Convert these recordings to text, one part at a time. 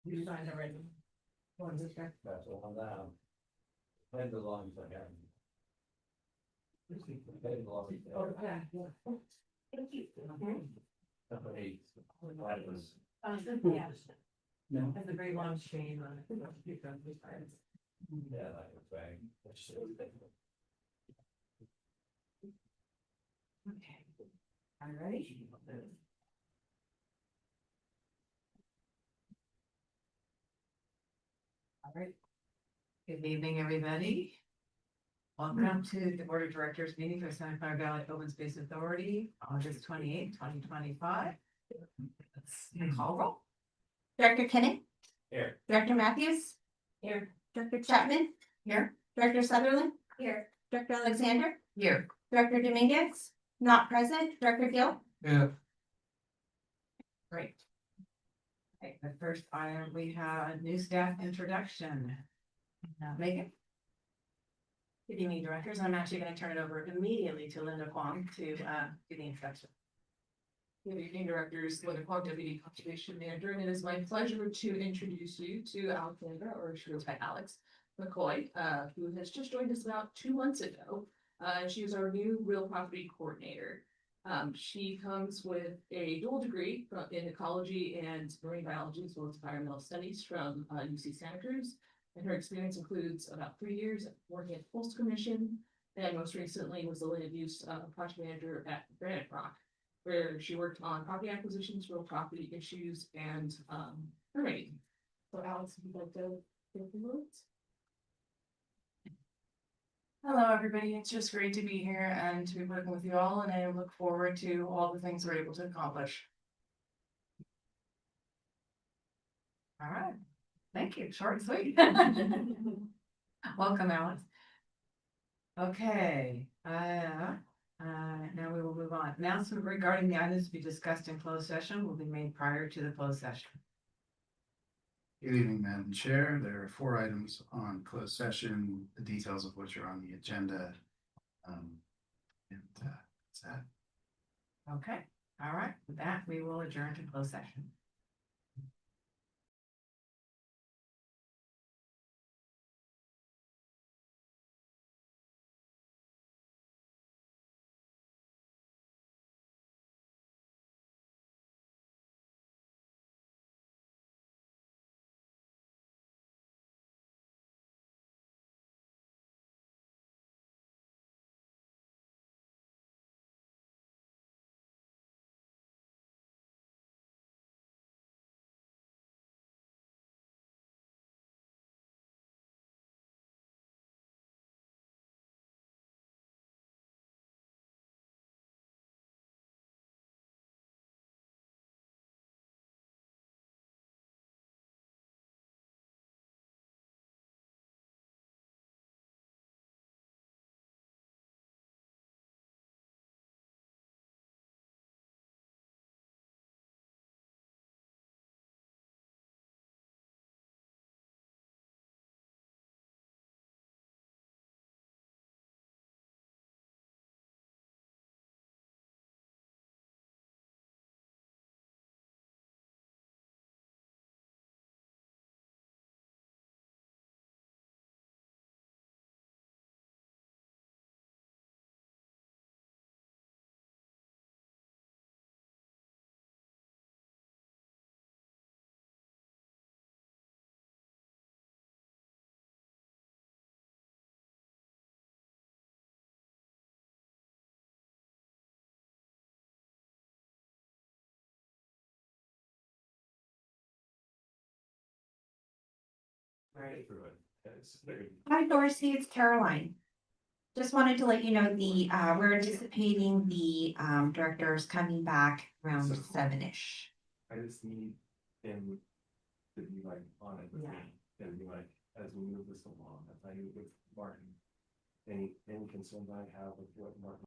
You signed already. What is that? That's all down. Played the lines again. Played the lines. Oh, yeah, yeah. Thank you. Number 8. That was. Yeah. No. Has a very long chain on it. Yeah, that was bang. Okay. All right. All right. Good evening, everybody. Welcome to the Board of Directors meeting for Santa Clara Valley Open Space Authority, August 28th, 2025. Let's call roll. Director Kenneth, Here. Director Matthews, Here. Director Chapman, Here. Director Sutherland, here, Director Alexander, Here. Director Dominguez, not present, Director Gill. Yeah. Great. Okay, the first item, we have a new staff introduction. Megan? Good evening, directors. I'm actually going to turn it over immediately to Linda Kwong to do the introduction. Good evening, directors, Linda Kwong, Deputy Conservation Manager, and it is my pleasure to introduce you to Alexandra, or she goes by Alex McCoy, who has just joined us about 2 months ago. She is our new real property coordinator. She comes with a dual degree in ecology and marine biology, as well as environmental studies from UC Santa Cruz. And her experience includes about 3 years working at the Coastal Commission, and most recently was the land use project manager at Granite Rock, where she worked on property acquisitions, real property issues, and permitting. So Alex, if you'd like to give the words. Hello, everybody. It's just great to be here and to be working with you all, and I look forward to all the things we're able to accomplish. All right. Thank you. Short and sweet. Welcome, Alex. Okay, now we will move on. Announcement regarding the items to be discussed in closed session will be made prior to the closed session. Good evening, Madam Chair. There are 4 items on closed session, the details of which are on the agenda. That's that. Okay, all right. With that, we will adjourn to closed session. Right. Hi, Dorsey, it's Caroline. Just wanted to let you know we're anticipating the directors coming back around 7-ish. I just need him to be like on it with me, and be like, as we move this along, as I move with Martin. Any concerns I have with what Martin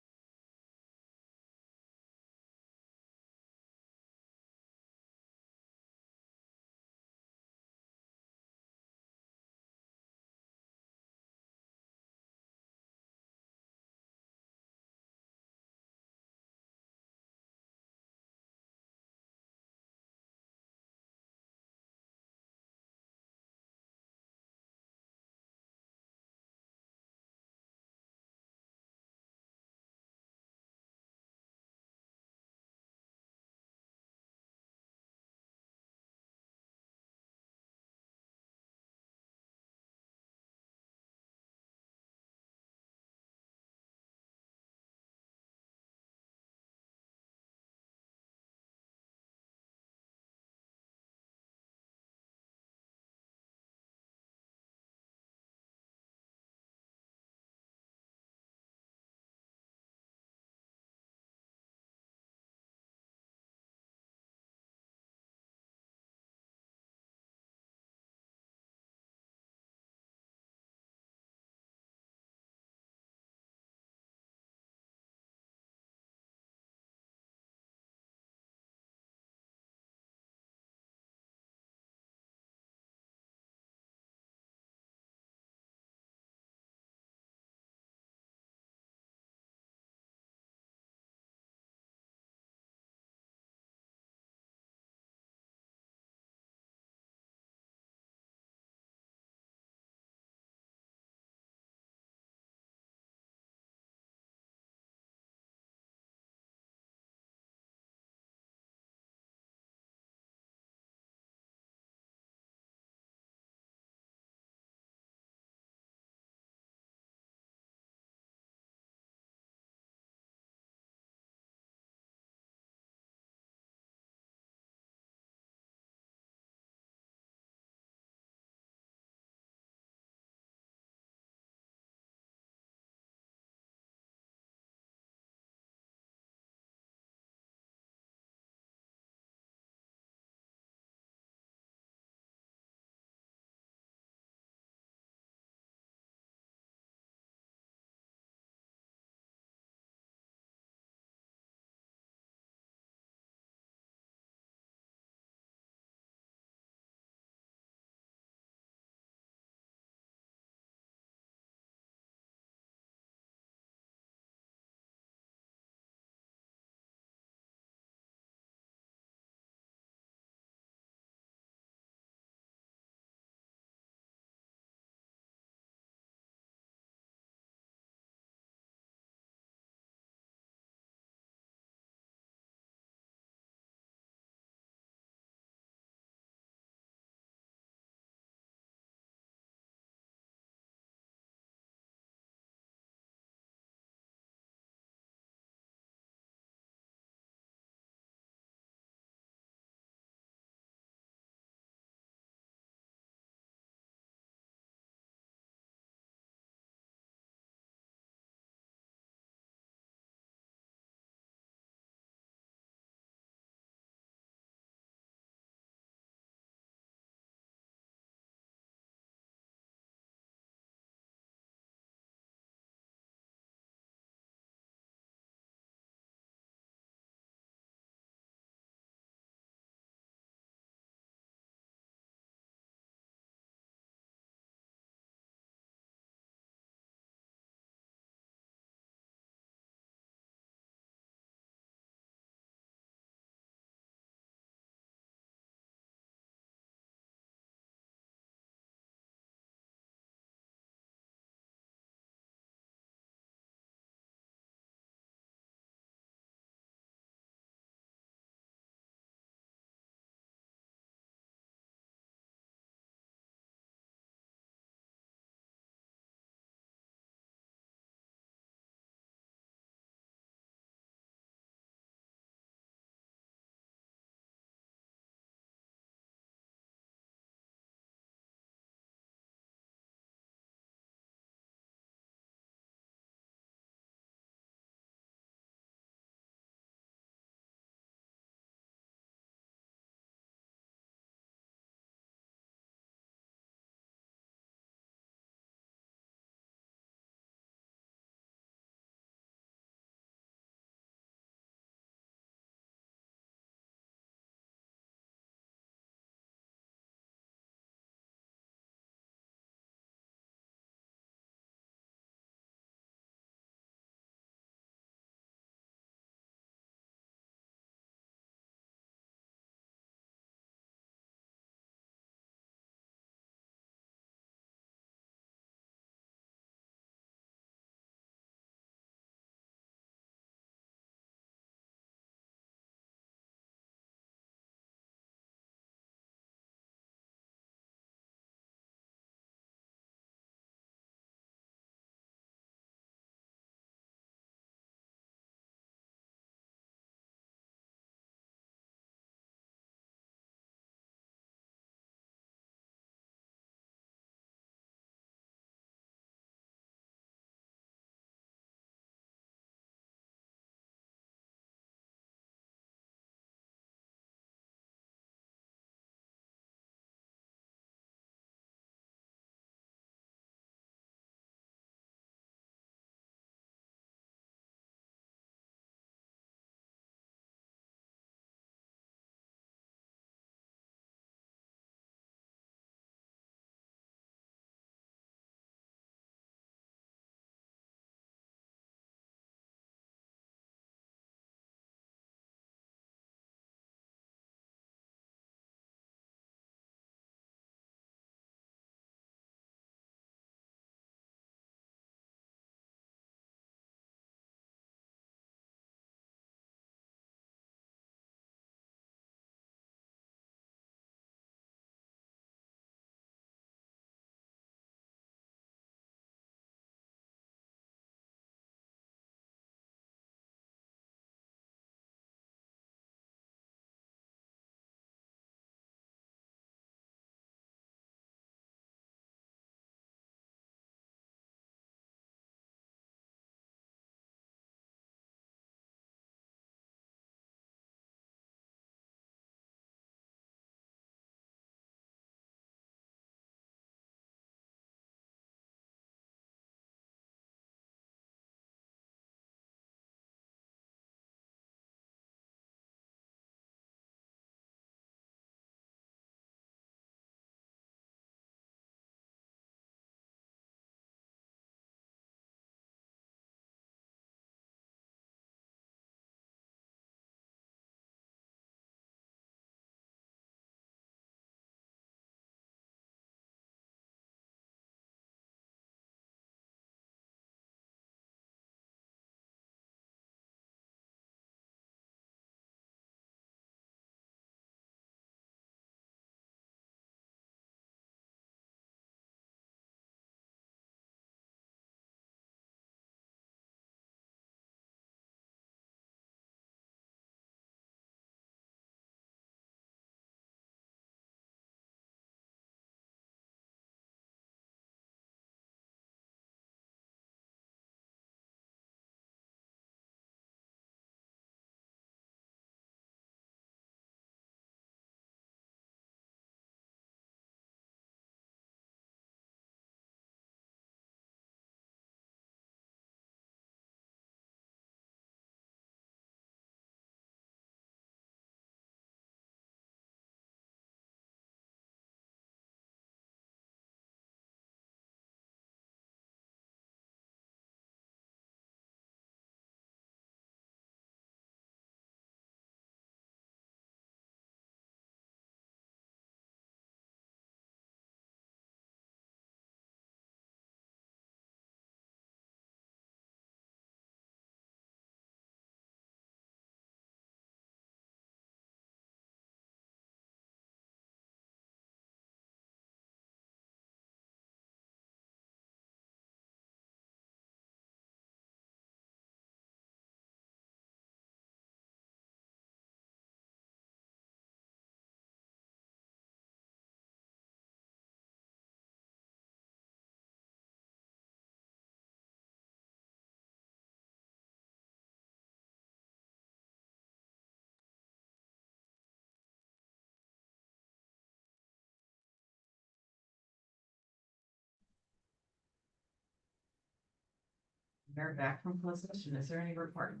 We're back from closed session. Is there any report?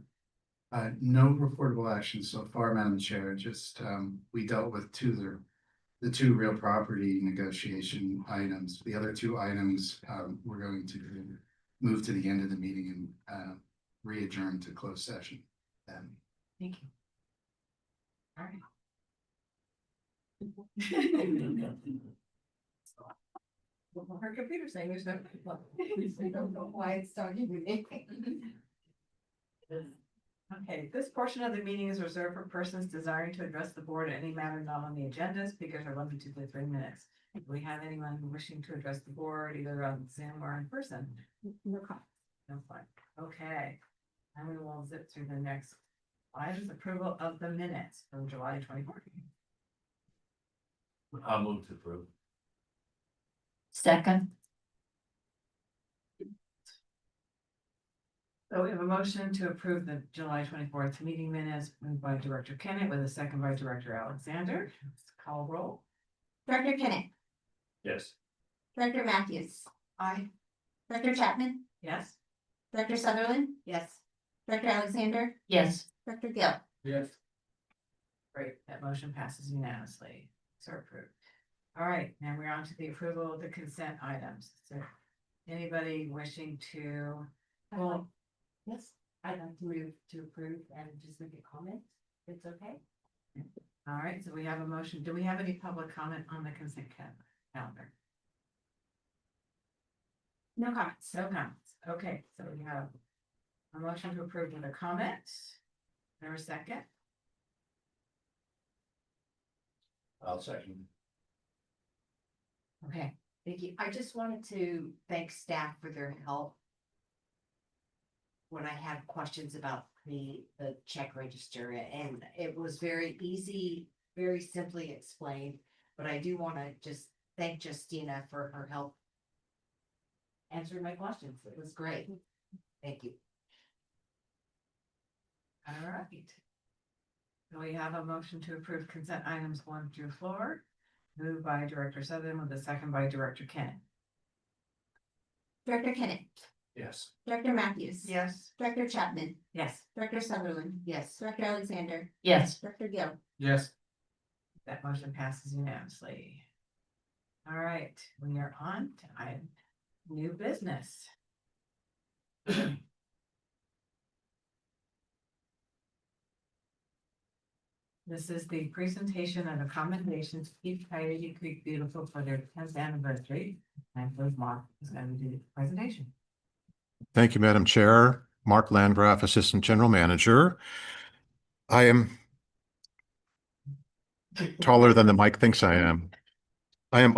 No reportable action so far, Madam Chair, just, we dealt with the two real property negotiation items. The other two items, we're going to move to the end of the meeting and, re-adjourn to closed session. Thank you. All right. Her computer's saying there's no. I don't know why it started with it. Okay, this portion of the meeting is reserved for persons desiring to address the board at any matter not on the agenda. Speakers are limited to 3 minutes. Do we have anyone wishing to address the board either on Zoom or in person? No comment. No fine. Okay. And we will zip through the next items. Approval of the minutes from July 24th. I'll move to approve. Second. So we have a motion to approve the July 24th meeting minutes moved by Director Kennett with a second by Director Alexander. Call roll. Director Kennett, Yes. Director Matthews, Aye. Director Chapman, Yes. Director Sutherland, Yes. Director Alexander. Yes. Director Gill. Yes. Great, that motion passes unanimously. So approved. All right, now we're on to the approval of the consent items. So anybody wishing to? Well, Yes, I'd like to move to approve and just make a comment. It's okay. all right, so we have a motion. Do we have any public comment on the consent calendar? No comments. No comments. Okay, so we have a motion to approve with a comment. There a second? I'll second. Okay, Thank you. I just wanted to thank staff for their help. When I had questions about the check register, and it was very easy, very simply explained. But I do want to just thank Justina for her help answering my questions. It was great. Thank you. all right. So we have a motion to approve consent items 1 through 4. Moved by Director Sutherland with a second by Director Kennett. Director Kennett, Yes. Director Matthews. Yes. Director Chapman, Yes, Director Sutherland, Yes. Director Alexander, Yes. Director Gill. Yes. that motion passes unanimously. All right, we are on to item new business. This is the presentation of the commendations to Keep Coyote Creek Beautiful for their 10th anniversary. And so Mark is going to do the presentation. Thank you, Madam Chair. Mark Landgraf, Assistant General Manager. I am taller than the mic thinks I am. I'm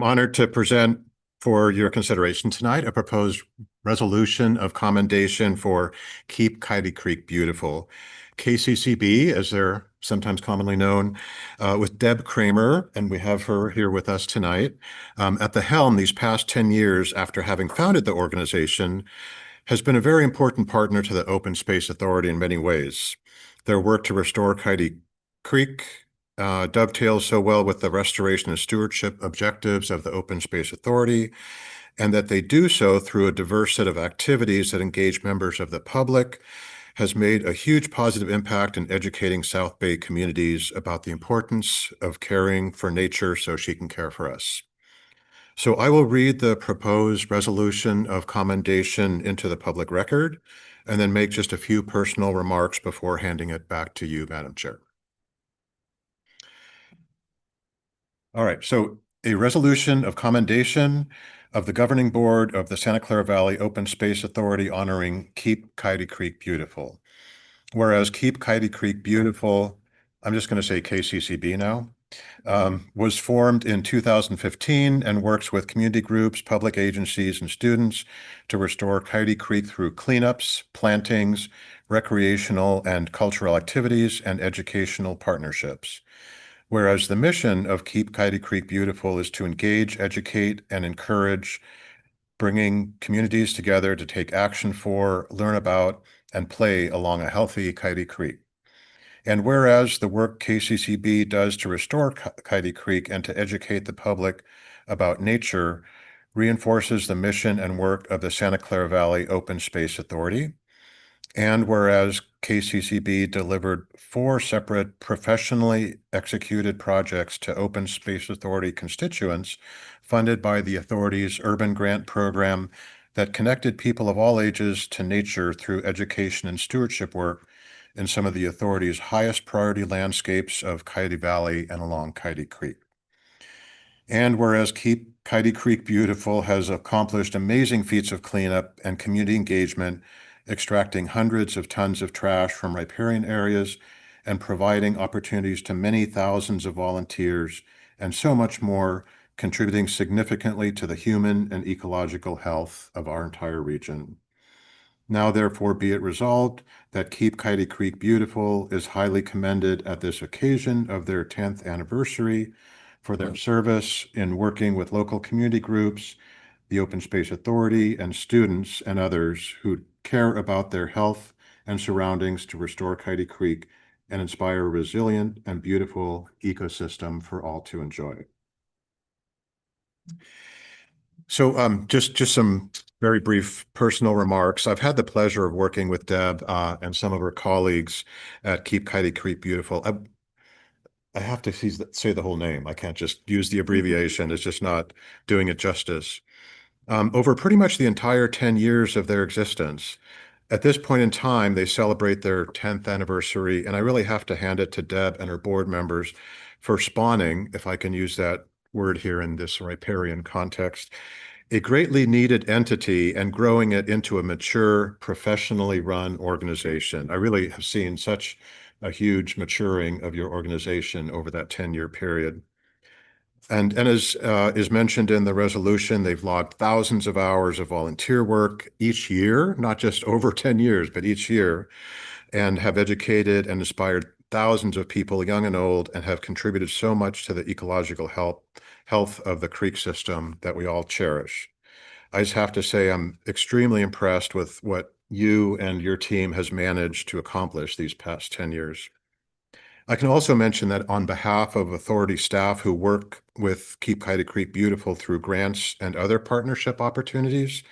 honored to present for your consideration tonight a proposed resolution of commendation for Keep Coyote Creek Beautiful. KCCB, as they're sometimes commonly known, with Deb Kramer, and we have her here with us tonight, at the helm these past 10 years after having founded the organization, has been a very important partner to the Open Space Authority in many ways. Their work to restore Coyote Creek dovetails so well with the restoration and stewardship objectives of the Open Space Authority, and that they do so through a diverse set of activities that engage members of the public, has made a huge positive impact in educating South Bay communities about the importance of caring for nature so she can care for us. So I will read the proposed resolution of commendation into the public record and then make just a few personal remarks before handing it back to you, Madam Chair. All right, so a resolution of commendation of the Governing Board of the Santa Clara Valley Open Space Authority honoring Keep Coyote Creek Beautiful. Whereas Keep Coyote Creek Beautiful, I'm just going to say KCCB now, was formed in 2015 and works with community groups, public agencies, and students to restore Coyote Creek through cleanups, plantings, recreational and cultural activities, and educational partnerships. Whereas the mission of Keep Coyote Creek Beautiful is to engage, educate, and encourage bringing communities together to take action for, learn about, and play along a healthy Coyote Creek. And whereas the work KCCB does to restore Coyote Creek and to educate the public about nature reinforces the mission and work of the Santa Clara Valley Open Space Authority. And whereas KCCB delivered 4 separate professionally executed projects to Open Space Authority constituents funded by the authority's urban grant program that connected people of all ages to nature through education and stewardship work in some of the authority's highest priority landscapes of Coyote Valley and along Coyote Creek. And whereas Keep Coyote Creek Beautiful has accomplished amazing feats of cleanup and community engagement, extracting hundreds of tons of trash from riparian areas and providing opportunities to many thousands of volunteers, and so much more, contributing significantly to the human and ecological health of our entire region. Now therefore be it resolved that Keep Coyote Creek Beautiful is highly commended at this occasion of their 10th anniversary for their service in working with local community groups, the Open Space Authority, and students and others who care about their health and surroundings to restore Coyote Creek and inspire a resilient and beautiful ecosystem for all to enjoy. So just some very brief personal remarks. I've had the pleasure of working with Deb and some of her colleagues at Keep Coyote Creek Beautiful. I have to say the whole name. I can't just use the abbreviation. It's just not doing it justice. Over pretty much the entire 10 years of their existence. At this point in time, they celebrate their 10th anniversary, and I really have to hand it to Deb and her board members for spawning, if I can use that word here in this riparian context, a greatly needed entity and growing it into a mature, professionally run organization. I really have seen such a huge maturing of your organization over that 10-year period. And as is mentioned in the resolution, they've logged thousands of hours of volunteer work each year, not just over 10 years, but each year, and have educated and inspired thousands of people, young and old, and have contributed so much to the ecological health of the creek system that we all cherish. I just have to say I'm extremely impressed with what you and your team has managed to accomplish these past 10 years. I can also mention that on behalf of authority staff who work with Keep Coyote Creek Beautiful through grants and other partnership opportunities,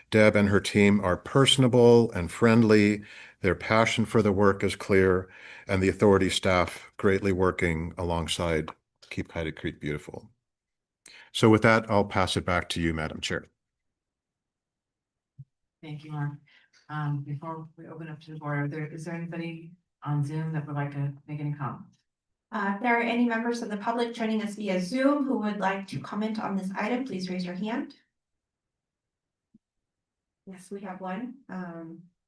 Deb and her team are personable and friendly. Their passion for the work is clear, and the authority staff greatly working alongside Keep Coyote Creek Beautiful. So with that, I'll pass it back to you, Madam Chair. Thank you, Mark. Before we open up to the board, is there anybody on Zoom that would like to make any comments? If there are any members of the public joining us via Zoom who would like to comment on this item, please raise your hand. Yes, we have one.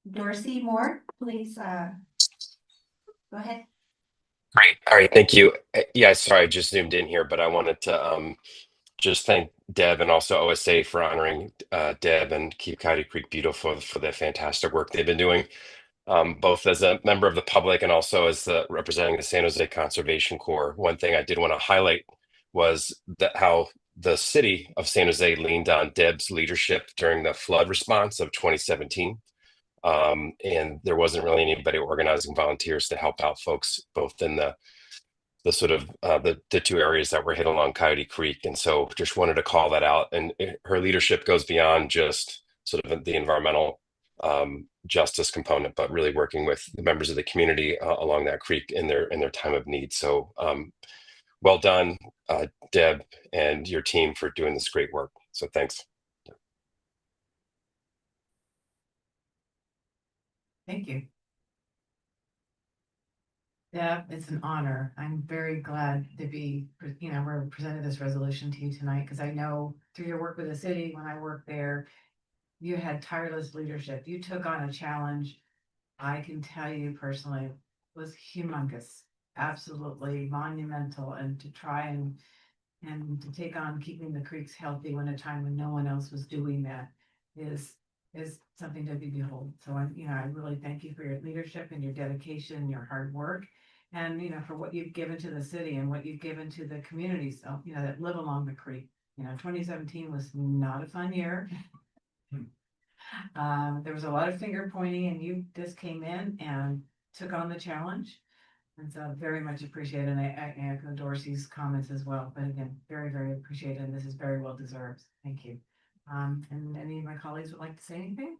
Dorsey Moore, please go ahead. Great. All right. Thank you. Yeah, sorry, I just zoomed in here, but I wanted to just thank Deb and also OSA for honoring Deb and Keep Coyote Creek Beautiful for the fantastic work they've been doing, both as a member of the public and also as representing the San Jose Conservation Corps. One thing I did want to highlight was that how the city of San Jose leaned on Deb's leadership during the flood response of 2017. And there wasn't really anybody organizing volunteers to help out folks both in the sort of the 2 areas that were hit along Coyote Creek. And so just wanted to call that out. And her leadership goes beyond just sort of the environmental justice component, but really working with the members of the community along that creek in their time of need. So well done, Deb and your team for doing this great work. So thanks. Thank you. Deb, it's an honor. I'm very glad to be, we're presenting this resolution to you tonight, because I know through your work with the city, when I worked there, you had tireless leadership. You took on a challenge, I can tell you personally, was humongous, absolutely monumental, and to try and to take on keeping the creeks healthy when a time when no one else was doing that is something to be behold. So I really thank you for your leadership and your dedication and your hard work, and for what you've given to the city and what you've given to the communities that live along the creek. 2017 was not a fun year. There was a lot of finger pointing, and you just came in and took on the challenge, and so very much appreciated. And I echo Dorsey's comments as well, but again, very, very appreciated, and this is very well deserved. Thank you. And any of my colleagues would like to say anything?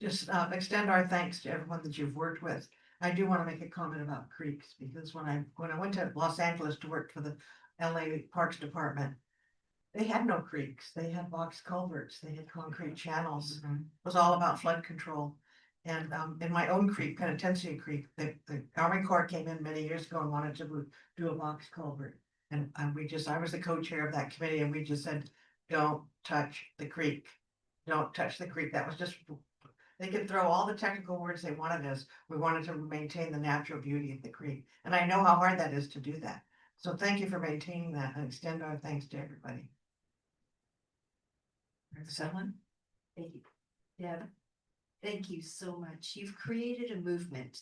Just extend our thanks to everyone that you've worked with. I do want to make a comment about creeks, because when I went to Los Angeles to work for the LA Parks Department, they had no creeks. They had box culverts. They had concrete channels. It was all about flood control. And in my own creek, Penitencia Creek, the Army Corps came in many years ago and wanted to do a box culvert. And I was the co-chair of that committee, and we just said, don't touch the creek. Don't touch the creek. That was just, they could throw all the technical words they wanted us. We wanted to maintain the natural beauty of the creek. And I know how hard that is to do that. So thank you for maintaining that, and extend our thanks to everybody. Someone? Thank you. Deb, thank you so much. You've created a movement.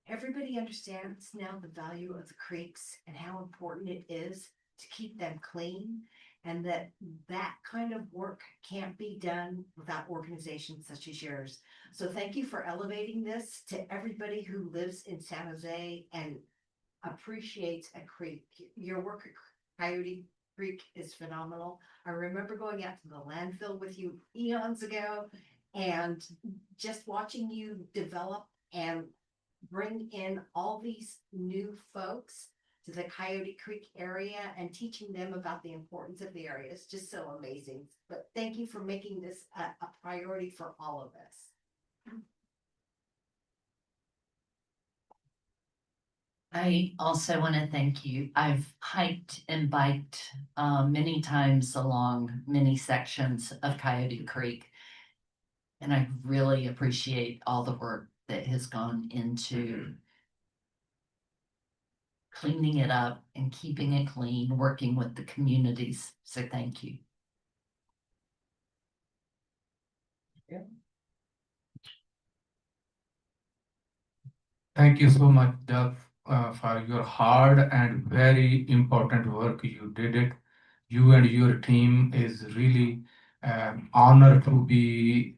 Everybody understands now the value of the creeks and how important it is to keep them clean, and that kind of work can't be done without organizations such as yours. So thank you for elevating this to everybody who lives in San Jose and appreciates a creek. Your work at Coyote Creek is phenomenal. I remember going out to the landfill with you eons ago and just watching you develop and bring in all these new folks to the Coyote Creek area and teaching them about the importance of the area. It's just so amazing. But thank you for making this a priority for all of us. I also want to thank you. I've hiked and biked many times along many sections of Coyote Creek. And I really appreciate all the work that has gone into cleaning it up and keeping it clean, working with the communities. So thank you. Thank you so much, Doug, for your hard and very important work. You did it. You and your team is really honored to be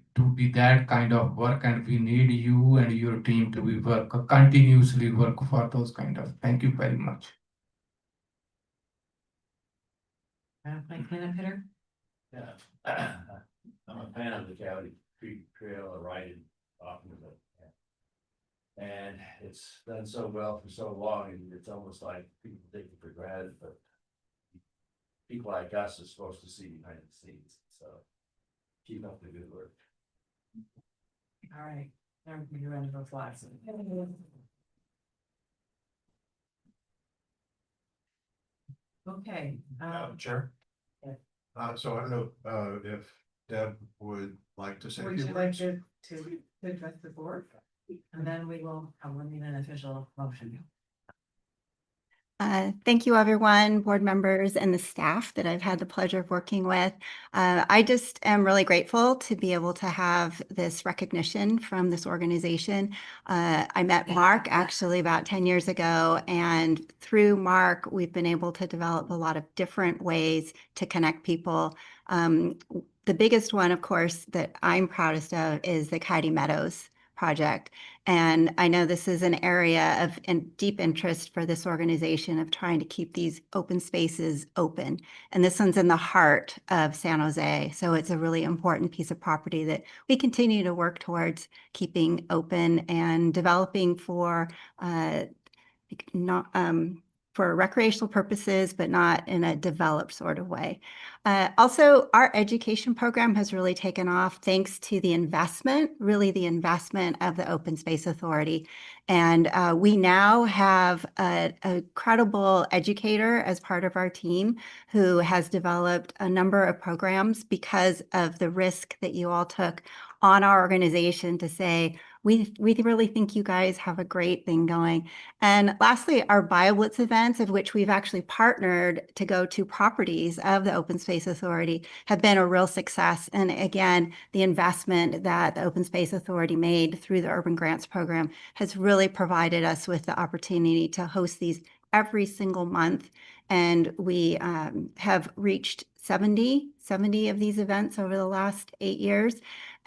that kind of work, and we need you and your team to be continuously work for those kind of. Thank you very much. Mike Peter? Yeah, I'm a fan of the Coyote Creek Trail. I ride it often, but and it's done so well for so long, and it's almost like people take it for granted, but people like us are supposed to see behind the scenes, so keep up the good work. All right, now you're ready to go fly. Okay. Chair? Yeah. So I don't know, if Deb would like to say a Would few you like words. to address the board? And then we'll need an official motion. Thank you, everyone, board members and the staff that I've had the pleasure of working with. I just am really grateful to be able to have this recognition from this organization. I met Mark actually about 10 years ago, and through Mark, we've been able to develop a lot of different ways to connect people. The biggest one, of course, that I'm proudest of is the Coyote Meadows project. And I know this is an area of deep interest for this organization of trying to keep these open spaces open. And this one's in the heart of San Jose. So it's a really important piece of property that we continue to work towards keeping open and developing for for recreational purposes, but not in a developed sort of way. Also, our education program has really taken off thanks to the investment of the Open Space Authority. And we now have a credible educator as part of our team who has developed a number of programs because of the risk that you all took on our organization to say, we really think you guys have a great thing going. And lastly, our BioBlitz events, of which we've actually partnered to go to properties of the Open Space Authority, have been a real success. And again, the investment that the Open Space Authority made through the Urban Grants Program has really provided us with the opportunity to host these every single month. And we have reached 70 of these events over the last 8 years,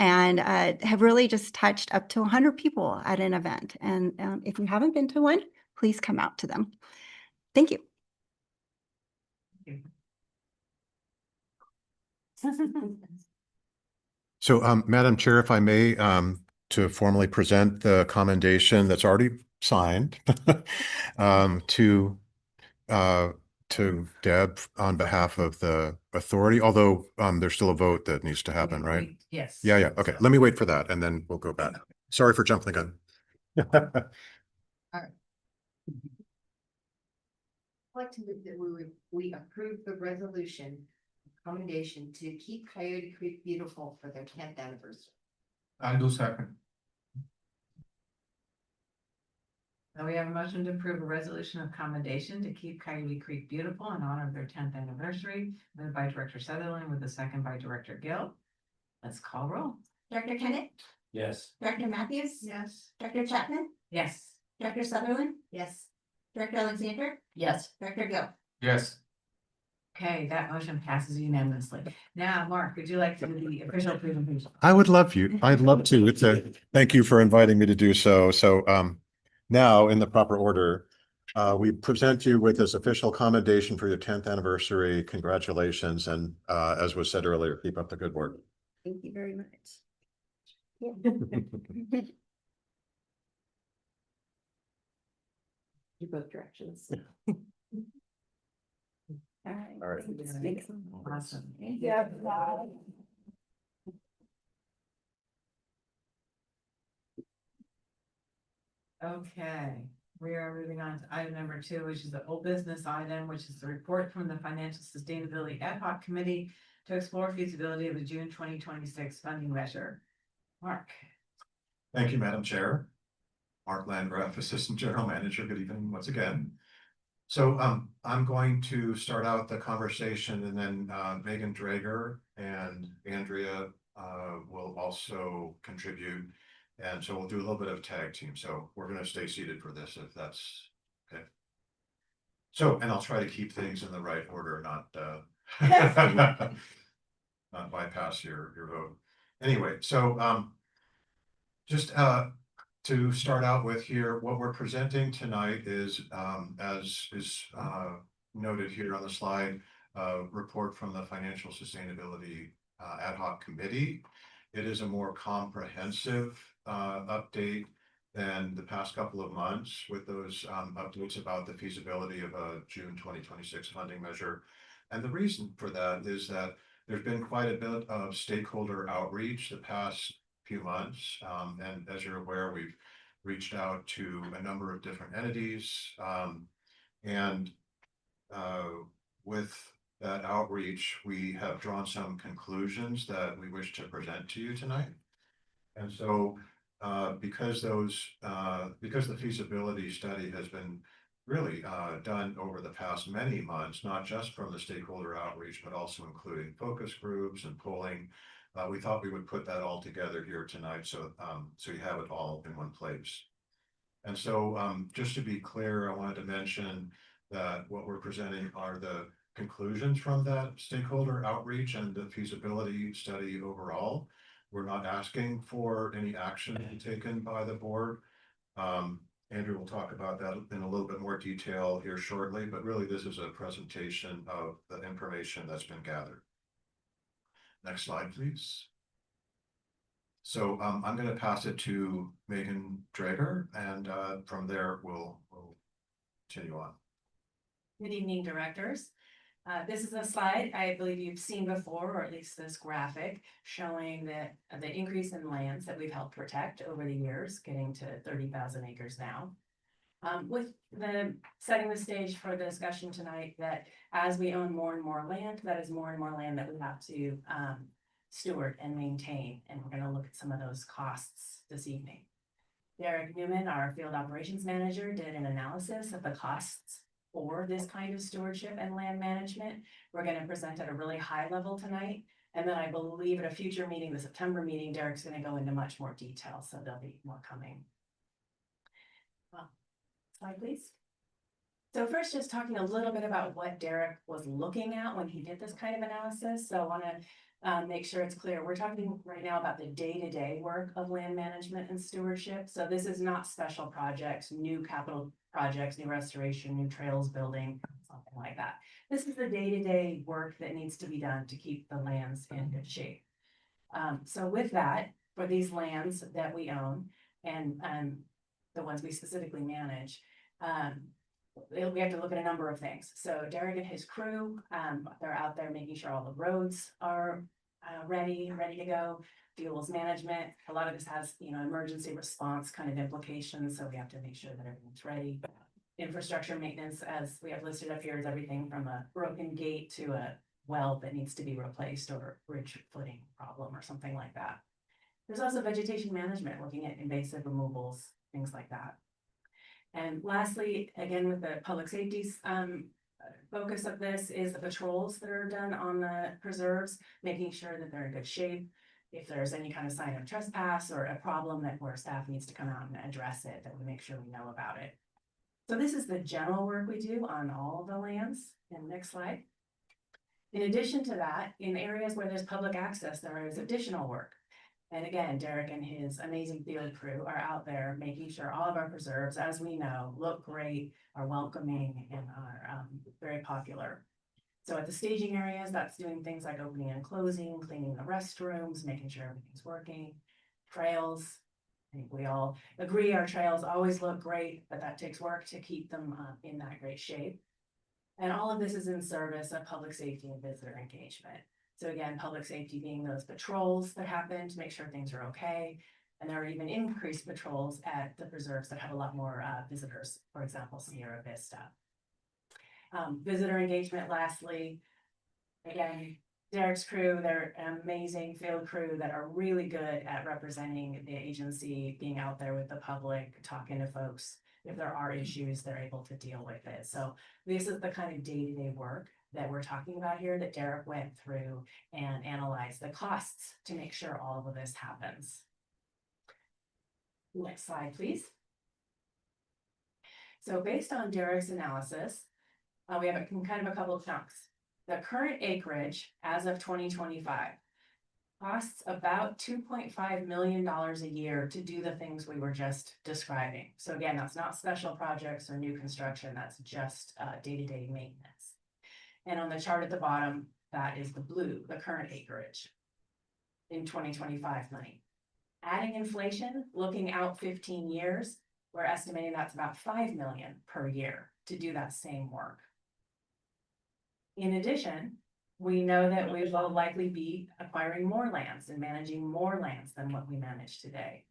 and have really just touched up to 100 people at an event. And if you haven't been to one, please come out to them. Thank you. So, Madam Chair, if I may, to formally present the commendation that's already signed um, to Deb on behalf of the authority, although there's still a vote that needs to happen, right? Yes. Yeah, yeah. Okay, let me wait for that and then we'll go back. Sorry for jumping the gun. I'd like to move that we approve the resolution commendation to keep Coyote Creek beautiful for their 10th anniversary. I'll do second. Now we have a motion to approve a resolution of commendation to keep Coyote Creek beautiful in honor of their 10th anniversary, moved by Director Sutherland with a second by Director Gill. Let's call roll. Director Kenneth, Yes. Director Matthews, Yes. Director Chapman, Yes. Director Sutherland, Yes. Director Alexander, Yes. Director Gill. Yes. Okay, that motion passes unanimously. Now, Mark, would you like to do the official presentation? I'd love to. Thank you for inviting me to do so. So, now in the proper order, we present you with this official commendation for your 10th anniversary. Congratulations. And, as was said earlier, keep up the good work. Thank you very much. You both directions. All right. All right. Thanks. Awesome. Okay, we are moving on to item number 2, which is the old business item, which is the report from the Financial Sustainability Ad Hoc Committee to explore feasibility of the June 2026 funding measure. Mark. Thank you, Madam Chair. Mark Landgraf, Assistant General Manager. Good evening once again. So I'm going to start out the conversation and then Megan Drager and Andrea will also contribute. And so we'll do a little bit of tag team. So we're going to stay seated for this if that's okay. So, and I'll try to keep things in the right order, not not bypass your vote. Anyway, so just to start out with here, what we're presenting tonight is, as is noted here on the slide, a report from the Financial Sustainability Ad Hoc Committee. It is a more comprehensive update than the past couple of months with those updates about the feasibility of a June 2026 funding measure. And the reason for that is that there's been quite a bit of stakeholder outreach the past few months. And as you're aware, we've reached out to a number of different entities. With that outreach, we have drawn some conclusions that we wish to present to you tonight. And so because the feasibility study has been really done over the past many months, not just from the stakeholder outreach, but also including focus groups and polling, we thought we would put that all together here tonight so you have it all in one place. And so just to be clear, I wanted to mention that what we're presenting are the conclusions from that stakeholder outreach and the feasibility study overall. We're not asking for any action to be taken by the board. Andrew will talk about that in a little bit more detail here shortly, but really this is a presentation of the information that's been gathered. Next slide, please. So I'm going to pass it to Megan Drager, and from there we'll continue on. Good evening, directors. This is a slide I believe you've seen before, or at least this graphic showing that the increase in lands that we've helped protect over the years, getting to 30,000 acres now. With the setting the stage for the discussion tonight, that as we own more and more land, that is more and more land that we have to steward and maintain. And we're going to look at some of those costs this evening. Derek Newman, our field operations manager, did an analysis of the costs for this kind of stewardship and land management. We're going to present at a really high level tonight. And then I believe at a future meeting, the September meeting, Derek's going to go into much more detail. So there'll be more coming. Well, slide please. So first, just talking a little bit about what Derek was looking at when he did this kind of analysis. So I want to make sure it's clear. We're talking right now about the day-to-day work of land management and stewardship. So this is not special projects, new capital projects, new restoration, new trails building. something like that. This is the day-to-day work that needs to be done to keep the lands in good shape. So with that, for these lands that we own and the ones we specifically manage, we have to look at a number of things. So Derek and his crew, they're out there making sure all the roads are ready to go. Fuels management, a lot of this has, emergency response kind of implications, so we have to make sure that everything's ready. Infrastructure maintenance, as we have listed up here, is everything from a broken gate to a well that needs to be replaced or bridge footing problem or something like that. There's also vegetation management, looking at invasive removals, things like that. And lastly, again, with the public safety focus of this is the patrols that are done on the preserves, making sure that they're in good shape. If there's any kind of sign of trespass or a problem that where staff needs to come out and address it, that we make sure we know about it. So this is the general work we do on all of the lands. And next slide. In addition to that, in areas where there's public access, there is additional work. And again, Derek and his amazing field crew are out there making sure all of our preserves, as we know, look great, are welcoming, and are very popular. So at the staging areas, that's doing things like opening and closing, cleaning the restrooms, making sure everything's working. Trails, I think we all agree our trails always look great, but that takes work to keep them in that great shape. And all of this is in service of public safety and visitor engagement. So again, public safety being those patrols that happen to make sure things are okay. And there are even increased patrols at the preserves that have a lot more visitors, for example, Sierra Vista. Visitor engagement, lastly, again, Derek's crew, they're an amazing field crew that are really good at representing the agency, being out there with the public, talking to folks. If there are issues, they're able to deal with it. So this is the kind of day-to-day work that we're talking about here that Derek went through and analyzed the costs to make sure all of this happens. Next slide, please. So based on Derek's analysis, we have kind of a couple of chunks. The current acreage as of 2025 costs about $2.5 million a year to do the things we were just describing. So again, that's not special projects or new construction, that's just day-to-day maintenance. And on the chart at the bottom, that is the blue, the current acreage in 2025 money. Adding inflation, looking out 15 years, we're estimating that's about $5 million per year to do that same work. In addition, we know that we will likely be acquiring more lands and managing more lands than what we manage today.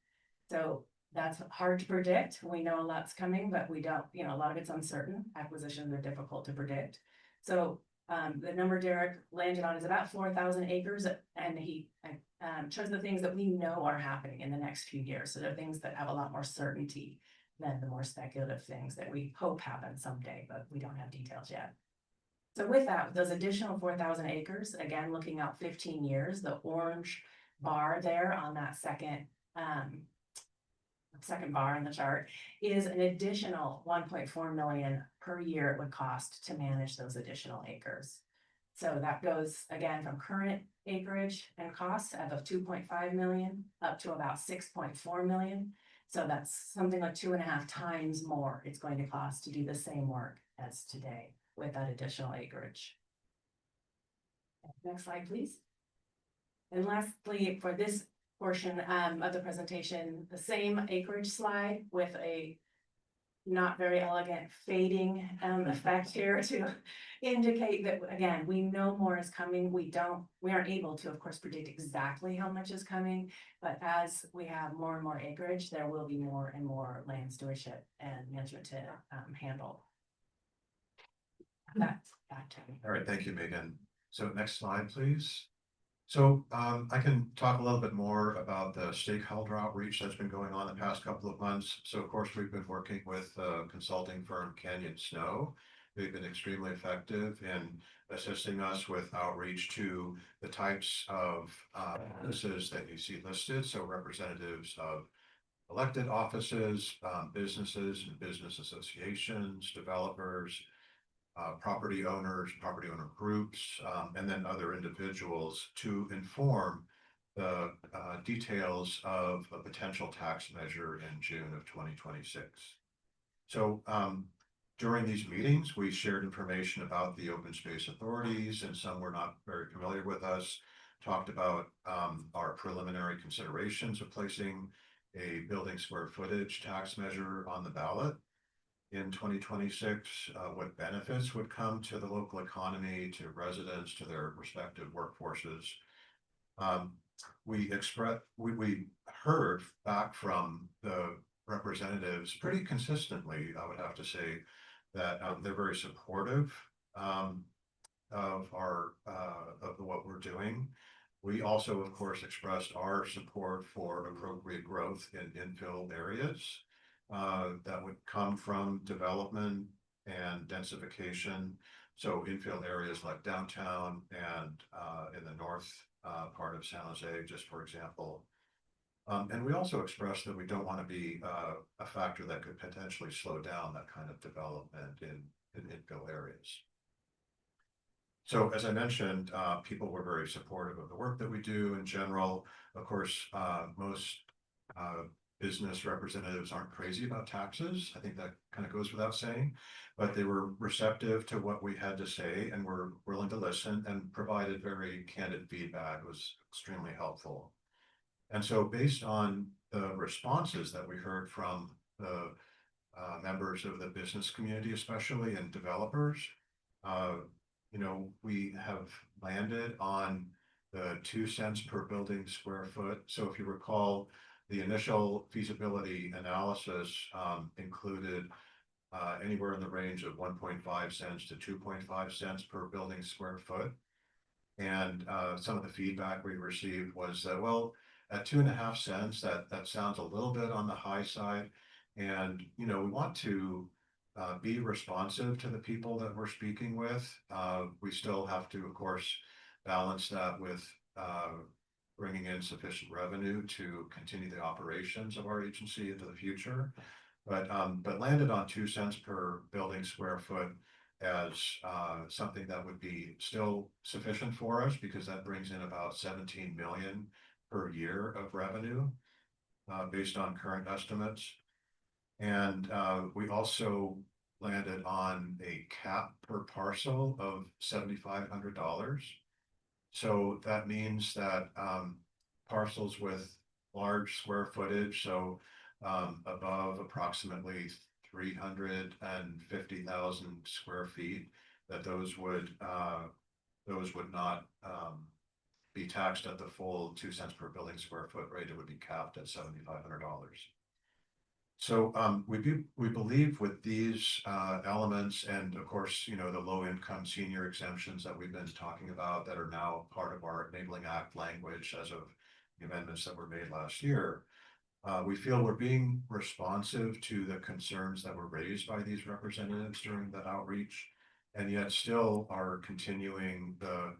So that's hard to predict. We know a lot's coming, but we don't, a lot of it's uncertain. Acquisitions are difficult to predict. So the number Derek landed on is about 4,000 acres, and he chose the things that we know are happening in the next few years. So they're things that have a lot more certainty than the more speculative things that we hope happen someday, but we don't have details yet. So with that, those additional 4,000 acres, again, looking out 15 years, the orange bar there on that second bar in the chart is an additional 1.4 million per year it would cost to manage those additional acres. So that goes again from current acreage and costs of 2.5 million up to about 6.4 million. So that's something like 2.5 times more it's going to cost to do the same work as today with that additional acreage. Next slide, please. And lastly, for this portion of the presentation, the same acreage slide with a not very elegant fading effect here to indicate that, again, we know more is coming. We aren't able to, of course, predict exactly how much is coming, but as we have more and more acreage, there will be more and more land stewardship and management to handle. That's back to me. All right, thank you, Megan. So next slide, please. So I can talk a little bit more about the stakeholder outreach that's been going on the past couple of months. So of course, we've been working with consulting firm Canyon Snow. They've been extremely effective in assisting us with outreach to the types of businesses that you see listed. So representatives of elected offices, businesses and business associations, developers, property owners, property owner groups, and then other individuals to inform the details of a potential tax measure in June of 2026. So During these meetings, we shared information about the open space authorities, and some were not very familiar with us. Talked about our preliminary considerations of placing a building square footage tax measure on the ballot in 2026, what benefits would come to the local economy, to residents, to their respective workforces. We heard back from the representatives pretty consistently, I would have to say, that they're very supportive of what we're doing. We also, of course, expressed our support for appropriate growth in infill areas that would come from development and densification. So infill areas like downtown and in the north part of San Jose, just for example. And we also expressed that we don't want to be a factor that could potentially slow down that kind of development in infill areas. So as I mentioned, people were very supportive of the work that we do in general. Of course, most business representatives aren't crazy about taxes. I think that kind of goes without saying, but they were receptive to what we had to say and were willing to listen and provided very candid feedback. It was extremely helpful. And so based on the responses that we heard from the members of the business community, especially, and developers, we have landed on the 2 cents per building square foot. So if you recall, the initial feasibility analysis included anywhere in the range of 1.5 cents to 2.5 cents per building square foot. And some of the feedback we received was that, well, at 2.5 cents, that sounds a little bit on the high side. And, we want to be responsive to the people that we're speaking with. We still have to, of course, balance that with bringing in sufficient revenue to continue the operations of our agency into the future. But landed on 2 cents per building square foot as something that would be still sufficient for us, because that brings in about 17 million per year of revenue based on current estimates. And we also landed on a cap per parcel of $7,500. So that means that parcels with large square footage, so above approximately 350,000 square feet, that those would not be taxed at the full 2 cents per building square foot rate. It would be capped at $7,500. So we believe with these elements, and of course, the low income senior exemptions that we've been talking about that are now part of our Enabling Act language as of the amendments that were made last year, we feel we're being responsive to the concerns that were raised by these representatives during that outreach, and yet still are continuing the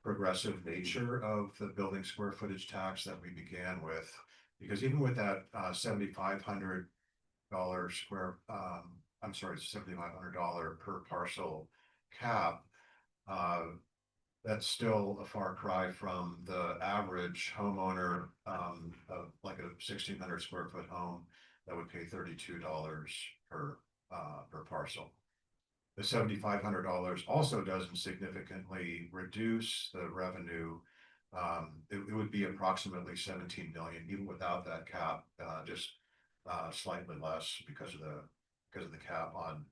progressive nature of the building square footage tax that we began with. Because even with that $7,500 per parcel cap, that's still a far cry from the average homeowner of like a 1,600 square foot home that would pay $32 per parcel. The $7,500 also doesn't significantly reduce the revenue. It would be approximately 17 million even without that cap, just slightly less because of the cap on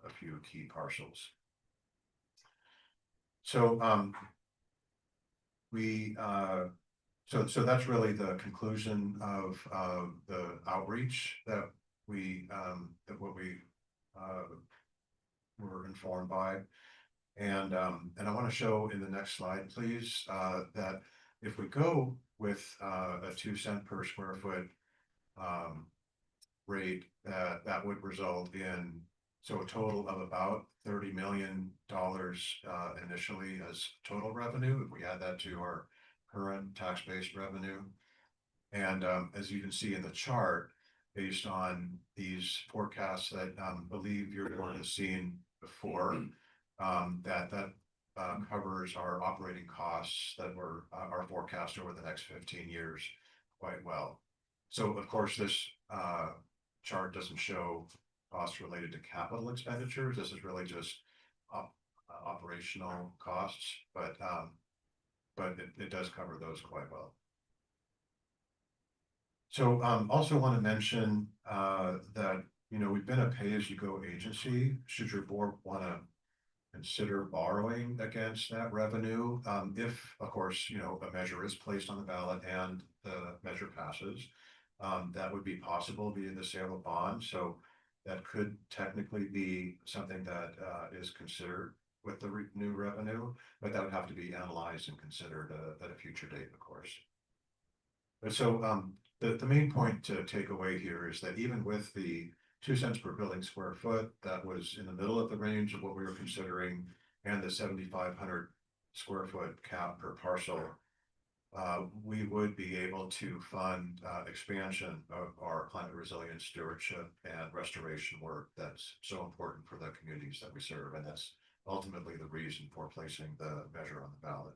a few key parcels. So so that's really the conclusion of the outreach that we were informed by. And I want to show in the next slide, please, that if we go with a 2 cent per square foot rate, that would result in a total of about $30 million initially as total revenue, if we add that to our current tax-based revenue. And as you can see in the chart, based on these forecasts that I believe you're going to see before, that covers our operating costs that were our forecast over the next 15 years quite well. So of course, this chart doesn't show costs related to capital expenditures. This is really just operational costs, but it does cover those quite well. So also want to mention that, we've been a pay-as-you-go agency. Should your board want to consider borrowing against that revenue, if, of course, a measure is placed on the ballot and the measure passes, that would be possible via the sale of bonds. So that could technically be something that is considered with the new revenue, but that would have to be analyzed and considered at a future date, of course. But so the main point to take away here is that even with the 2 cents per building square foot, that was in the middle of the range of what we were considering, and the 7,500 square foot cap per parcel, we would be able to fund expansion of our climate resilience stewardship and restoration work that's so important for the communities that we serve, and that's ultimately the reason for placing the measure on the ballot.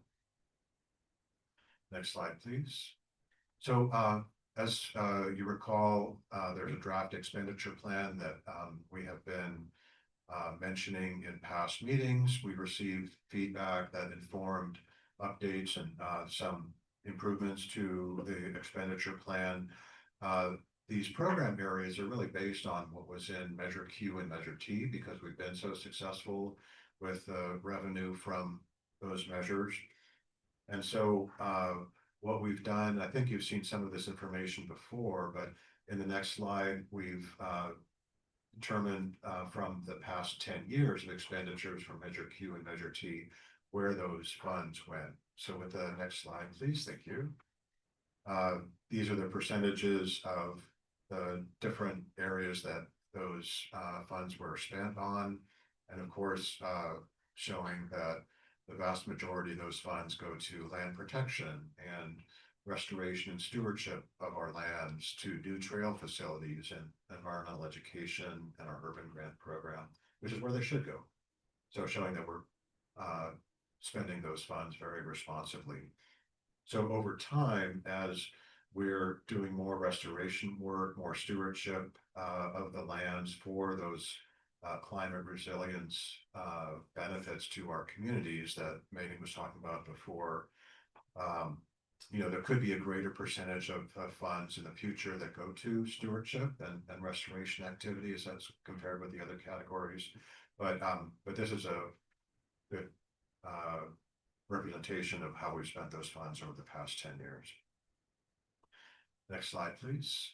Next slide, please. So as you recall, there's a draft expenditure plan that we have been mentioning in past meetings. We received feedback that informed updates and some improvements to the expenditure plan. These program areas are really based on what was in Measure Q and Measure T, because we've been so successful with revenue from those measures. And so what we've done, I think you've seen some of this information before, but in the next slide, we've determined from the past 10 years of expenditures from Measure Q and Measure T, where those funds went. So with the next slide, please, thank you. These are the percentages of the different areas that those funds were spent on. And of course, showing that the vast majority of those funds go to land protection and restoration and stewardship of our lands, to new trail facilities and environmental education and our urban grant program, which is where they should go. So showing that we're spending those funds very responsibly. So over time, as we're doing more restoration work, more stewardship of the lands for those climate resilience benefits to our communities that Megan was talking about before, there could be a greater percentage of funds in the future that go to stewardship and restoration activities as compared with the other categories. But this is a good representation of how we've spent those funds over the past 10 years. Next slide, please.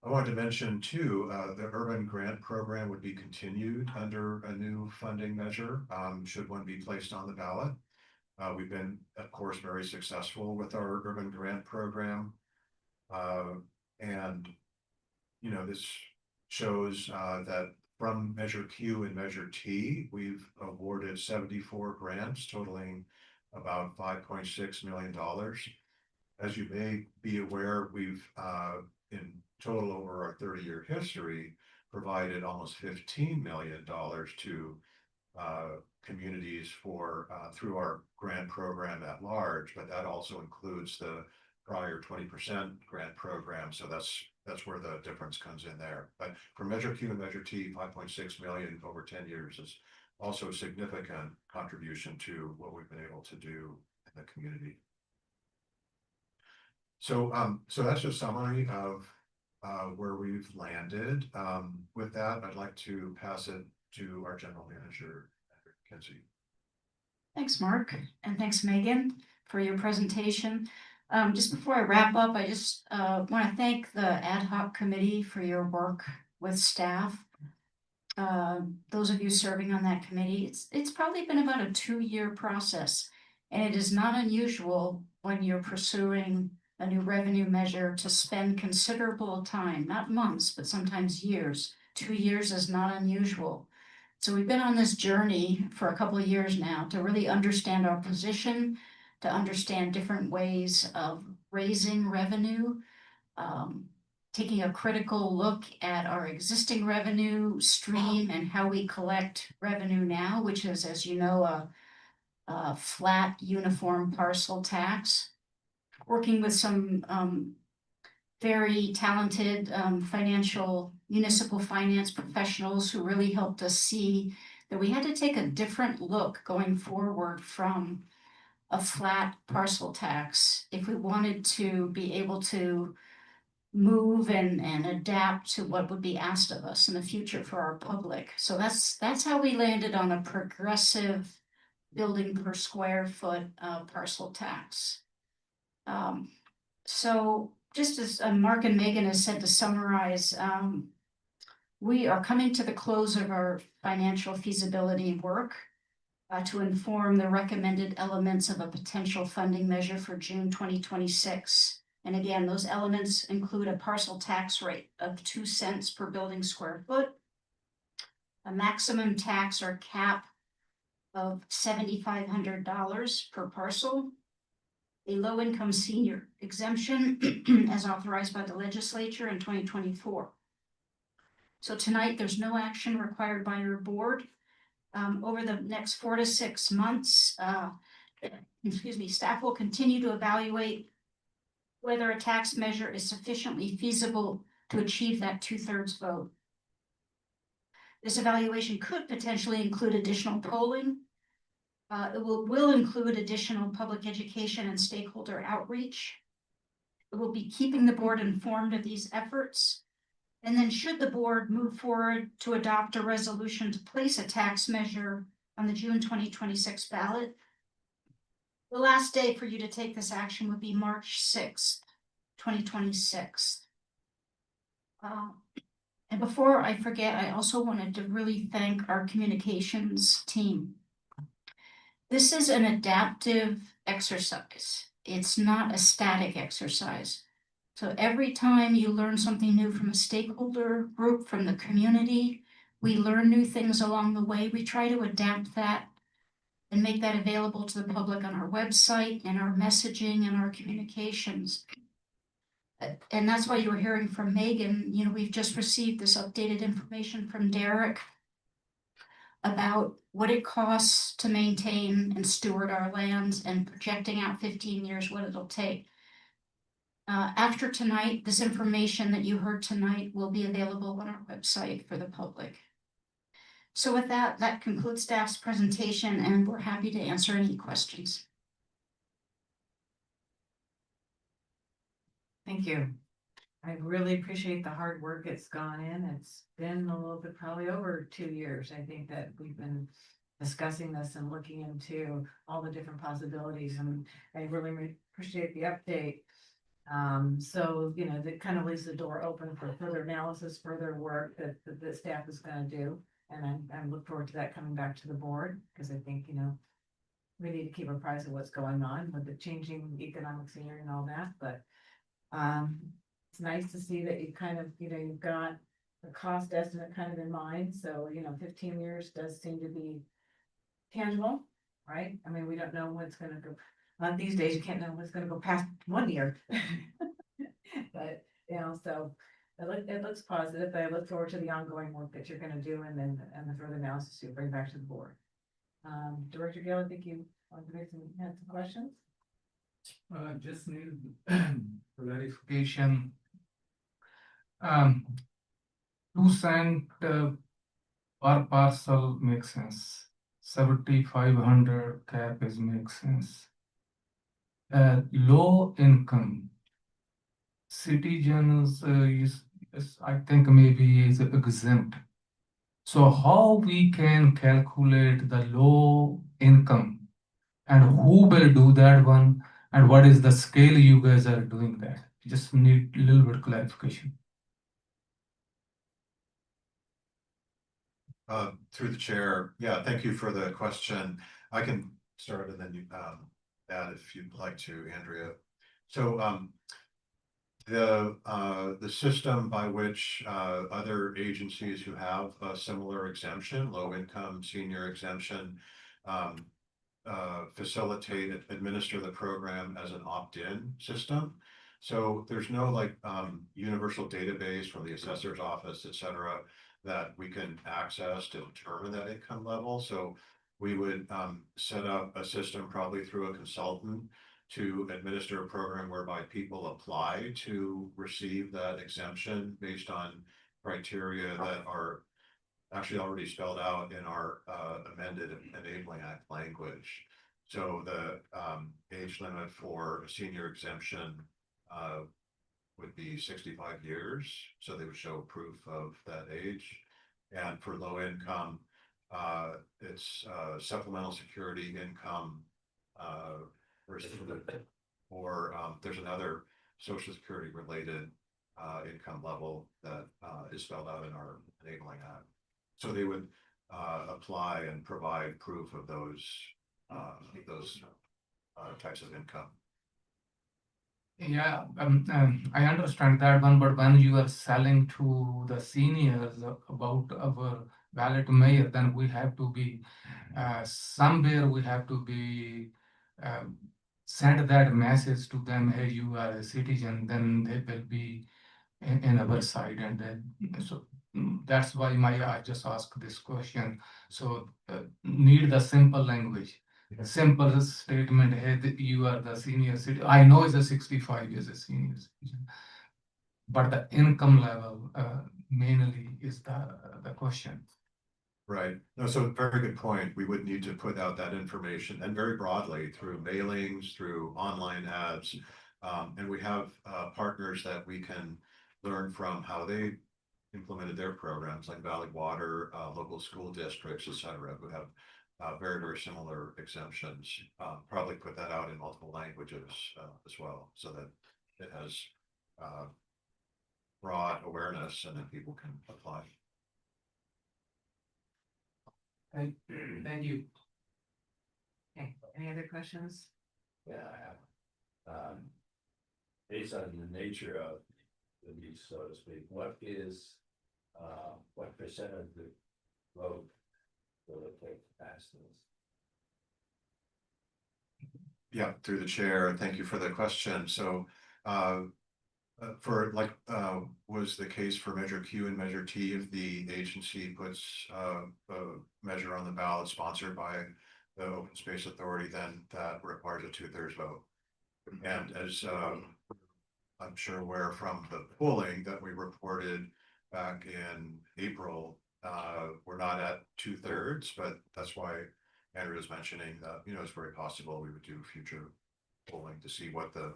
I wanted to mention too, the urban grant program would be continued under a new funding measure, should one be placed on the ballot. We've been, of course, very successful with our urban grant program. And, this shows that from Measure Q and Measure T, we've awarded 74 grants totaling about $5.6 million. As you may be aware, we've in total over our 30-year history provided almost $15 million to communities for through our grant program at large, but that also includes the prior 20% grant program. So that's where the difference comes in there. But for Measure Q and Measure T, 5.6 million over 10 years is also a significant contribution to what we've been able to do in the community. So that's a summary of where we've landed. With that, I'd like to pass it to our general manager, Kenzie. Thanks, Mark, and thanks, Megan, for your presentation. Just before I wrap up, I just want to thank the ad hoc committee for your work with staff. Those of you serving on that committee, it's probably been about a 2-year process, and it is not unusual when you're pursuing a new revenue measure to spend considerable time, not months, but sometimes years. 2 years is not unusual. So we've been on this journey for a couple of years now to really understand our position, to understand different ways of raising revenue, taking a critical look at our existing revenue stream and how we collect revenue now, which is, as you know, a flat uniform parcel tax. Working with some very talented financial municipal finance professionals who really helped us see that we had to take a different look going forward from a flat parcel tax if we wanted to be able to move and adapt to what would be asked of us in the future for our public. So that's how we landed on a progressive building per square foot parcel tax. So just as Mark and Megan has said, to summarize, we are coming to the close of our financial feasibility work to inform the recommended elements of a potential funding measure for June 2026. And again, those elements include a parcel tax rate of 2 cents per building square foot, a maximum tax or cap of $7,500 per parcel, a low-income senior exemption as authorized by the legislature in 2024. So tonight, there's no action required by your board. Over the next 4 to 6 months, staff will continue to evaluate whether a tax measure is sufficiently feasible to achieve that 2/3 vote. This evaluation could potentially include additional polling. It will include additional public education and stakeholder outreach. It will be keeping the board informed of these efforts. And then should the board move forward to adopt a resolution to place a tax measure on the June 2026 ballot, the last day for you to take this action would be March 6th, 2026. And before I forget, I also wanted to really thank our communications team. This is an adaptive exercise. It's not a static exercise. So every time you learn something new from a stakeholder group, from the community, we learn new things along the way. We try to adapt that and make that available to the public on our website and our messaging and our communications. And that's why you were hearing from Megan. You know, we've just received this updated information from Derek about what it costs to maintain and steward our lands, and projecting out 15 years what it'll take. After tonight, this information that you heard tonight will be available on our website for the public. So with that, that concludes staff's presentation, and we're happy to answer any questions. Thank you. I really appreciate the hard work that's gone in. It's been a little bit, probably over 2 years. I think that we've been discussing this and looking into all the different possibilities, and I really appreciate the update. So, you know, that kind of leaves the door open for further analysis, further work that the staff is going to do. And I look forward to that coming back to the board, because I think, you know, we need to keep apprised of what's going on with the changing economic scenery and all that. But it's nice to see that you kind of, you know, you've got the cost estimate kind of in mind. So, you know, 15 years does seem to be tangible, right? I mean, we don't know when it's going to go. These days, you can't know what's going to go past 1 year. But, you know, so it looks positive. I look forward to the ongoing work that you're going to do, and the further analysis you bring back to the board. Director Gill, I think you had some questions. Just need clarification. 2 cent per parcel makes sense. 7,500 cap is makes sense. Low income citizens is I think maybe is exempt. So how we can calculate the low income, and who will do that one, and what is the scale you guys are doing that? Just need a little bit clarification. Through the chair, yeah, thank you for the question. I can start and then you add if you'd like to, Andrea. So the system by which other agencies who have a similar exemption, low income senior exemption, facilitate, administer the program as an opt-in system. So there's no like universal database from the assessor's office, et cetera, that we can access to determine that income level. So we would set up a system probably through a consultant to administer a program whereby people apply to receive that exemption based on criteria that are actually already spelled out in our amended Enabling Act language. So the age limit for a senior exemption would be 65 years, so they would show proof of that age. And for low income, it's supplemental security income versus or there's another social security related income level that is spelled out in our Enabling Act. So they would apply and provide proof of those types of income. Yeah, I understand that one, but when you are selling to the seniors about our ballot mayor, then we have to be somewhere we have to be send that message to them, hey, you are a citizen, then they will be in our side, and then so that's why I just asked this question. So need the simple language. Simple statement, hey, you are the senior citizen. I know it's a 65 is a senior citizen, but the income level mainly is the question. Right. No, so very good point. We would need to put out that information and very broadly through mailings, through online ads. And we have partners that we can learn from how they implemented their programs, like Valley Water, local school districts, et cetera, who have very, very similar exemptions. Probably put that out in multiple languages as well, so that it has broad awareness and that people can apply. Thank you. Okay, any other questions? Yeah, I have. Based on the nature of the lease, so to speak, what percent of the vote will it take to pass this? Yeah, through the chair, thank you for the question. So for like was the case for Measure Q and Measure T, if the agency puts a measure on the ballot sponsored by the Open Space Authority, then that requires a 2/3 vote. And as I'm sure aware from the polling that we reported back in April, we're not at 2/3, but that's why Andrew was mentioning that, you know, it's very possible we would do future polling to see what the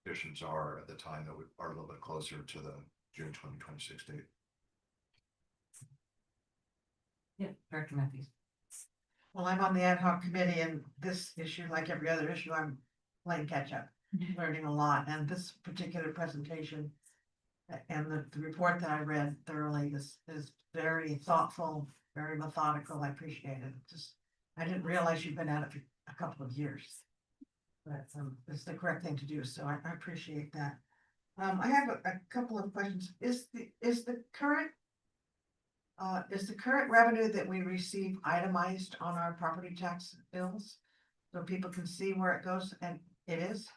conditions are at the time that we are a little bit closer to the June 2026 date. Yeah, Director Matthews. Well, I'm on the ad hoc committee, and this issue, like every other issue, I'm playing catch up, learning a lot, and this particular presentation and the report that I read thoroughly is very thoughtful, very methodical. I appreciate it. Just, I didn't realize you've been at it for a couple of years. But it's the correct thing to do, so I appreciate that. I have a couple of questions. Is the current revenue that we receive itemized on our property tax bills? So people can see where it goes, and it is?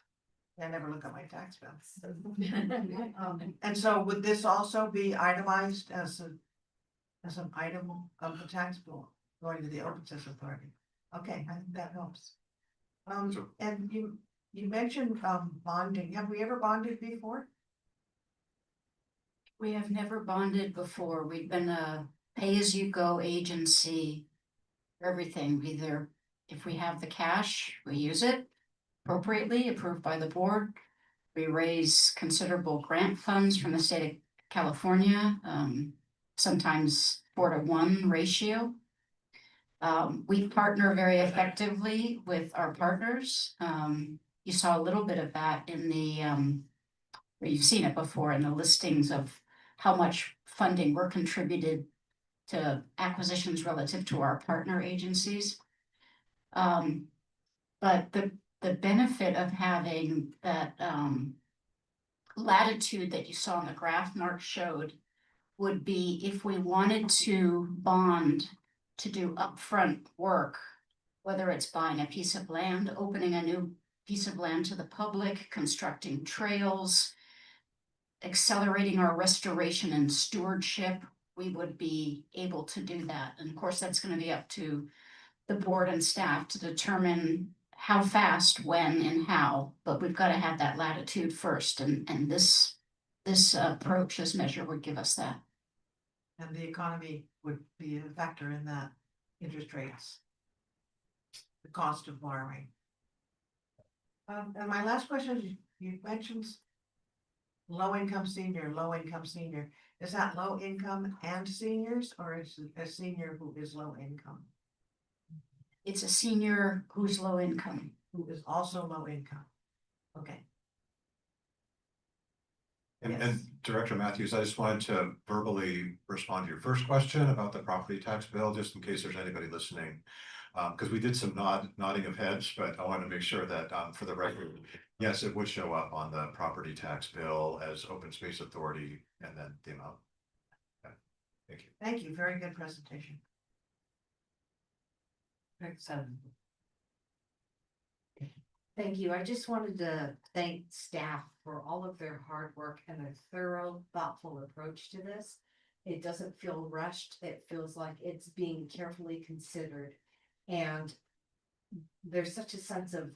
I never look at my tax bills. And so would this also be itemized as an item of the tax bill going to the Open Space Authority? Okay, I think that helps. And you mentioned bonding. Have we ever bonded before? We have never bonded before. We've been a pay-as-you-go agency for everything. Either if we have the cash, we use it appropriately, approved by the board. We raise considerable grant funds from the state of California, sometimes 4-to-1 ratio. We partner very effectively with our partners. You saw a little bit of that in the, or you've seen it before in the listings of how much funding we're contributed to acquisitions relative to our partner agencies. But the benefit of having that latitude that you saw in the graph Mark showed would be if we wanted to bond to do upfront work, whether it's buying a piece of land, opening a new piece of land to the public, constructing trails, accelerating our restoration and stewardship, we would be able to do that. And of course, that's going to be up to the board and staff to determine how fast, when, and how, but we've got to have that latitude first, and this approach, this measure would give us that. And the economy would be a factor in that, interest rates. The cost of borrowing. And my last question, is, you mentioned low income senior, low income senior. Is that low income and seniors, or is it a senior who is low income? It's a senior who's low income. Who is also low income? Okay. And Yes. Director Matthews, I just wanted to verbally respond to your first question about the property tax bill, just in case there's anybody listening. Because we did some nodding of heads, but I want to make sure that for the record, yes, it would show up on the property tax bill as open space authority and then the amount. Okay. Thank you. Thank you. Very good presentation. Thank you. I just wanted to thank staff for all of their hard work and their thorough, thoughtful approach to this. It doesn't feel rushed. It feels like it's being carefully considered. And there's such a sense of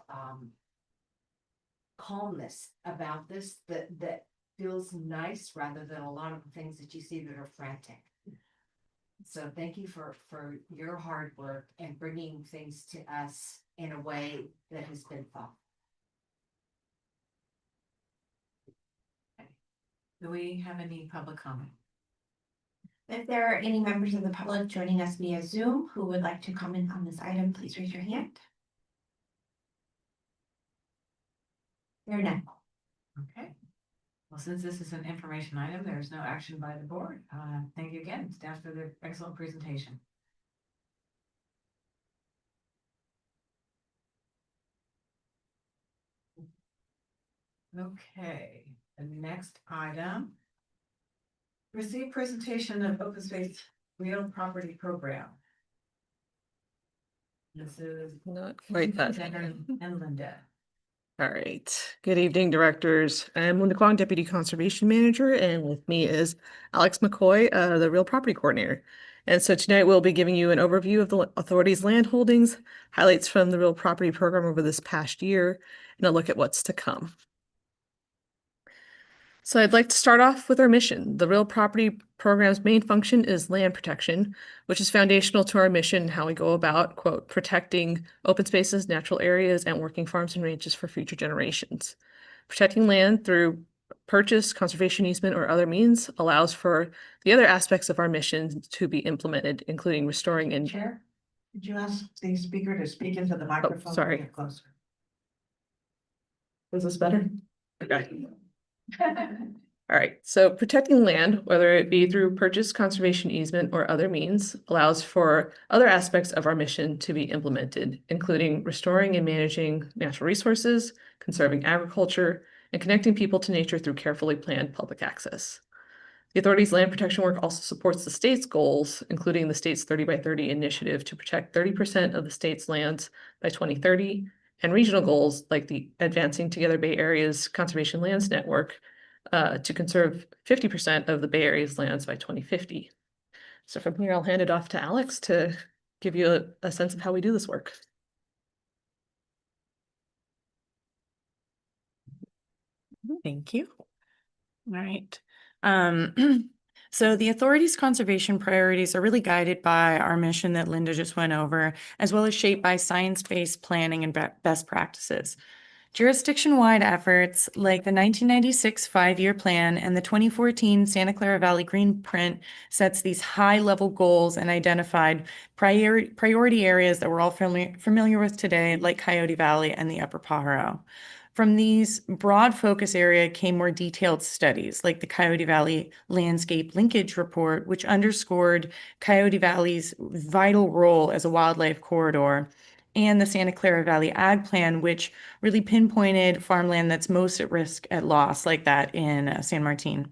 calmness about this that feels nice rather than a lot of the things that you see that are frantic. So thank you for your hard work and bringing things to us in a way that has been thoughtful. Do we have any public comment? If there are any members of the public joining us via Zoom who would like to comment on this item, please raise your hand. There are none. Okay. Well, since this is an information item, there is no action by the board. Thank you again, staff, for the excellent presentation. Okay, the next item. Receive presentation of open space real property program. This is Not quite that. Tanner and Linda. All right. Good evening, directors. I'm Linda Kwong, Deputy Conservation Manager, and with me is Alex McCoy, the Real Property Coordinator. And so tonight we'll be giving you an overview of the authority's land holdings, highlights from the Real Property Program over this past year, and a look at what's to come. So I'd like to start off with our mission. The Real Property Program's main function is land protection, which is foundational to our mission and how we go about, quote, protecting open spaces, natural areas, and working farms and ranches for future generations. Protecting land through purchase, conservation easement, or other means allows for the other aspects of our mission to be implemented, including restoring and... Chair, could you ask the speaker to speak into the microphone? sorry. Get closer. Is this better? Okay. All right, so protecting land, whether it be through purchase, conservation easement, or other means, allows for other aspects of our mission to be implemented, including restoring and managing natural resources, conserving agriculture, and connecting people to nature through carefully planned public access. The authority's land protection work also supports the state's goals, including the state's 30 by 30 initiative to protect 30% of the state's lands by 2030, and regional goals like the Advancing Together Bay Area's Conservation Lands Network to conserve 50% of the Bay Area's lands by 2050. So from here, I'll hand it off to Alex to give you a sense of how we do this work. Thank you. All right. So the authority's conservation priorities are really guided by our mission that Linda just went over, as well as shaped by science-based planning and best practices. Jurisdiction-wide efforts like the 1996 five-year plan and the 2014 Santa Clara Valley Green Print sets these high-level goals and identified priority areas that we're all familiar with today, like Coyote Valley and the Upper Pajaro. From these broad focus area came more detailed studies like the Coyote Valley Landscape Linkage Report, which underscored Coyote Valley's vital role as a wildlife corridor, and the Santa Clara Valley Ag Plan, which really pinpointed farmland that's most at risk at loss, like that in San Martin.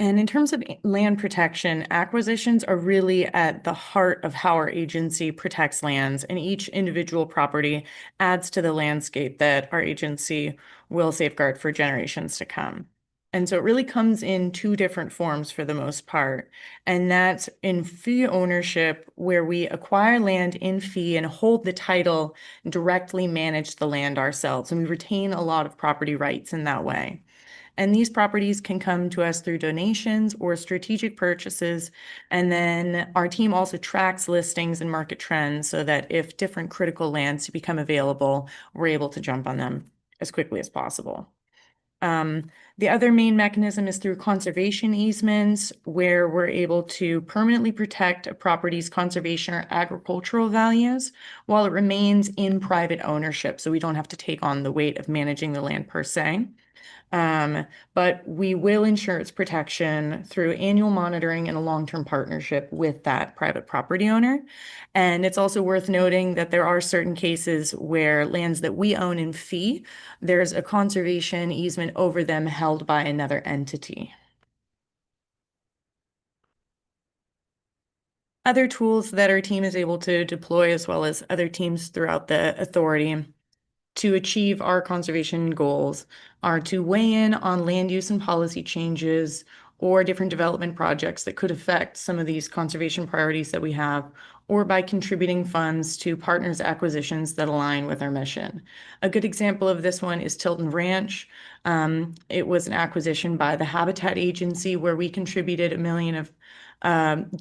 And in terms of land protection, acquisitions are really at the heart of how our agency protects lands, and each individual property adds to the landscape that our agency will safeguard for generations to come. And so it really comes in two different forms for the most part, and that's in fee ownership, where we acquire land in fee and hold the title, and directly manage the land ourselves, and we retain a lot of property rights in that way. And these properties can come to us through donations or strategic purchases. And then our team also tracks listings and market trends so that if different critical lands become available, we're able to jump on them as quickly as possible. The other main mechanism is through conservation easements, where we're able to permanently protect a property's conservation or agricultural values while it remains in private ownership. So we don't have to take on the weight of managing the land per se. But we will ensure its protection through annual monitoring and a long-term partnership with that private property owner. And it's also worth noting that there are certain cases where lands that we own in fee, there's a conservation easement over them held by another entity. Other tools that our team is able to deploy, as well as other teams throughout the authority, to achieve our conservation goals are to weigh in on land use and policy changes or different development projects that could affect some of these conservation priorities that we have, or by contributing funds to partners' acquisitions that align with our mission. A good example of this one is Tilton Ranch. It was an acquisition by the Habitat Agency where we contributed $1 million of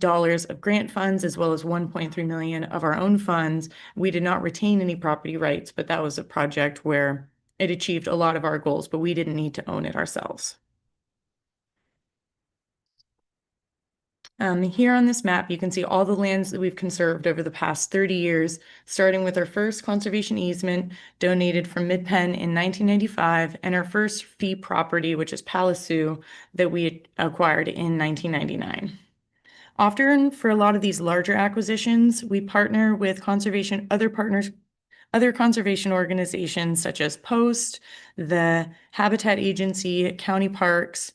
dollars of grant funds, as well as 1.3 million of our own funds. We did not retain any property rights, but that was a project where it achieved a lot of our goals, but we didn't need to own it ourselves. Here on this map, you can see all the lands that we've conserved over the past 30 years, starting with our first conservation easement donated from Mid-Penn in 1995, and our first fee property, which is Pallasoo, that we acquired in 1999. Often, for a lot of these larger acquisitions, we partner with other conservation organizations such as Post, the Habitat Agency, county parks,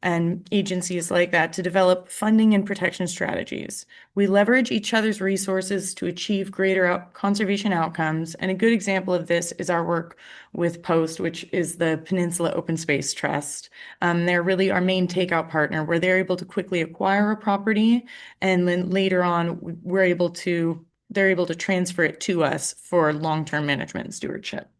and agencies like that to develop funding and protection strategies. We leverage each other's resources to achieve greater conservation outcomes. And a good example of this is our work with Post, which is the Peninsula Open Space Trust. They're really our main takeout partner, where they're able to quickly acquire a property, and then later on, they're able to transfer it to us for long-term management and stewardship.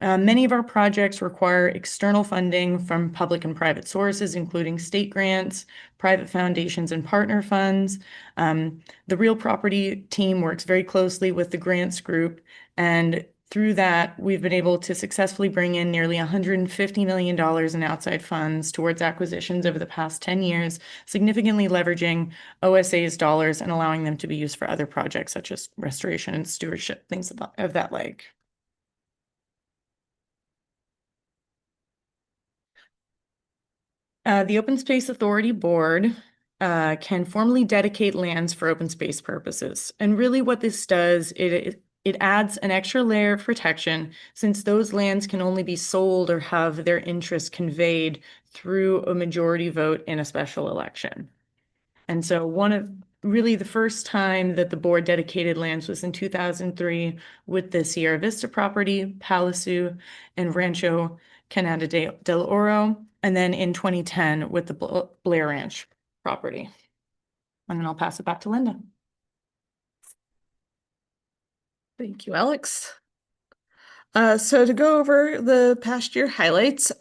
Many of our projects require external funding from public and private sources, including state grants, private foundations, and partner funds. The real property team works very closely with the grants group, and through that, we've been able to successfully bring in nearly $150 million in outside funds towards acquisitions over the past 10 years, significantly leveraging OSA's dollars and allowing them to be used for other projects such as restoration and stewardship, things of that like. The Open Space Authority Board can formally dedicate lands for open space purposes. And really what this does, it adds an extra layer of protection, since those lands can only be sold or have their interests conveyed through a majority vote in a special election. And so really the first time that the board dedicated lands was in 2003 with the Sierra Vista property, Pallasoo, and Rancho Canada del Oro, and then in 2010 with the Blair Ranch property. And then I'll pass it back to Linda. Thank you, Alex. So to go over the past year highlights,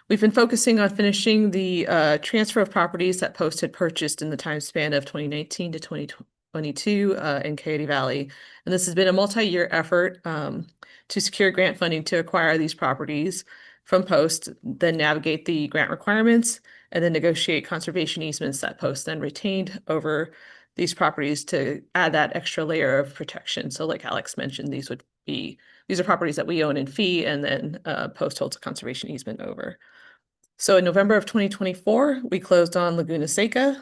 we've been focusing on finishing the transfer of properties that Post had purchased in the time span of 2019 to 2022 in Coyote Valley. And this has been a multi-year effort to secure grant funding to acquire these properties from Post, then navigate the grant requirements, and then negotiate conservation easements that Post then retained over these properties to add that extra layer of protection. So like Alex mentioned, these are properties that we own in fee, and then Post holds a conservation easement over. So in November of 2024, we closed on Laguna Seca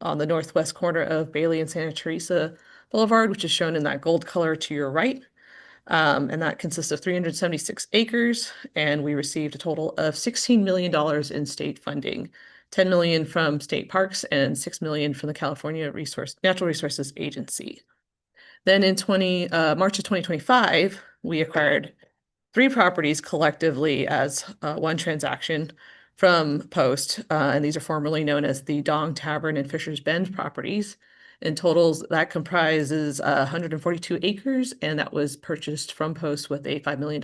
on the northwest corner of Bailey and Santa Teresa Boulevard, which is shown in that gold color to your right. And that consists of 376 acres, and we received a total of $16 million in state funding, $10 million from state parks and $6 million from the California Natural Resources Agency. Then in March of 2025, we acquired 3 properties collectively as one transaction from Post, and these are formerly known as the Dong Tavern and Fisher's Bend properties. In totals, that comprises 142 acres, and that was purchased from Post with a $5 million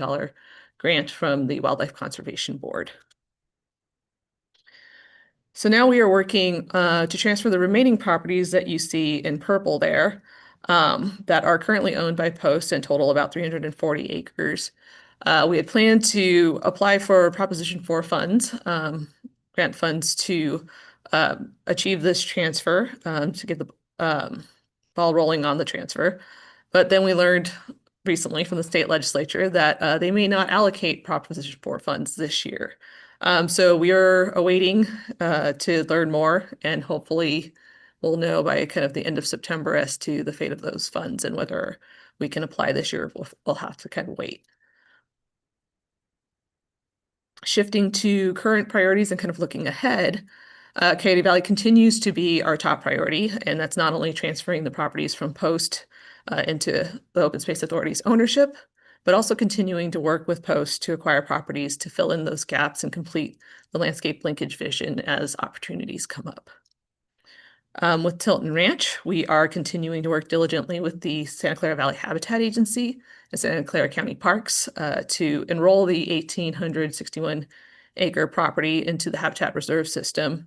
grant from the Wildlife Conservation Board. So now we are working to transfer the remaining properties that you see in purple there that are currently owned by Post and total about 340 acres. We had planned to apply for Proposition 4 funds, grant funds to achieve this transfer, to get the ball rolling on the transfer. But then we learned recently from the state legislature that they may not allocate Proposition 4 funds this year. So we are awaiting to learn more, and hopefully we'll know by kind of the end of September as to the fate of those funds and whether we can apply this year. We'll have to kind of wait. Shifting to current priorities and kind of looking ahead, Coyote Valley continues to be our top priority, and that's not only transferring the properties from Post into the Open Space Authority's ownership, but also continuing to work with Post to acquire properties to fill in those gaps and complete the landscape linkage vision as opportunities come up. With Tilton Ranch, we are continuing to work diligently with the Santa Clara Valley Habitat Agency and Santa Clara County Parks to enroll the 1,861 acre property into the Habitat Reserve System.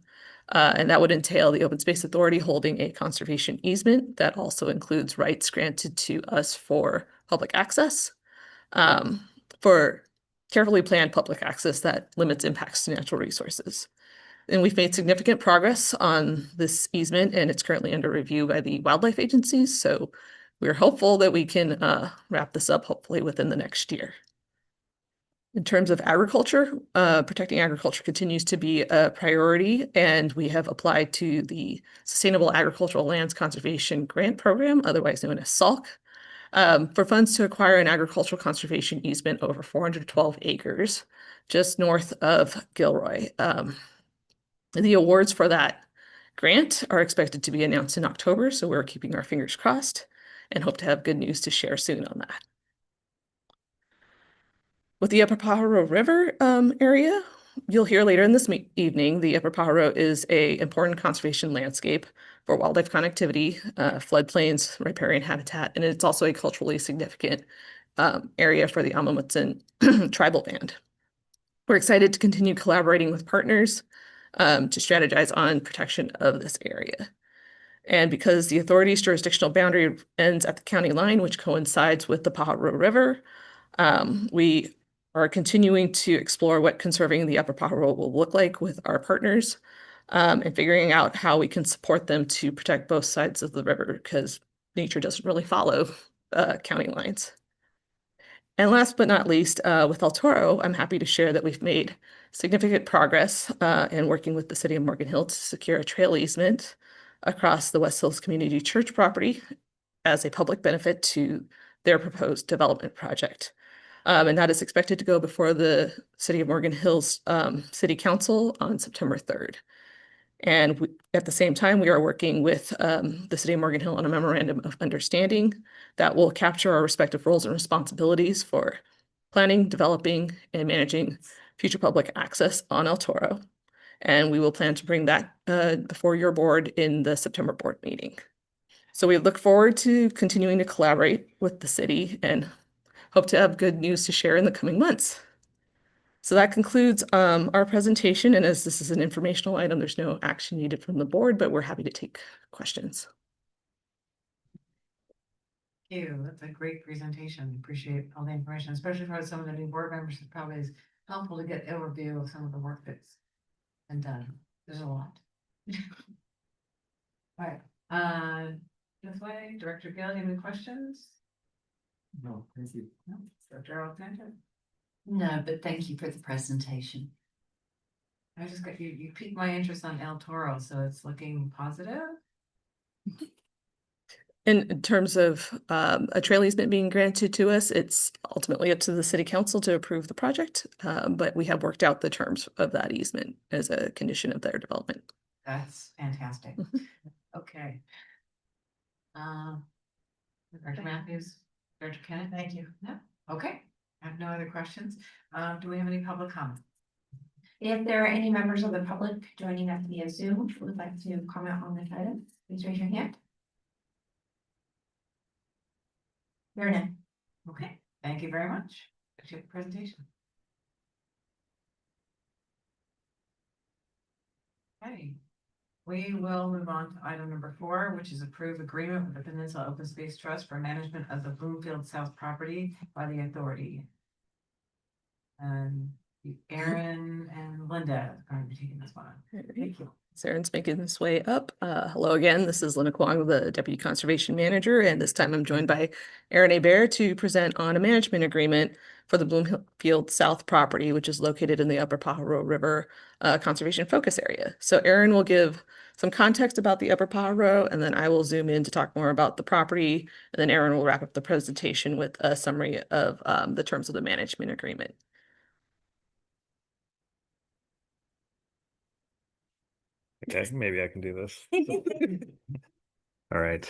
And that would entail the Open Space Authority holding a conservation easement that also includes rights granted to us for public access, for carefully planned public access that limits impacts to natural resources. And we've made significant progress on this easement, and it's currently under review by the wildlife agencies. So we're hopeful that we can wrap this up hopefully within the next year. In terms of agriculture, protecting agriculture continues to be a priority, and we have applied to the Sustainable Agricultural Lands Conservation Grant Program, otherwise known as SALC, for funds to acquire an agricultural conservation easement over 412 acres just north of Gilroy. The awards for that grant are expected to be announced in October, so we're keeping our fingers crossed and hope to have good news to share soon on that. With the Upper Pajaro River area, you'll hear later in this evening, the Upper Pajaro is an important conservation landscape for wildlife connectivity, floodplains, riparian habitat, and it's also a culturally significant area for the Amah Mutsun tribal band. We're excited to continue collaborating with partners to strategize on protection of this area. And because the authority's jurisdictional boundary ends at the county line, which coincides with the Pajaro River, we are continuing to explore what conserving the Upper Pajaro will look like with our partners, and figuring out how we can support them to protect both sides of the river, because nature doesn't really follow county lines. And last but not least, with El Toro, I'm happy to share that we've made significant progress in working with the city of Morgan Hill to secure a trail easement across the West Hills Community Church property as a public benefit to their proposed development project. And that is expected to go before the city of Morgan Hills City Council on September 3rd. And at the same time, we are working with the city of Morgan Hill on a memorandum of understanding that will capture our respective roles and responsibilities for planning, developing, and managing future public access on El Toro. And we will plan to bring that before your board in the September board meeting. So we look forward to continuing to collaborate with the city and hope to have good news to share in the coming months. So that concludes our presentation. And as this is an informational item, there's no action needed from the board, but we're happy to take questions. Thank you. That's a great presentation. Appreciate all the information, especially for some of the new board members. It probably is helpful to get an overview of some of the work that's been done. There's a lot. All right. This way, Director Gill, you have any questions? No, thank you. No, Director Alexander. No, but thank you for the presentation. I just got you piqued my interest on El Toro, so it's looking positive. In terms of a trail easement being granted to us, it's ultimately up to the city council to approve the project, but we have worked out the terms of that easement as a condition of their development. That's fantastic. Okay. Director Matthews, Director Kenneth, thank you. No, okay. I have no other questions. Do we have any public comment? If there are any members of the public joining us via Zoom who would like to comment on this item, please raise your hand. There are none. Okay, thank you very much. Appreciate the presentation. Okay. We will move on to item number 4, which is approve agreement with the Peninsula Open Space Trust for management of the Bloomfield South property by the authority. And Aaron and Linda are going to be taking this one. Thank you. Aaron's making his way up. Hello again. This is Linda Kwong, the Deputy Conservation Manager, and this time I'm joined by Aaron Hebert to present on a management agreement for the Bloomfield South property, which is located in the Upper Pajaro River Conservation Focus Area. So Aaron will give some context about the Upper Pajaro, and then I will zoom in to talk more about the property, and then Aaron will wrap up the presentation with a summary of the terms of the management agreement. Okay, maybe I can do this. All right.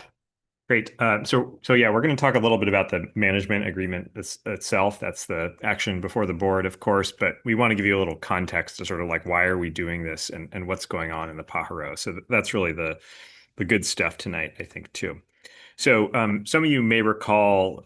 Great. So yeah, we're going to talk a little bit about the management agreement itself. That's the action before the board, of course, but we want to give you a little context to sort of like, why are we doing this and what's going on in the Pajaro? So that's really the good stuff tonight, I think, too. So some of you may recall,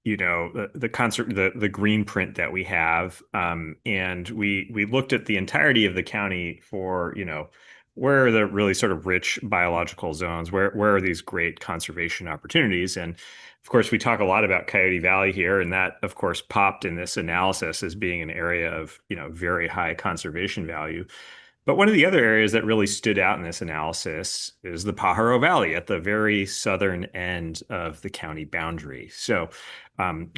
you know, the green print that we have, and we looked at the entirety of the county for, you know, where are the really sort of rich biological zones? Where are these great conservation opportunities? And of course, we talk a lot about Coyote Valley here, and that, of course, popped in this analysis as being an area of, you know, very high conservation value. But one of the other areas that really stood out in this analysis is the Pajaro Valley at the very southern end of the county boundary. So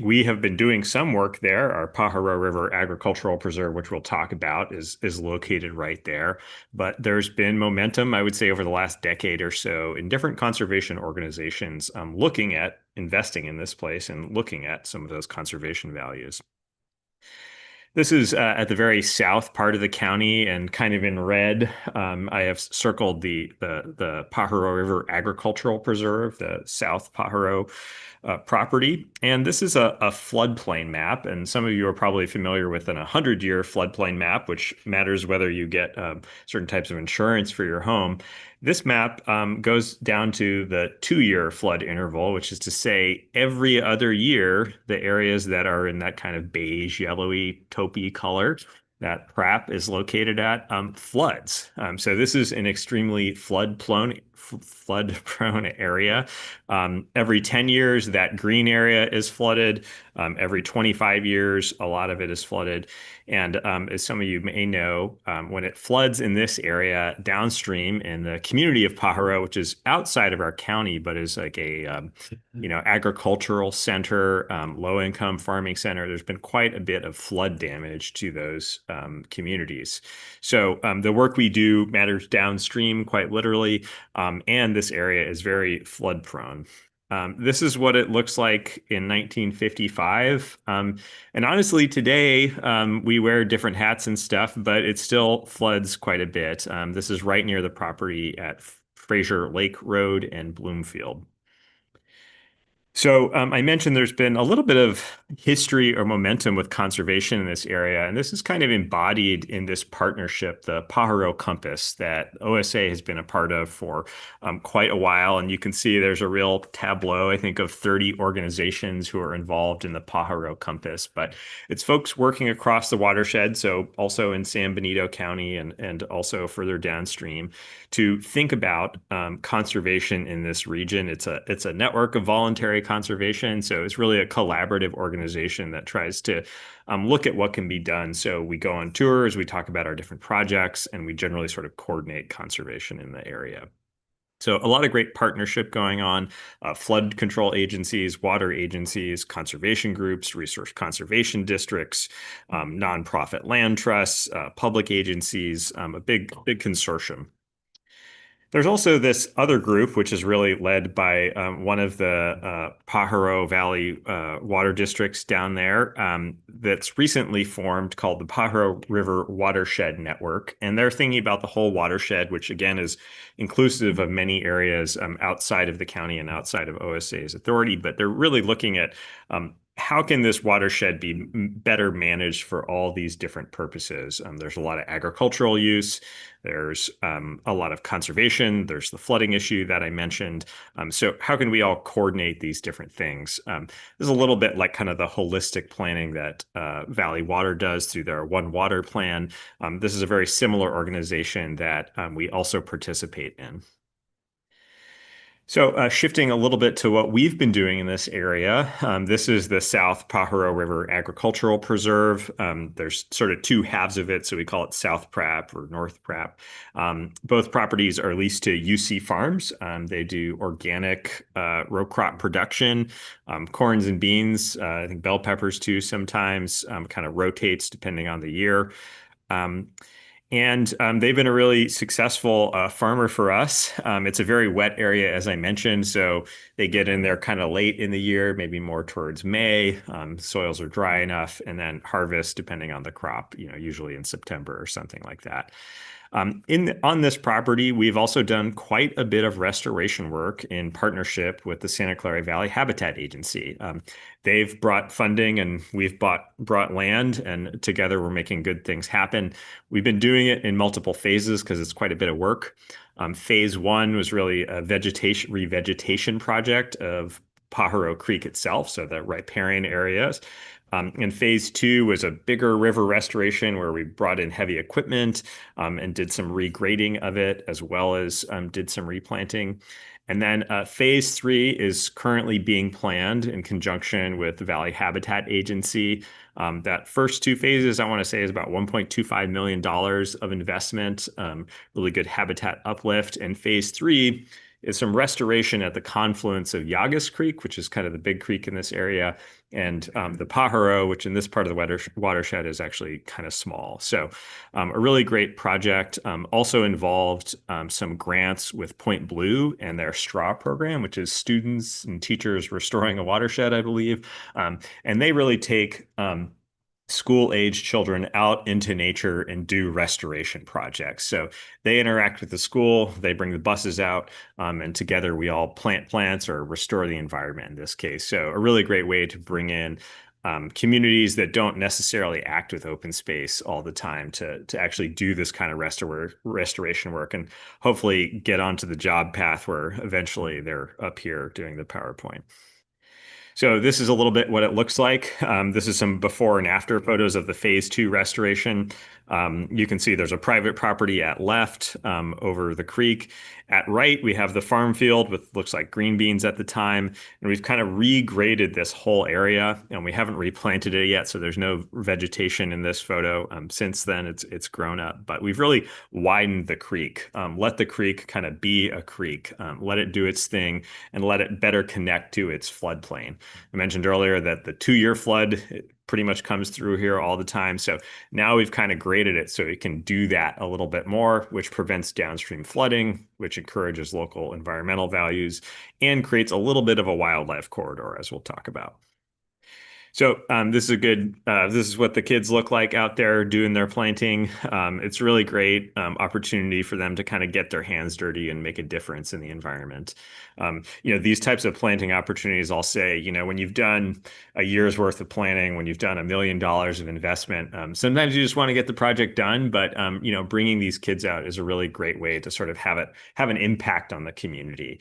we have been doing some work there. Our Pajaro River Agricultural Preserve, which we'll talk about, is located right there. But there's been momentum, I would say, over the last decade or so in different conservation organizations looking at investing in this place and looking at some of those conservation values. This is at the very south part of the county, and kind of in red, I have circled the Pajaro River Agricultural Preserve, the South Pajaro property. And this is a floodplain map, and some of you are probably familiar with an 100-year floodplain map, which matters whether you get certain types of insurance for your home. This map goes down to the 2-year flood interval, which is to say every other year, the areas that are in that kind of beige, yellowy, taupey color that PRAP is located at floods. So this is an extremely flood-prone area. Every 10 years, that green area is flooded. Every 25 years, a lot of it is flooded. And as some of you may know, when it floods in this area downstream in the community of Pajaro, which is outside of our county, but is like a you know, agricultural center, low-income farming center, there's been quite a bit of flood damage to those communities. So the work we do matters downstream, quite literally, and this area is very flood prone. This is what it looks like in 1955. And honestly, today we wear different hats and stuff, but it still floods quite a bit. This is right near the property at Fraser Lake Road and Bloomfield. So I mentioned there's been a little bit of history or momentum with conservation in this area, and this is kind of embodied in this partnership, the Pajaro Compass, that OSA has been a part of for quite a while. And you can see there's a real tableau, I think, of 30 organizations who are involved in the Pajaro Compass. But it's folks working across the watershed, so also in San Benito County and also further downstream, to think about conservation in this region. It's a network of voluntary conservation. So it's really a collaborative organization that tries to look at what can be done. So we go on tours, we talk about our different projects, and we generally sort of coordinate conservation in the area. So a lot of great partnership going on, flood control agencies, water agencies, conservation groups, resource conservation districts, nonprofit land trusts, public agencies, a big consortium. There's also this other group, which is really led by one of the Pajaro Valley water districts down there, that's recently formed, called the Pajaro River Watershed Network. And they're thinking about the whole watershed, which again is inclusive of many areas outside of the county and outside of OSA's authority. But they're really looking at how can this watershed be better managed for all these different purposes? There's a lot of agricultural use. There's a lot of conservation. There's the flooding issue that I mentioned. So how can we all coordinate these different things? This is a little bit like kind of the holistic planning that Valley Water does through their One Water plan. This is a very similar organization that we also participate in. So shifting a little bit to what we've been doing in this area, this is the South Pajaro River Agricultural Preserve. There's sort of two halves of it, so we call it South Prap or North Prap. Both properties are leased to UC Farms. They do organic row crop production, corns and beans, I think bell peppers too sometimes, kind of rotates depending on the year. And they've been a really successful farmer for us. It's a very wet area, as I mentioned, so they get in there kind of late in the year, maybe more towards May. Soils are dry enough, and then harvest, depending on the crop, usually in September or something like that. On this property, we've also done quite a bit of restoration work in partnership with the Santa Clara Valley Habitat Agency. They've brought funding and we've brought land, and together we're making good things happen. We've been doing it in multiple phases because it's quite a bit of work. Phase 1 was really a revegetation project of Pajaro Creek itself, so the riparian areas. And phase 2 was a bigger river restoration where we brought in heavy equipment and did some regrading of it, as well as did some replanting. And then phase 3 is currently being planned in conjunction with the Valley Habitat Agency. That first 2 phases, I want to say, is about $1.25 million of investment, really good habitat uplift. And phase 3 is some restoration at the confluence of Llagas Creek, which is kind of the big creek in this area, and the Pajaro, which in this part of the watershed is actually kind of small. So a really great project. Also involved some grants with Point Blue and their STRAW program, which is Students and Teachers Restoring a Watershed, I believe. And they really take school-age children out into nature and do restoration projects. So they interact with the school, they bring the buses out, and together we all plant plants or restore the environment in this case. So a really great way to bring in communities that don't necessarily act with open space all the time to actually do this kind of restoration work and hopefully get onto the job path where eventually they're up here doing the PowerPoint. So this is a little bit what it looks like. This is some before and after photos of the phase 2 restoration. You can see there's a private property at left over the creek. At right, we have the farm field with looks like green beans at the time. And we've kind of regraded this whole area, and we haven't replanted it yet. So there's no vegetation in this photo. Since then, it's grown up. But we've really widened the creek, let the creek kind of be a creek, let it do its thing, and let it better connect to its floodplain. I mentioned earlier that the 2-year flood pretty much comes through here all the time. So now we've kind of graded it so it can do that a little bit more, which prevents downstream flooding, which encourages local environmental values and creates a little bit of a wildlife corridor, as we'll talk about. So this is what the kids look like out there doing their planting. It's really great opportunity for them to kind of get their hands dirty and make a difference in the environment. These types of planting opportunities, I'll say, when you've done a year's worth of planning, when you've done $1 million of investment, sometimes you just want to get the project done. But bringing these kids out is a really great way to sort of have an impact on the community,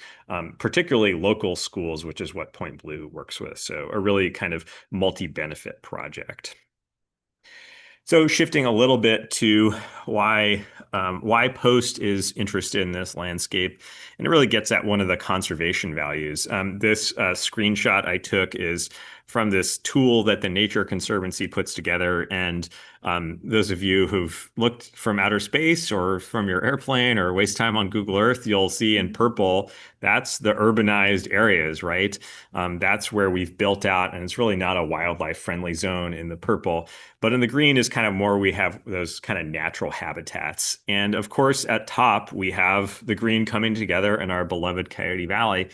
particularly local schools, which is what Point Blue works with. So a really kind of multi-benefit project. So shifting a little bit to why Post is interested in this landscape, and it really gets at one of the conservation values. This screenshot I took is from this tool that the Nature Conservancy puts together. And those of you who've looked from outer space or from your airplane or waste time on Google Earth, you'll see in purple, that's the urbanized areas, right? That's where we've built out, and it's really not a wildlife friendly zone in the purple. But in the green is kind of more we have those kind of natural habitats. And of course, at top, we have the green coming together in our beloved Coyote Valley.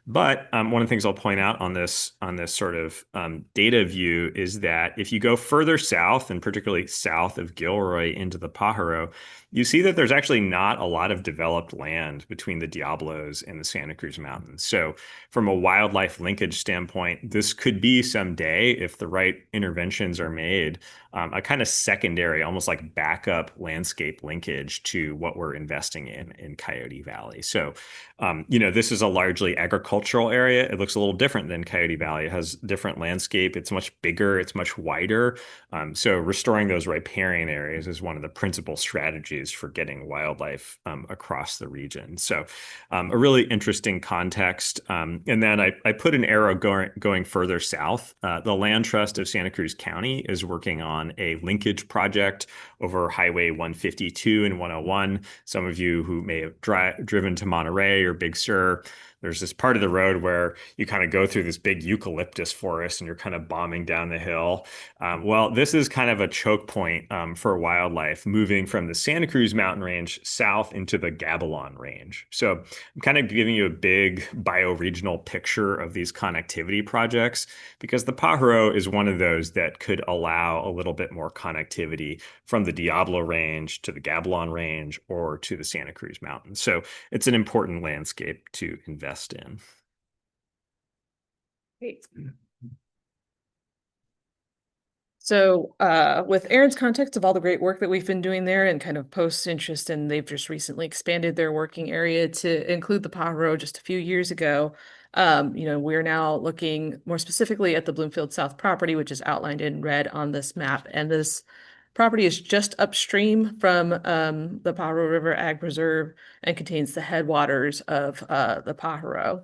But one of the things I'll point out on this sort of data view is that if you go further south, and particularly south of Gilroy into the Pajaro, you see that there's actually not a lot of developed land between the Diablos and the Santa Cruz Mountains. So from a wildlife linkage standpoint, this could be someday, if the right interventions are made, a kind of secondary, almost like backup landscape linkage to what we're investing in Coyote Valley. So, this is a largely agricultural area. It looks a little different than Coyote Valley. It has different landscape. It's much bigger. It's much wider. So restoring those riparian areas is one of the principal strategies for getting wildlife across the region. So a really interesting context. And then I put an arrow going further south. The Land Trust of Santa Cruz County is working on a linkage project over Highway 152 and 101. Some of you who may have driven to Monterey or Big Sur, there's this part of the road where you kind of go through this big eucalyptus forest and you're kind of bombing down the hill. Well, this is kind of a choke point for wildlife moving from the Santa Cruz mountain range south into the Gabilan range. So I'm kind of giving you a big bioregional picture of these connectivity projects because the Pajaro is one of those that could allow a little bit more connectivity from the Diablo range to the Gabilan range or to the Santa Cruz Mountains. So it's an important landscape to invest in. Great. So with Aaron's context of all the great work that we've been doing there and kind of post interest, and they've just recently expanded their working area to include the Pajaro just a few years ago. We're now looking more specifically at the Bloomfield South property, which is outlined in red on this map. And this property is just upstream from the Pajaro River Ag Preserve and contains the headwaters of the Pajaro.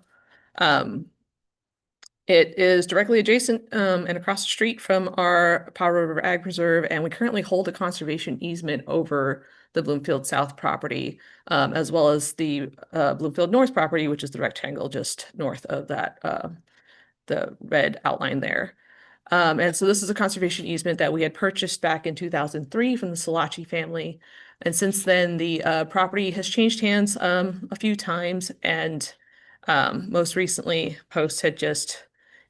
It is directly adjacent and across the street from our Pajaro River Ag Preserve, and we currently hold a conservation easement over the Bloomfield South property, as well as the Bloomfield North property, which is the rectangle just north of that, the red outline there. And so this is a conservation easement that we had purchased back in 2003 from the Salachi family. And since then, the property has changed hands a few times, and most recently, Post had just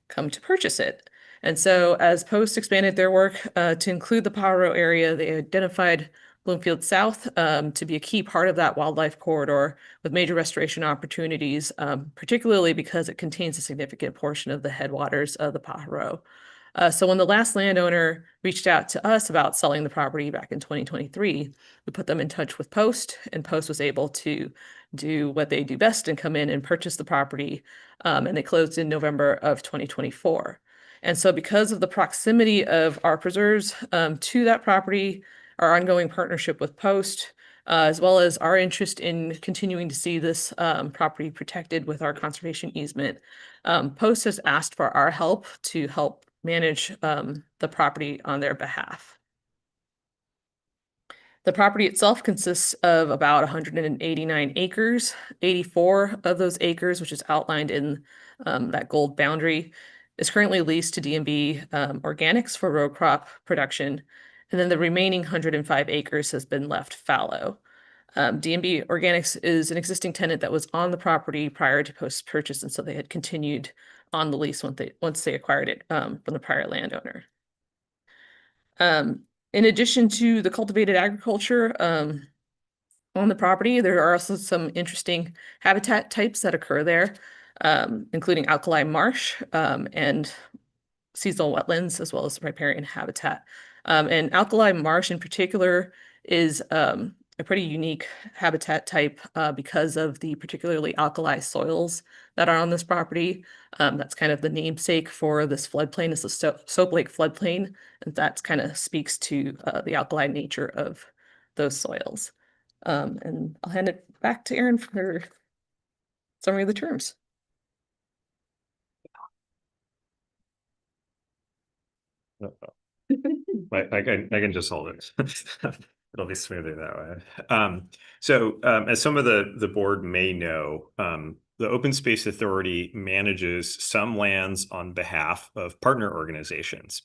come to purchase it. And so as Post expanded their work to include the Pajaro area, they identified Bloomfield South to be a key part of that wildlife corridor with major restoration opportunities, particularly because it contains a significant portion of the headwaters of the Pajaro. So when the last landowner reached out to us about selling the property back in 2023, we put them in touch with Post, and Post was able to do what they do best and come in and purchase the property. And they closed in November of 2024. And so because of the proximity of our preserves to that property, our ongoing partnership with Post, as well as our interest in continuing to see this property protected with our conservation easement, Post has asked for our help to help manage the property on their behalf. The property itself consists of about 189 acres. 84 of those acres, which is outlined in that gold boundary, is currently leased to D&B Organics for row crop production. And then the remaining 105 acres has been left fallow. D&B Organics is an existing tenant that was on the property prior to Post purchase, and so they had continued on the lease once they acquired it from the prior landowner. In addition to the cultivated agriculture on the property, there are also some interesting habitat types that occur there, including alkali marsh and seasonal wetlands, as well as riparian habitat. And alkali marsh in particular is a pretty unique habitat type because of the particularly alkali soils that are on this property. That's kind of the namesake for this floodplain, is the Soap Lake floodplain, and that kind of speaks to the alkali nature of those soils. And I'll hand it back to Aaron for summary of the terms. I can just hold it. It'll be smoother that way. As some of the board may know, the Open Space Authority manages some lands on behalf of partner organizations.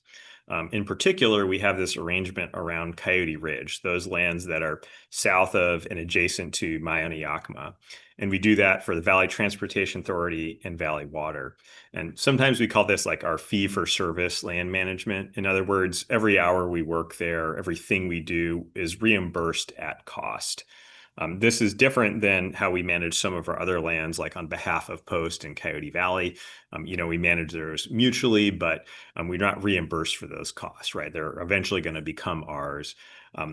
In particular, we have this arrangement around Coyote Ridge, those lands that are south of and adjacent to Maya-Yakima. And we do that for the Valley Transportation Authority and Valley Water. And sometimes we call this like our fee-for-service land management. In other words, every hour we work there, everything we do is reimbursed at cost. This is different than how we manage some of our other lands, like on behalf of Post and Coyote Valley. We manage those mutually, but we're not reimbursed for those costs, right? They're eventually going to become ours.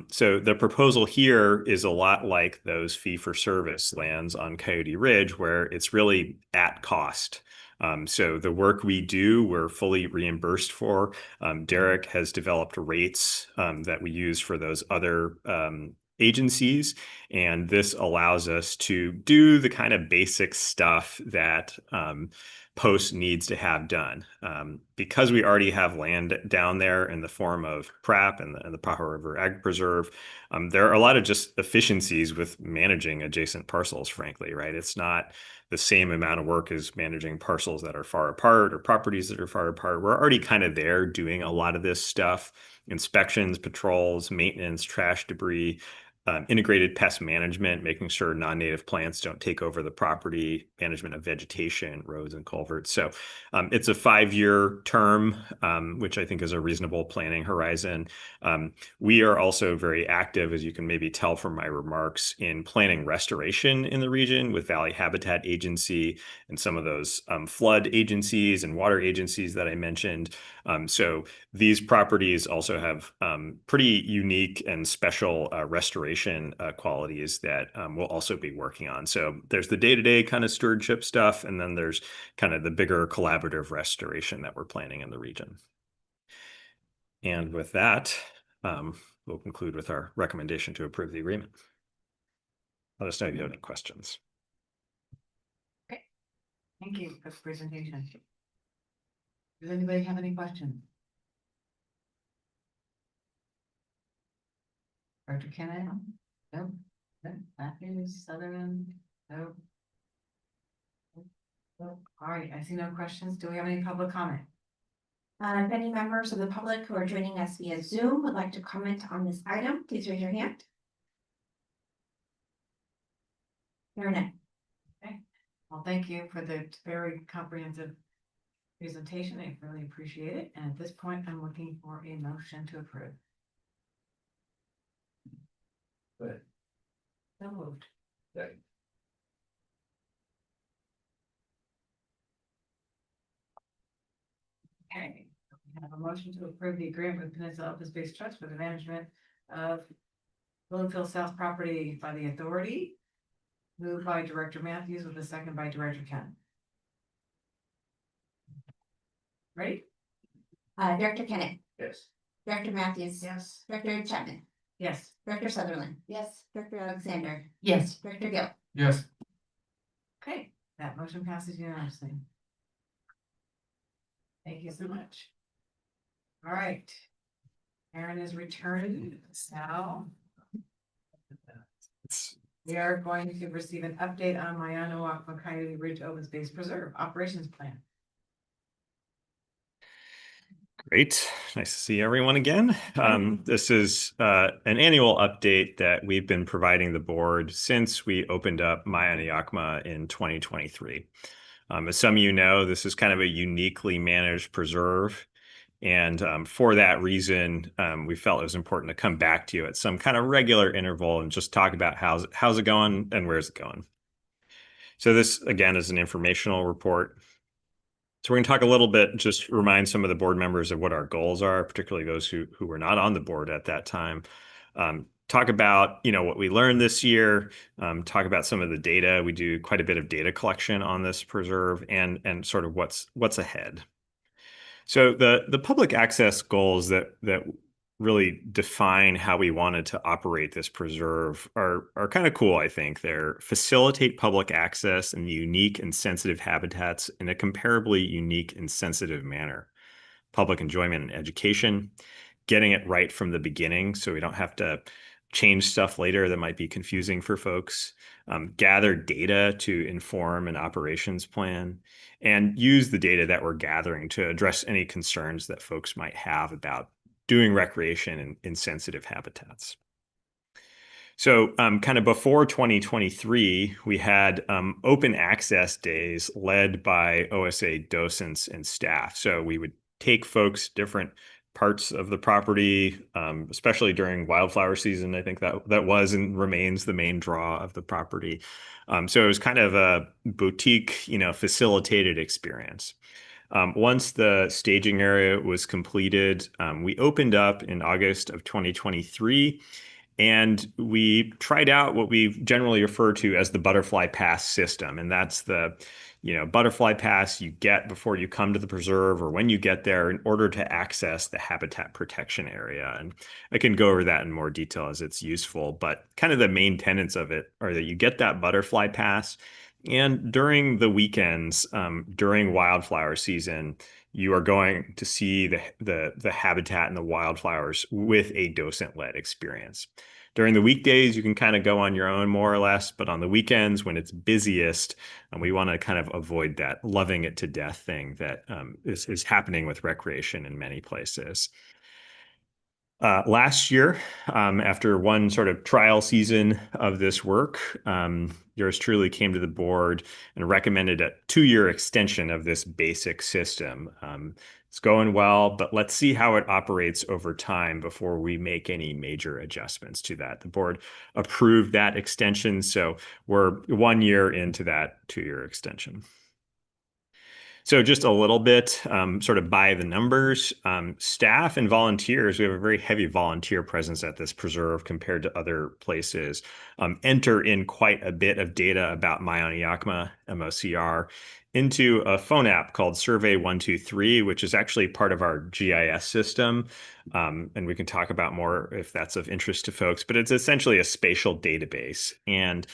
So the proposal here is a lot like those fee-for-service lands on Coyote Ridge, where it's really at cost. So the work we do, we're fully reimbursed for. Derek has developed rates that we use for those other agencies, and this allows us to do the kind of basic stuff that Post needs to have done. Because we already have land down there in the form of PRAP and the Pajaro River Ag Preserve, there are a lot of just efficiencies with managing adjacent parcels, frankly, right? It's not the same amount of work as managing parcels that are far apart or properties that are far apart. We're already kind of there doing a lot of this stuff: inspections, patrols, maintenance, trash, debris, integrated pest management, making sure non-native plants don't take over the property, management of vegetation, roads and culverts. So it's a 5-year term, which I think is a reasonable planning horizon. We are also very active, as you can maybe tell from my remarks, in planning restoration in the region with Valley Habitat Agency and some of those flood agencies and water agencies that I mentioned. So these properties also have pretty unique and special restoration qualities that we'll also be working on. So there's the day-to-day kind of stewardship stuff, and then there's kind of the bigger collaborative restoration that we're planning in the region. And with that, we'll conclude with our recommendation to approve the agreement. Let us know if you have any questions. Okay, thank you for the presentation. Does anybody have any questions? Dr. Kenneth? No? No? Matthews, Sutherland? No? No? All right, I see no questions. Do we have any public comment? If any members of the public who are joining us via Zoom would like to comment on this item, please raise your hand. Here and Okay, well, thank you for the very comprehensive presentation. I really appreciate it. And at this point, I'm looking for a motion to approve. Good. So moved. Second. Okay, we have a motion to approve the agreement with Peninsula Open Space Trust for the management of Bloomfield South property by the authority. Moved by Director Matthews with a second by Director Ken. Ready? Director Kenneth, Yes. Director Matthews. Yes. Director Chapman, Yes. Director Sutherland. Yes. Director Alexander. Yes. Director Gill. Yes. Okay, that motion passes unanimously. Thank you so much. All right. Aaron is returning now. We are going to receive an update on Maya-Yakima Coyote Ridge Open Space Preserve Operations Plan. Great. Nice to see everyone again. This is an annual update that we've been providing the board since we opened up Maya-Yakima in 2023. As some of you know, this is kind of a uniquely managed preserve. And for that reason, we felt it was important to come back to you at some kind of regular interval and just talk about how's it going and where's it going. So this, again, is an informational report. So we're going to talk a little bit, just remind some of the board members of what our goals are, particularly those who were not on the board at that time. Talk about, what we learned this year, talk about some of the data. We do quite a bit of data collection on this preserve and sort of what's ahead. So the public access goals that really define how we wanted to operate this preserve are kind of cool, I think. They're facilitate public access in unique and sensitive habitats in a comparably unique and sensitive manner. Public enjoyment and education, getting it right from the beginning so we don't have to change stuff later that might be confusing for folks, gather data to inform an operations plan, and use the data that we're gathering to address any concerns that folks might have about doing recreation in sensitive habitats. So kind of before 2023, we had open access days led by OSA docents and staff. So we would take folks different parts of the property, especially during wildflower season. I think that was and remains the main draw of the property. So it was kind of a boutique, facilitated experience. Once the staging area was completed, we opened up in August of 2023. And we tried out what we generally refer to as the butterfly pass system. And that's the, butterfly pass you get before you come to the preserve or when you get there in order to access the habitat protection area. And I can go over that in more detail as it's useful, but kind of the main tenets of it are that you get that butterfly pass. And during the weekends, during wildflower season, you are going to see the habitat and the wildflowers with a docent-led experience. During the weekdays, you can kind of go on your own more or less, but on the weekends when it's busiest, we want to kind of avoid that loving it to death thing that is happening with recreation in many places. Last year, after one sort of trial season of this work, yours truly came to the board and recommended a 2-year extension of this basic system. It's going well, but let's see how it operates over time before we make any major adjustments to that. The board approved that extension, so we're 1 year into that 2-year extension. So just a little bit, sort of by the numbers, staff and volunteers, we have a very heavy volunteer presence at this preserve compared to other places, enter in quite a bit of data about Mayon Yakima, MOCR, into a phone app called Survey 123, which is actually part of our GIS system. And we can talk about more if that's of interest to folks, but it's essentially a spatial database. And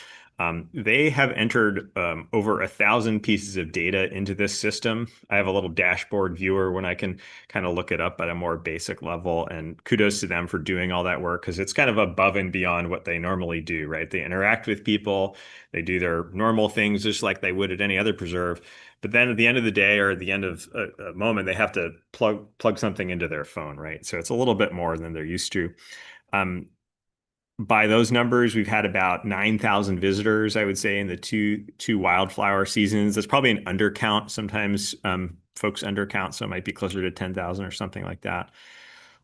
they have entered over 1,000 pieces of data into this system. I have a little dashboard viewer when I can kind of look it up at a more basic level, and kudos to them for doing all that work because it's kind of above and beyond what they normally do, right? They interact with people, they do their normal things just like they would at any other preserve. But then at the end of the day or at the end of a moment, they have to plug something into their phone, right? So it's a little bit more than they're used to. By those numbers, we've had about 9,000 visitors, I would say, in the two wildflower seasons. That's probably an undercount. Sometimes folks undercount, so it might be closer to 10,000 or something like that.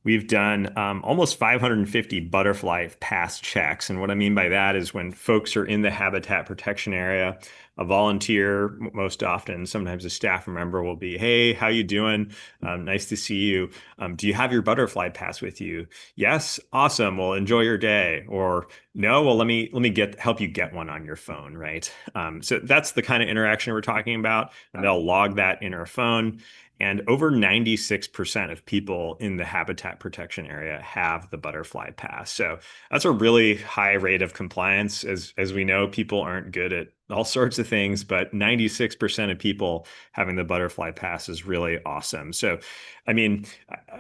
We've done almost 550 butterfly pass checks. And what I mean by that is when folks are in the habitat protection area, a volunteer, most often, sometimes a staff member will be, hey, how you doing? Nice to see you. Do you have your butterfly pass with you? Yes, awesome. Well, enjoy your day. Or no, well, let me help you get one on your phone, right? So that's the kind of interaction we're talking about. And they'll log that in our phone. And over 96% of people in the habitat protection area have the butterfly pass. So that's a really high rate of compliance. As we know, people aren't good at all sorts of things, but 96% of people having the butterfly pass is really awesome. So, I mean,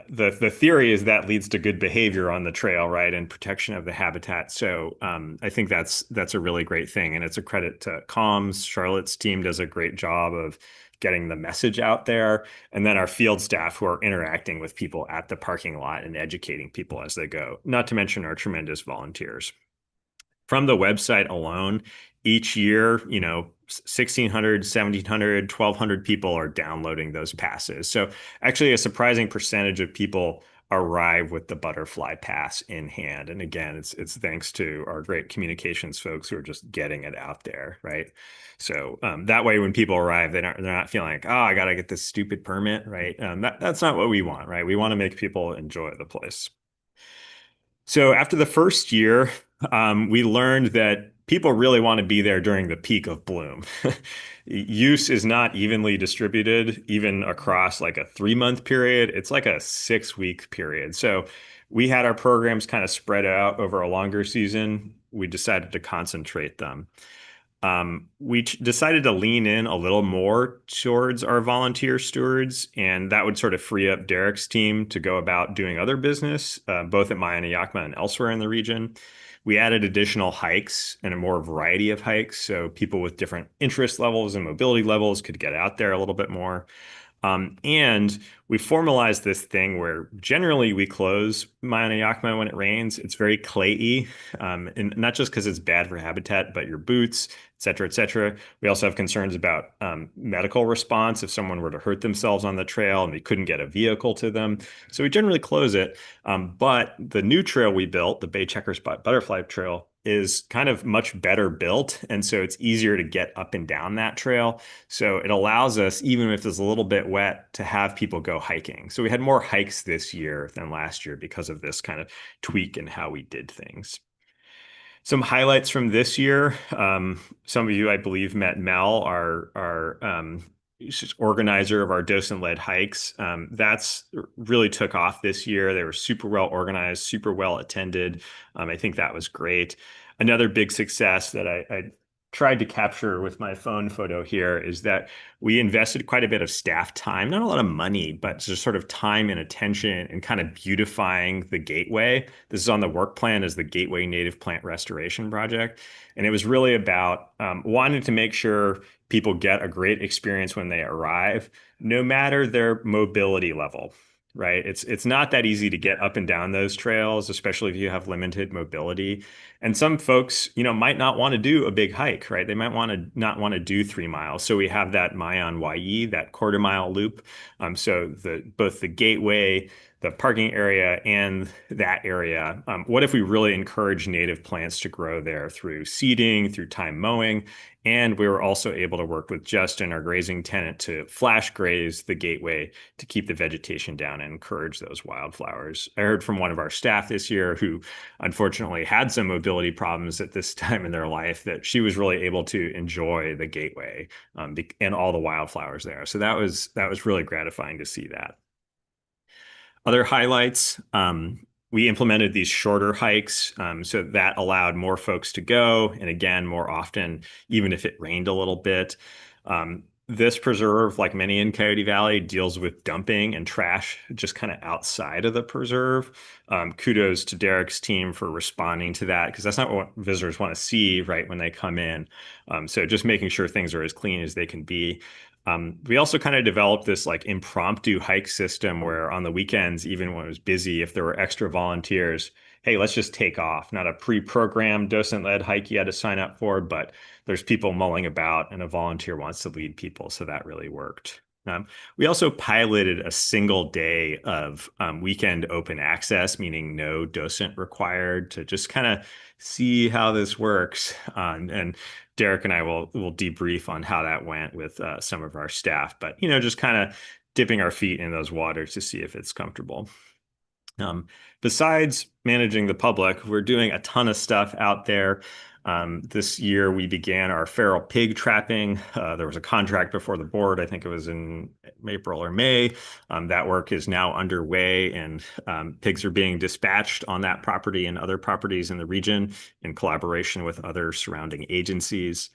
the theory is that leads to good behavior on the trail, right? And protection of the habitat. So I think that's a really great thing. And it's a credit to comms. Charlotte's team does a great job of getting the message out there. And then our field staff who are interacting with people at the parking lot and educating people as they go, not to mention our tremendous volunteers. From the website alone, each year, 1,600, 1,700, 1,200 people are downloading those passes. So actually a surprising percentage of people arrive with the butterfly pass in hand. And again, it's thanks to our great communications folks who are just getting it out there, right? So that way, when people arrive, they're not feeling like, oh, I got to get this stupid permit, right? That's not what we want, right? We want to make people enjoy the place. So after the first year, we learned that people really want to be there during the peak of bloom. Use is not evenly distributed, even across like a 3-month period. It's like a 6-week period. So we had our programs kind of spread out over a longer season. We decided to concentrate them. We decided to lean in a little more towards our volunteer stewards, and that would sort of free up Derek's team to go about doing other business, both at Maya and Yakima and elsewhere in the region. We added additional hikes and a more variety of hikes, so people with different interest levels and mobility levels could get out there a little bit more. And we formalized this thing where generally we close Maya and Yakima when it rains. It's very clayey, and not just because it's bad for habitat, but your boots, et cetera, et cetera. We also have concerns about medical response if someone were to hurt themselves on the trail and we couldn't get a vehicle to them. So we generally close it. But the new trail we built, the Bay Checker Spot Butterfly Trail, is kind of much better built. And so it's easier to get up and down that trail. So it allows us, even if it's a little bit wet, to have people go hiking. So we had more hikes this year than last year because of this kind of tweak in how we did things. Some highlights from this year. Some of you, I believe, met Mel, our organizer of our docent-led hikes. That's really took off this year. They were super well organized, super well attended. I think that was great. Another big success that I tried to capture with my phone photo here is that we invested quite a bit of staff time, not a lot of money, but just sort of time and attention and kind of beautifying the Gateway. This is on the work plan as the Gateway Native Plant Restoration Project. And it was really about wanting to make sure people get a great experience when they arrive, no matter their mobility level. Right? It's not that easy to get up and down those trails, especially if you have limited mobility. And some folks, might not want to do a big hike, right? They might not want to do 3 miles. So we have that Mayan-YE, that quarter-mile loop. So both the Gateway, the parking area, and that area. What if we really encourage native plants to grow there through seeding, through time mowing? And we were also able to work with Justin, our grazing tenant, to flash graze the Gateway to keep the vegetation down and encourage those wildflowers. I heard from one of our staff this year who unfortunately had some mobility problems at this time in their life that she was really able to enjoy the Gateway and all the wildflowers there. So that was really gratifying to see that. Other highlights, we implemented these shorter hikes, so that allowed more folks to go, and again, more often, even if it rained a little bit. This preserve, like many in Coyote Valley, deals with dumping and trash just kind of outside of the preserve. Kudos to Derek's team for responding to that, because that's not what visitors want to see right when they come in. So just making sure things are as clean as they can be. We also kind of developed this like impromptu hike system where on the weekends, even when it was busy, if there were extra volunteers, hey, let's just take off. Not a pre-programmed docent-led hike you had to sign up for, but there's people mulling about and a volunteer wants to lead people. So that really worked. We also piloted a single day of weekend open access, meaning no docent required, to just kind of see how this works. And Derek and I will debrief on how that went with some of our staff, but just kind of dipping our feet in those waters to see if it's comfortable. Besides managing the public, we're doing a ton of stuff out there. This year we began our feral pig trapping. There was a contract before the board. I think it was in April or May. That work is now underway, and pigs are being dispatched on that property and other properties in the region in collaboration with other surrounding agencies.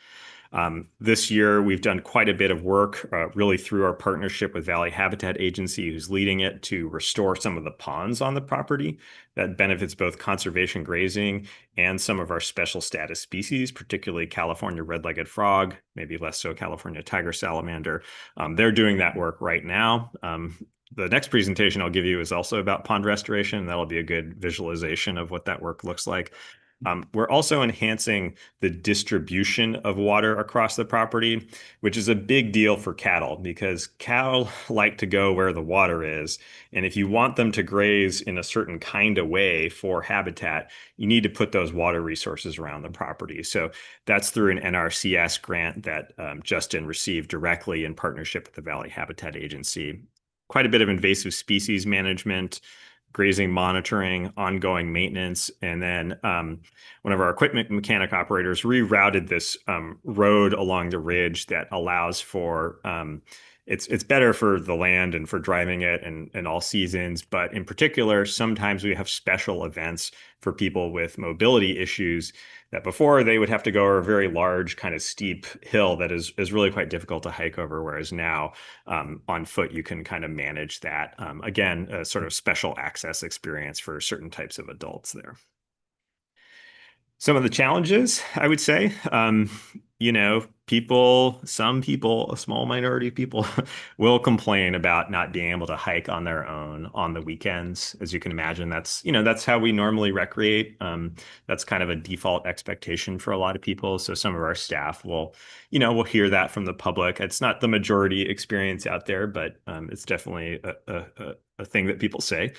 This year, we've done quite a bit of work, really through our partnership with Valley Habitat Agency, who's leading it, to restore some of the ponds on the property. That benefits both conservation grazing and some of our special status species, particularly California red-legged frog, maybe less so California tiger salamander. They're doing that work right now. The next presentation I'll give you is also about pond restoration. That'll be a good visualization of what that work looks like. We're also enhancing the distribution of water across the property, which is a big deal for cattle because cattle like to go where the water is. And if you want them to graze in a certain kind of way for habitat, you need to put those water resources around the property. So that's through an NRCS grant that Justin received directly in partnership with the Valley Habitat Agency. Quite a bit of invasive species management, grazing monitoring, ongoing maintenance, and then one of our equipment mechanic operators rerouted this road along the ridge that allows for it's better for the land and for driving it and all seasons. But in particular, sometimes we have special events for people with mobility issues that before they would have to go over a very large kind of steep hill that is really quite difficult to hike over, whereas now on foot you can kind of manage that. Again, a sort of special access experience for certain types of adults there. Some of the challenges, I would say, some people, a small minority of people will complain about not being able to hike on their own on the weekends. As you can imagine, that's how we normally recreate. That's kind of a default expectation for a lot of people. So some of our staff will hear that from the public. It's not the majority experience out there, but it's definitely a thing that people say.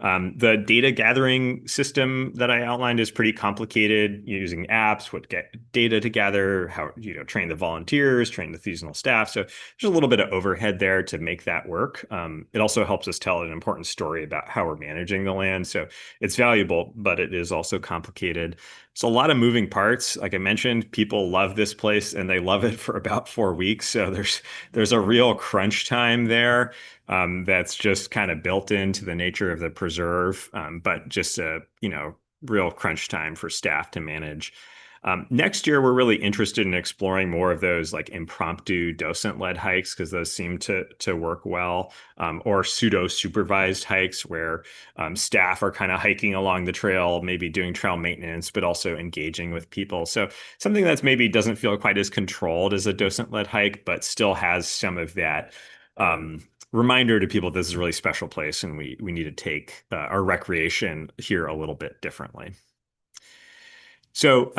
The data gathering system that I outlined is pretty complicated, using apps, get data to gather, how, train the volunteers, train the seasonal staff. So there's a little bit of overhead there to make that work. It also helps us tell an important story about how we're managing the land. So it's valuable, but it is also complicated. So a lot of moving parts. Like I mentioned, people love this place and they love it for about 4 weeks. So there's a real crunch time there. That's just kind of built into the nature of the preserve, but just a real crunch time for staff to manage. Next year, we're really interested in exploring more of those like impromptu docent-led hikes because those seem to work well, or pseudo-supervised hikes where staff are kind of hiking along the trail, maybe doing trail maintenance, but also engaging with people. So something that's maybe doesn't feel quite as controlled as a docent-led hike, but still has some of that reminder to people this is a really special place and we need to take our recreation here a little bit differently. So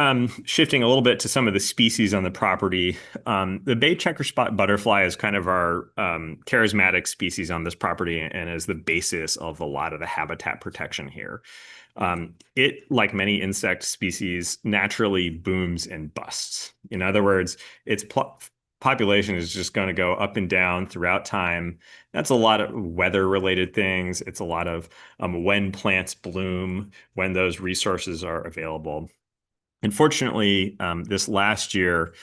shifting a little bit to some of the species on the property, the bay checker spot butterfly is kind of our charismatic species on this property and is the basis of a lot of the habitat protection here. It, like many insect species, naturally booms and busts. In other words, its population is just going to go up and down throughout time. That's a lot of weather-related things. It's a lot of when plants bloom, when those resources are available. Unfortunately, this last year,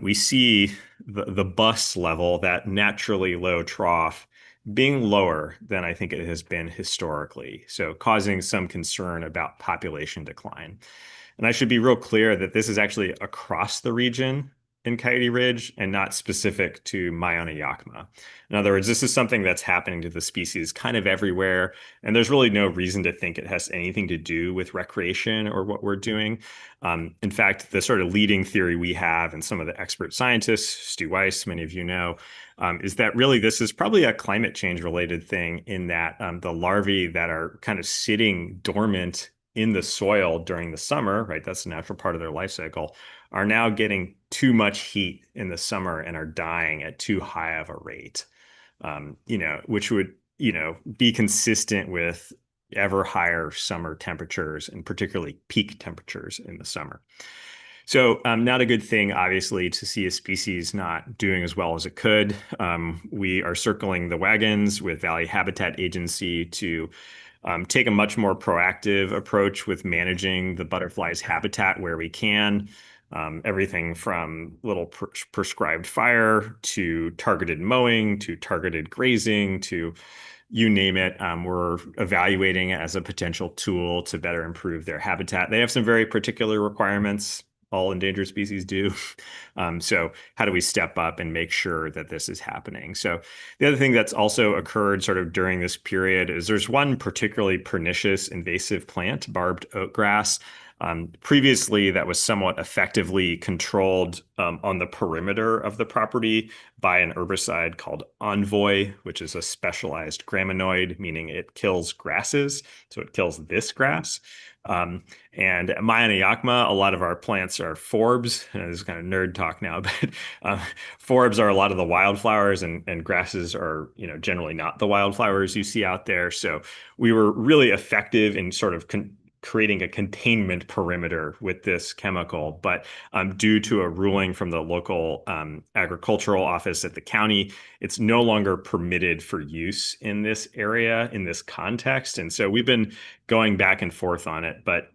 we see the bust level, that naturally low trough, being lower than I think it has been historically, so causing some concern about population decline. And I should be real clear that this is actually across the region in Coyote Ridge and not specific to Maiona Yakima. In other words, this is something that's happening to the species kind of everywhere, and there's really no reason to think it has anything to do with recreation or what we're doing. In fact, the sort of leading theory we have, and some of the expert scientists, Stu Weiss, many of you know, is that really this is probably a climate change related thing in that the larvae that are kind of sitting dormant in the soil during the summer, right? That's a natural part of their life cycle, are now getting too much heat in the summer and are dying at too high of a rate, which would, be consistent with ever higher summer temperatures and particularly peak temperatures in the summer. So not a good thing, obviously, to see a species not doing as well as it could. We are circling the wagons with Valley Habitat Agency to take a much more proactive approach with managing the butterfly's habitat where we can. Everything from little prescribed fire to targeted mowing to targeted grazing to you name it. We're evaluating it as a potential tool to better improve their habitat. They have some very particular requirements. All endangered species do. So how do we step up and make sure that this is happening? So the other thing that's also occurred sort of during this period is there's one particularly pernicious invasive plant, barbed oatgrass. Previously, that was somewhat effectively controlled on the perimeter of the property by an herbicide called Envoy, which is a specialized graminoid, meaning it kills grasses. So it kills this grass. And at Maiona Yakima, a lot of our plants are forbs. This is kind of nerd talk now, but forbs are a lot of the wildflowers, and grasses are, generally not the wildflowers you see out there. So we were really effective in sort of creating a containment perimeter with this chemical, but due to a ruling from the local agricultural office at the county, it's no longer permitted for use in this area, in this context. And so we've been going back and forth on it, but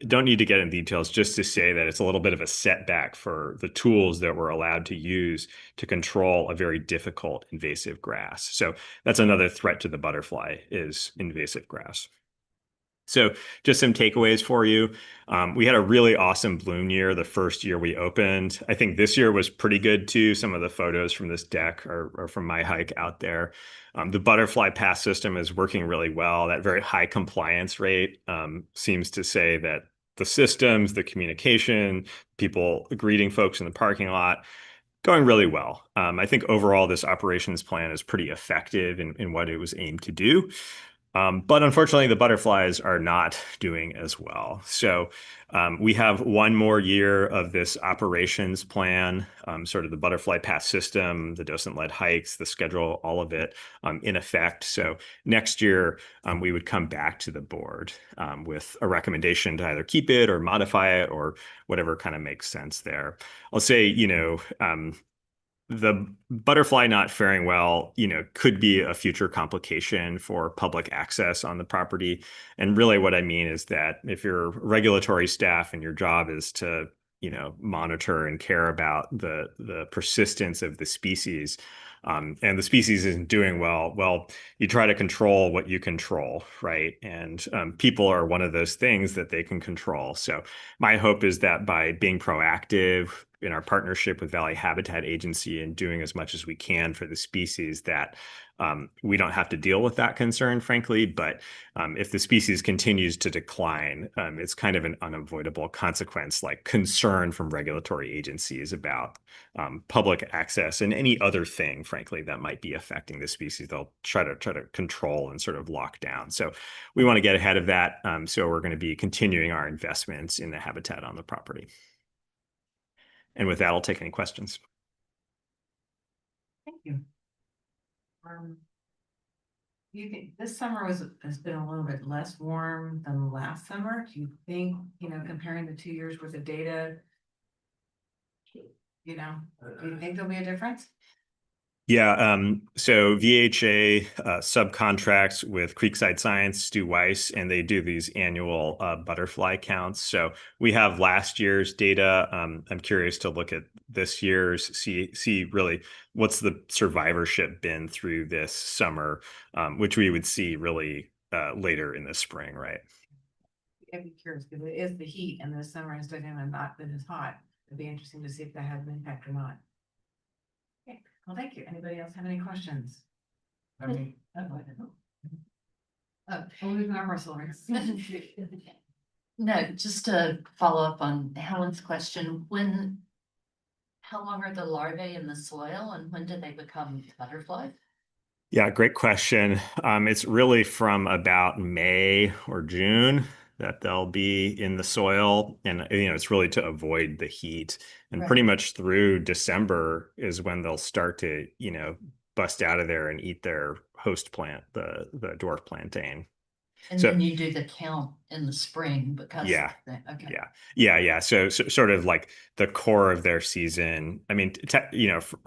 don't need to get in details, just to say that it's a little bit of a setback for the tools that we're allowed to use to control a very difficult invasive grass. So that's another threat to the butterfly, is invasive grass. So just some takeaways for you. We had a really awesome bloom year the first year we opened. I think this year was pretty good too. Some of the photos from this deck are from my hike out there. The butterfly pass system is working really well. That very high compliance rate seems to say that the systems, the communication, people greeting folks in the parking lot, going really well. I think overall this operations plan is pretty effective in what it was aimed to do. But unfortunately, the butterflies are not doing as well. So we have one more year of this operations plan, sort of the butterfly pass system, the docent-led hikes, the schedule, all of it in effect. So next year, we would come back to the board with a recommendation to either keep it or modify it or whatever kind of makes sense there. I'll say, the butterfly not faring well, could be a future complication for public access on the property. And really what I mean is that if you're regulatory staff and your job is to, monitor and care about the persistence of the species, and the species isn't doing well, you try to control what you control, right? And people are one of those things that they can control. So my hope is that by being proactive in our partnership with Valley Habitat Agency and doing as much as we can for the species, that we don't have to deal with that concern, frankly. But if the species continues to decline, it's kind of an unavoidable consequence, like concern from regulatory agencies about public access and any other thing, frankly, that might be affecting the species. They'll try to control and sort of lock down. So we want to get ahead of that. So we're going to be continuing our investments in the habitat on the property. And with that, I'll take any questions. Thank you. You think this summer has been a little bit less warm than last summer? Do you think, comparing the 2 years worth of data, do you think there'll be a difference? Yeah, so VHA subcontracts with Creekside Science, Stu Weiss, and they do these annual butterfly counts. So we have last year's data. I'm curious to look at this year's, see really what's the survivorship been through this summer, which we would see really later in the spring, right? I'd be curious because it is the heat, and the summer has been not been as hot. It'd be interesting to see if that has an impact or not. Okay. Well, thank you. Anybody else have any questions? We're losing our muscle, right? No, just to follow up on Helen's question, how long are the larvae in the soil and when do they become butterflies? Yeah, great question. It's really from about May or June that they'll be in the soil, and it's really to avoid the heat. And pretty much through December is when they'll start to bust out of there and eat their host plant, the dwarf plantain. And then you do the count in the spring because yeah. So sort of like the core of their season. I mean,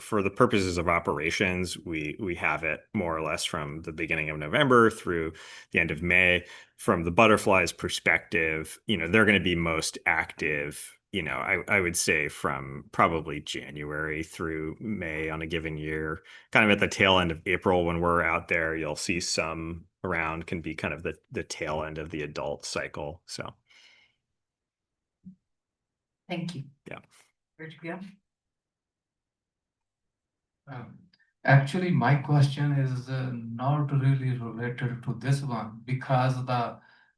for the purposes of operations, we have it more or less from the beginning of November through the end of May. From the butterflies' perspective, they're going to be most active. I would say from probably January through May on a given year. Kind of at the tail end of April when we're out there, you'll see some around, can be kind of the tail end of the adult cycle. So thank you. Yeah. Where'd you go? Actually, my question is not really related to this one because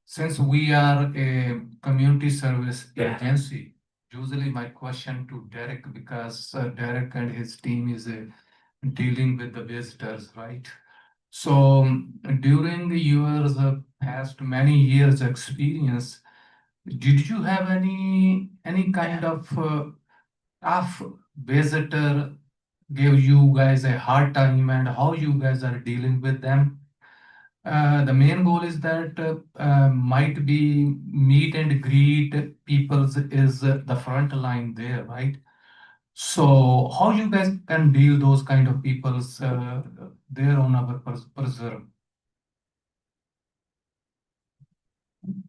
since we are a community service agency, usually my question to Derek, because Derek and his team is dealing with the visitors, right? So during your past many years experience, did you have any kind of tough visitor give you guys a hard time and how you guys are dealing with them? The main goal is that might be meet and greet people's is the front line there, right? So how you guys can deal those kind of people's there on our preserve?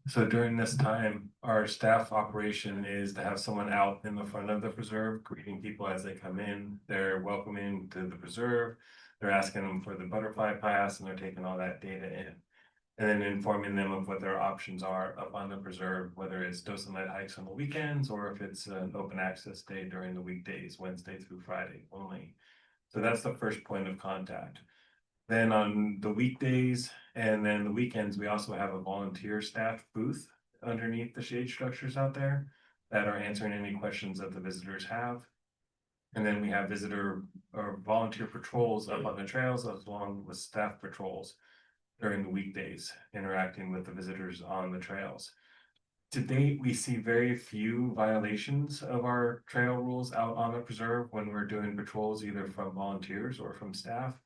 So during this time, our staff operation is to have someone out in the front of the preserve, greeting people as they come in. They're welcoming to the preserve. They're asking them for the butterfly pass and they're taking all that data in. And then informing them of what their options are up on the preserve, whether it's dose and light hikes on the weekends or if it's an open access day during the weekdays, Wednesday through Friday only. So that's the first point of contact. Then on the weekdays and then the weekends, we also have a volunteer staff booth underneath the shade structures out there that are answering any questions that the visitors have. And then we have visitor or volunteer patrols up on the trails along with staff patrols during the weekdays, interacting with the visitors on the trails. To date, we see very few violations of our trail rules out on the preserve when we're doing patrols, either from volunteers or from staff.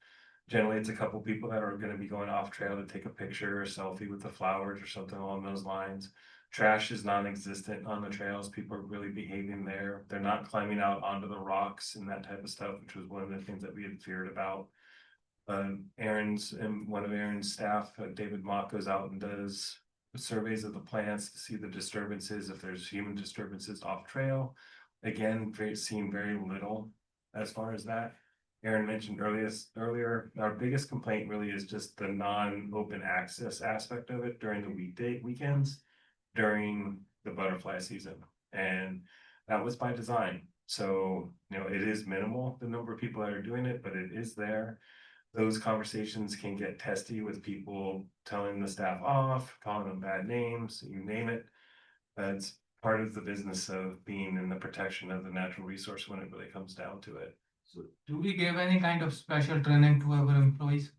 Generally, it's a couple people that are going to be going off trail to take a picture or selfie with the flowers or something along those lines. Trash is non-existent on the trails. People are really behaving there. They're not climbing out onto the rocks and that type of stuff, which was one of the things that we had feared about. One of Aaron's staff, David Mock, goes out and does surveys of the plants to see the disturbances, if there's human disturbances off trail. Again, seeing very little as far as that. Aaron mentioned earlier, our biggest complaint really is just the non-open access aspect of it during the weekends, during the butterfly season. And that was by design. So, it is minimal, the number of people that are doing it, but it is there. Those conversations can get testy with people telling the staff off, calling them bad names, you name it. That's part of the business of being in the protection of the natural resource when it really comes down to it. So do we give any kind of special training to our employees?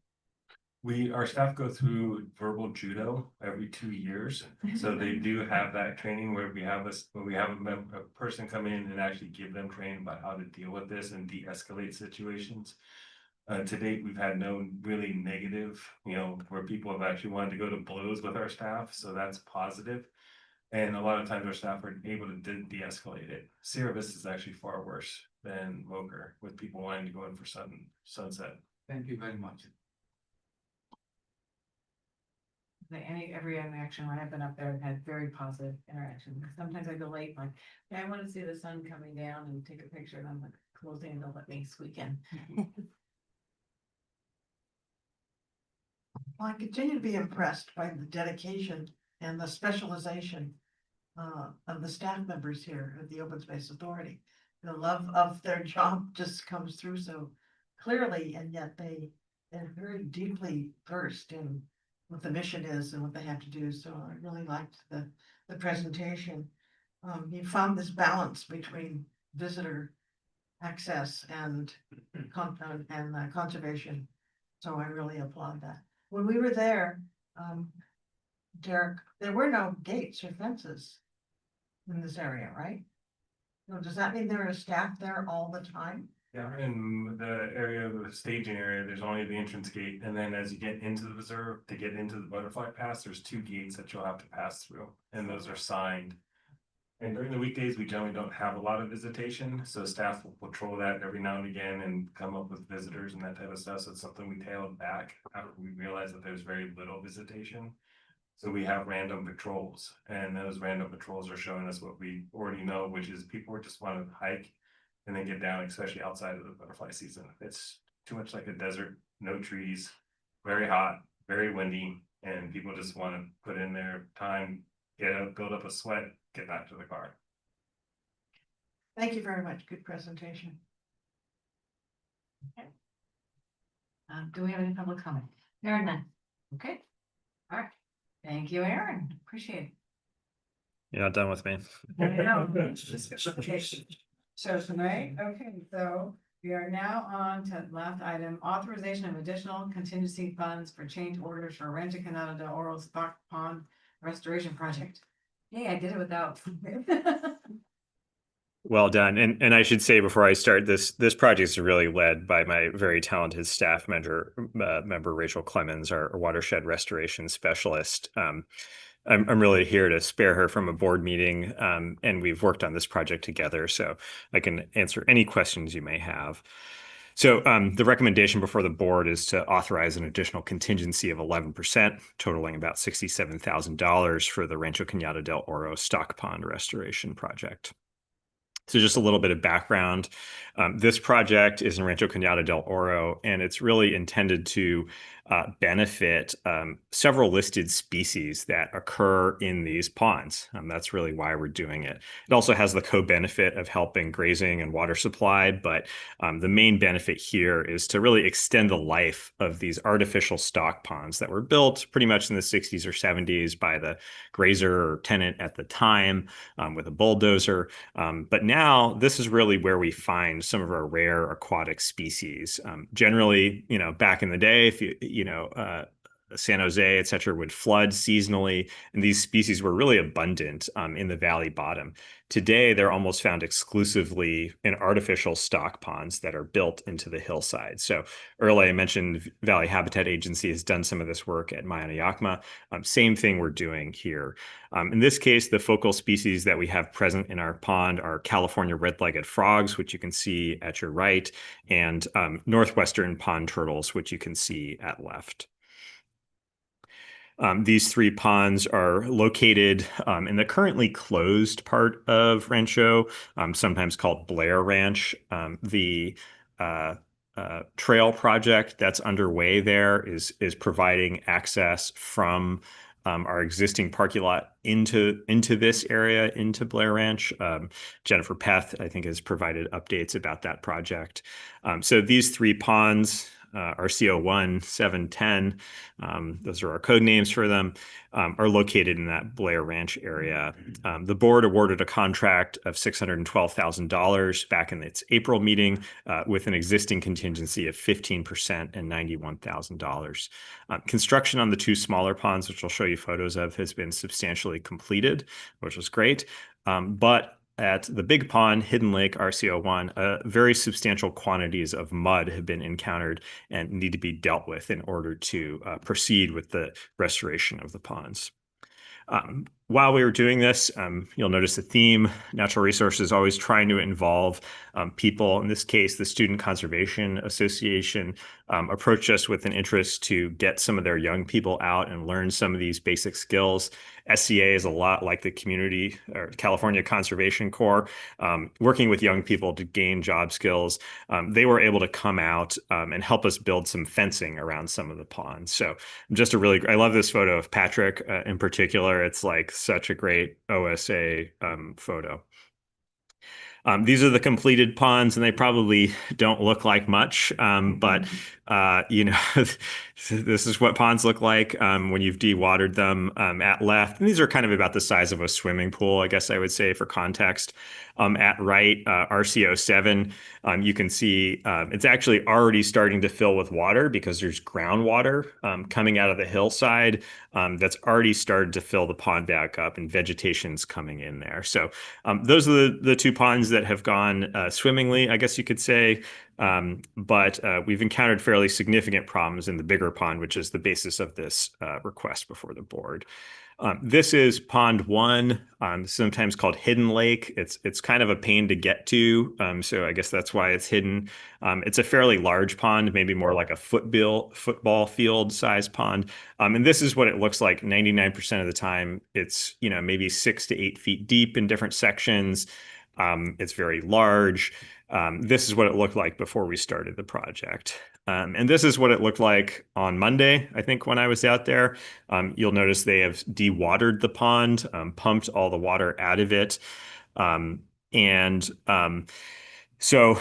Our staff go through verbal judo every 2 years. So they do have that training where we have a person come in and actually give them training about how to deal with this and de-escalate situations. To date, we've had no really negative, where people have actually wanted to go to blows with our staff. So that's positive. And a lot of times our staff are able to de-escalate it. Sierra Vista is actually far worse than Mocher, with people wanting to go in for sunset. Thank you very much. Every interaction when I've been up there, I've had very positive interaction. Sometimes I go late, like, I want to see the sun coming down and take a picture, and I'm like, closing, and they'll let me squeak in. Well, I continue to be impressed by the dedication and the specialization of the staff members here at the Open Space Authority. The love of their job just comes through so clearly, and yet they're very deeply versed in what the mission is and what they have to do. So I really liked the presentation. You found this balance between visitor access and conservation. So I really applaud that. When we were there, Derek, there were no gates or fences in this area, right? So does that mean there is staff there all the time? Yeah, in the area of the staging area, there's only the entrance gate, and then as you get into the reserve, to get into the butterfly pass, there's 2 gates that you'll have to pass through, and those are signed. And during the weekdays, we generally don't have a lot of visitation, so staff will patrol that every now and again and come up with visitors and that type of stuff. So it's something we tailed back after we realized that there's very little visitation. So we have random patrols, and those random patrols are showing us what we already know, which is people just want to hike and then get down, especially outside of the butterfly season. It's too much like a desert, no trees, very hot, very windy, and people just want to put in their time, get out, build up a sweat, get back to the car. Thank you very much. Good presentation. Do we have any public comment? There are none. Okay. All right. Thank you, Aaron. Appreciate it. You're not done with me. So tonight, okay, so we are now on to the last item, authorization of additional contingency funds for change orders for Rancho Canada de Oro Stock Pond Restoration Project. Hey, I did it without. Well done. And I should say before I start, this project is really led by my very talented staff member Rachel Clemens, our watershed restoration specialist. I'm really here to spare her from a board meeting, and we've worked on this project together, so I can answer any questions you may have. So the recommendation before the board is to authorize an additional contingency of 11%, totaling about $67,000 for the Rancho Cañada del Oro stock pond restoration project. So just a little bit of background. This project is in Rancho Cañada del Oro, and it's really intended to benefit several listed species that occur in these ponds. That's really why we're doing it. It also has the co-benefit of helping grazing and water supply, but the main benefit here is to really extend the life of these artificial stock ponds that were built pretty much in the 60s or 70s by the grazer or tenant at the time with a bulldozer. But now this is really where we find some of our rare aquatic species. Generally, back in the day, if San Jose, et cetera, would flood seasonally, and these species were really abundant in the valley bottom. Today, they're almost found exclusively in artificial stock ponds that are built into the hillside. So earlier I mentioned Valley Habitat Agency has done some of this work at Mayana-Yakima. Same thing we're doing here. In this case, the focal species that we have present in our pond are California red-legged frogs, which you can see at your right, and northwestern pond turtles, which you can see at left. These three ponds are located in the currently closed part of Rancho, sometimes called Blair Ranch. The trail project that's underway there is providing access from our existing parking lot into this area, into Blair Ranch. Jennifer Peth, I think, has provided updates about that project. So these three ponds, RCO1, 710, those are our code names for them, are located in that Blair Ranch area. The board awarded a contract of $612,000 back in its April meeting with an existing contingency of 15% and $91,000. Construction on the two smaller ponds, which I'll show you photos of, has been substantially completed, which was great. But at the big pond, Hidden Lake RCO1, very substantial quantities of mud have been encountered and need to be dealt with in order to proceed with the restoration of the ponds. While we were doing this, you'll notice the theme, natural resources, always trying to involve people. In this case, the Student Conservation Association approached us with an interest to get some of their young people out and learn some of these basic skills. SCA is a lot like the community or California Conservation Corps, working with young people to gain job skills. They were able to come out and help us build some fencing around some of the ponds. So just I love this photo of Patrick in particular. It's like such a great OSA photo. These are the completed ponds, and they probably don't look like much, but this is what ponds look like when you've dewatered them at left. And these are kind of about the size of a swimming pool, I guess I would say, for context. At right, RCO7, you can see it's actually already starting to fill with water because there's groundwater coming out of the hillside that's already started to fill the pond back up, and vegetation's coming in there. So those are the two ponds that have gone swimmingly, I guess you could say. But we've encountered fairly significant problems in the bigger pond, which is the basis of this request before the board. This is Pond 1, sometimes called Hidden Lake. It's kind of a pain to get to, so I guess that's why it's hidden. It's a fairly large pond, maybe more like a football field size pond. And this is what it looks like 99% of the time. It's maybe 6 to 8 feet deep in different sections. It's very large. This is what it looked like before we started the project. And this is what it looked like on Monday, I think, when I was out there. You'll notice they have dewatered the pond, pumped all the water out of it. So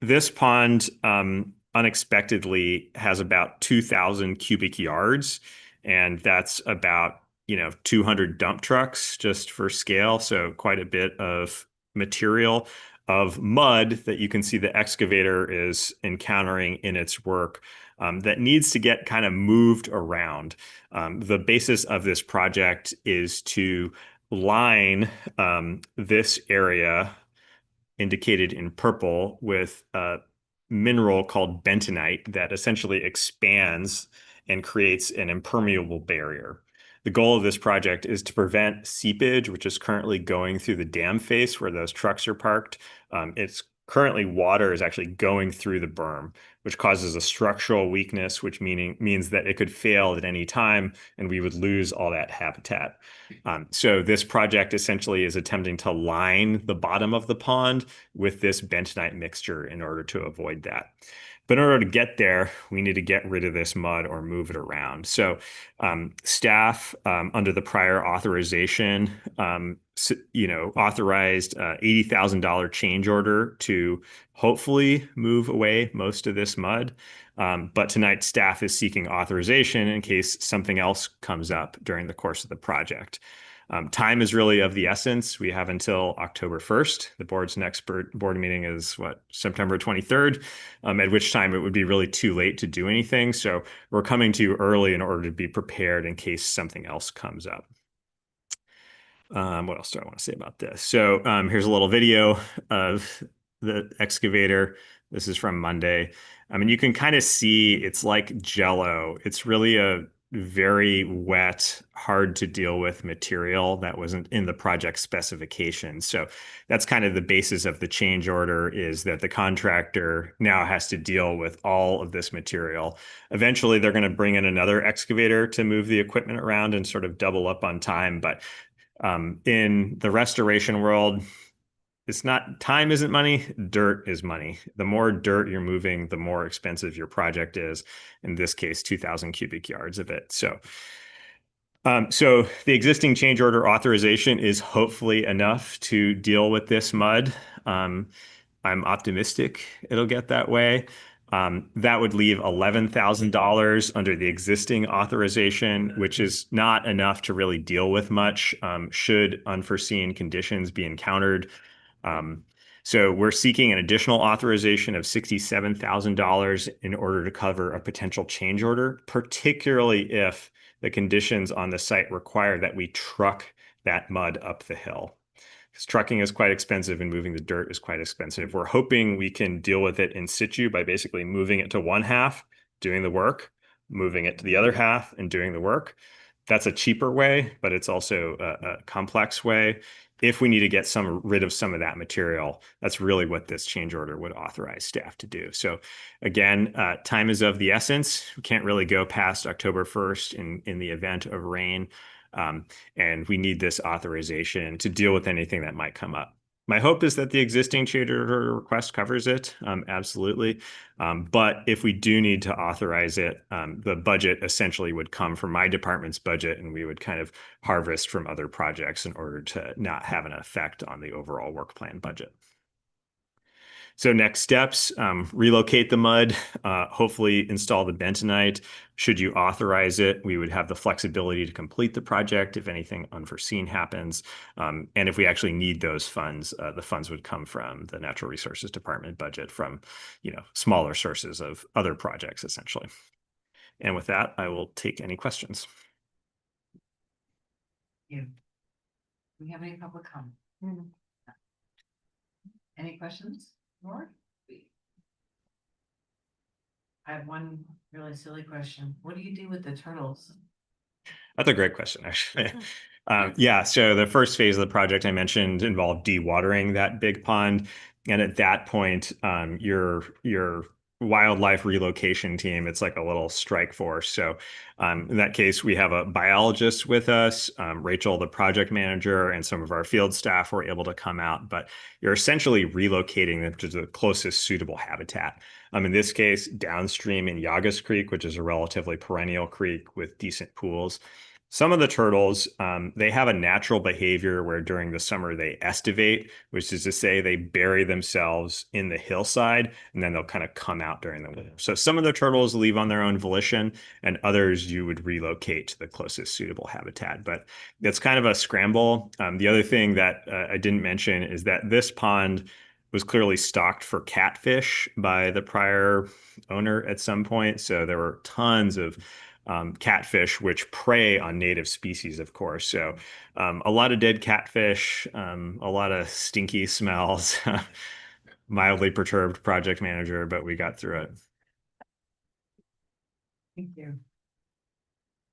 this pond unexpectedly has about 2,000 cubic yards, and that's about 200 dump trucks just for scale. So quite a bit of material of mud that you can see the excavator is encountering in its work that needs to get kind of moved around. The basis of this project is to line this area indicated in purple with a mineral called bentonite that essentially expands and creates an impermeable barrier. The goal of this project is to prevent seepage, which is currently going through the dam face where those trucks are parked. It's currently water is actually going through the berm, which causes a structural weakness, which means that it could fail at any time and we would lose all that habitat. So this project essentially is attempting to line the bottom of the pond with this bentonite mixture in order to avoid that. But in order to get there, we need to get rid of this mud or move it around. So staff under the prior authorization, authorized $80,000 change order to hopefully move away most of this mud. But tonight, staff is seeking authorization in case something else comes up during the course of the project. Time is really of the essence. We have until October 1st. The board's next board meeting is September 23rd, at which time it would be really too late to do anything. So we're coming to you early in order to be prepared in case something else comes up. What else do I want to say about this? So here's a little video of the excavator. This is from Monday. I mean, you can kind of see it's like Jell-O. It's really a very wet, hard to deal with material that wasn't in the project specification. So that's kind of the basis of the change order, is that the contractor now has to deal with all of this material. Eventually, they're going to bring in another excavator to move the equipment around and sort of double up on time. But in the restoration world, it's not, time isn't money, dirt is money. The more dirt you're moving, the more expensive your project is. In this case, 2,000 cubic yards of it. So the existing change order authorization is hopefully enough to deal with this mud. I'm optimistic it'll get that way. That would leave $11,000 under the existing authorization, which is not enough to really deal with much should unforeseen conditions be encountered. So we're seeking an additional authorization of $67,000 in order to cover a potential change order, particularly if the conditions on the site require that we truck that mud up the hill. Because trucking is quite expensive and moving the dirt is quite expensive. We're hoping we can deal with it in situ by basically moving it to one half, doing the work, moving it to the other half and doing the work. That's a cheaper way, but it's also a complex way. If we need to get rid of some of that material, that's really what this change order would authorize staff to do. So again, time is of the essence. We can't really go past October 1st in the event of rain. And we need this authorization to deal with anything that might come up. My hope is that the existing change order request covers it, absolutely. But if we do need to authorize it, the budget essentially would come from my department's budget, and we would kind of harvest from other projects in order to not have an effect on the overall work plan budget. So next steps, relocate the mud, hopefully install the bentonite. Should you authorize it, we would have the flexibility to complete the project if anything unforeseen happens. And if we actually need those funds, the funds would come from the Natural Resources Department budget from, smaller sources of other projects, essentially. And with that, I will take any questions. Do we have any public comment? Any questions? More? I have one really silly question. What do you do with the turtles? That's a great question, actually. Yeah, so the first phase of the project I mentioned involved dewatering that big pond. And at that point, your wildlife relocation team, it's like a little strike force. So in that case, we have a biologist with us, Rachel, the project manager, and some of our field staff were able to come out, but you're essentially relocating them to the closest suitable habitat. In this case, downstream in Yagas Creek, which is a relatively perennial creek with decent pools. Some of the turtles, they have a natural behavior where during the summer they estivate, which is to say they bury themselves in the hillside and then they'll kind of come out during the winter. So some of the turtles leave on their own volition and others you would relocate to the closest suitable habitat. But it's kind of a scramble. The other thing that I didn't mention is that this pond was clearly stocked for catfish by the prior owner at some point. So there were tons of catfish, which prey on native species, of course. So a lot of dead catfish, a lot of stinky smells, mildly perturbed project manager, but we got through it. Thank you.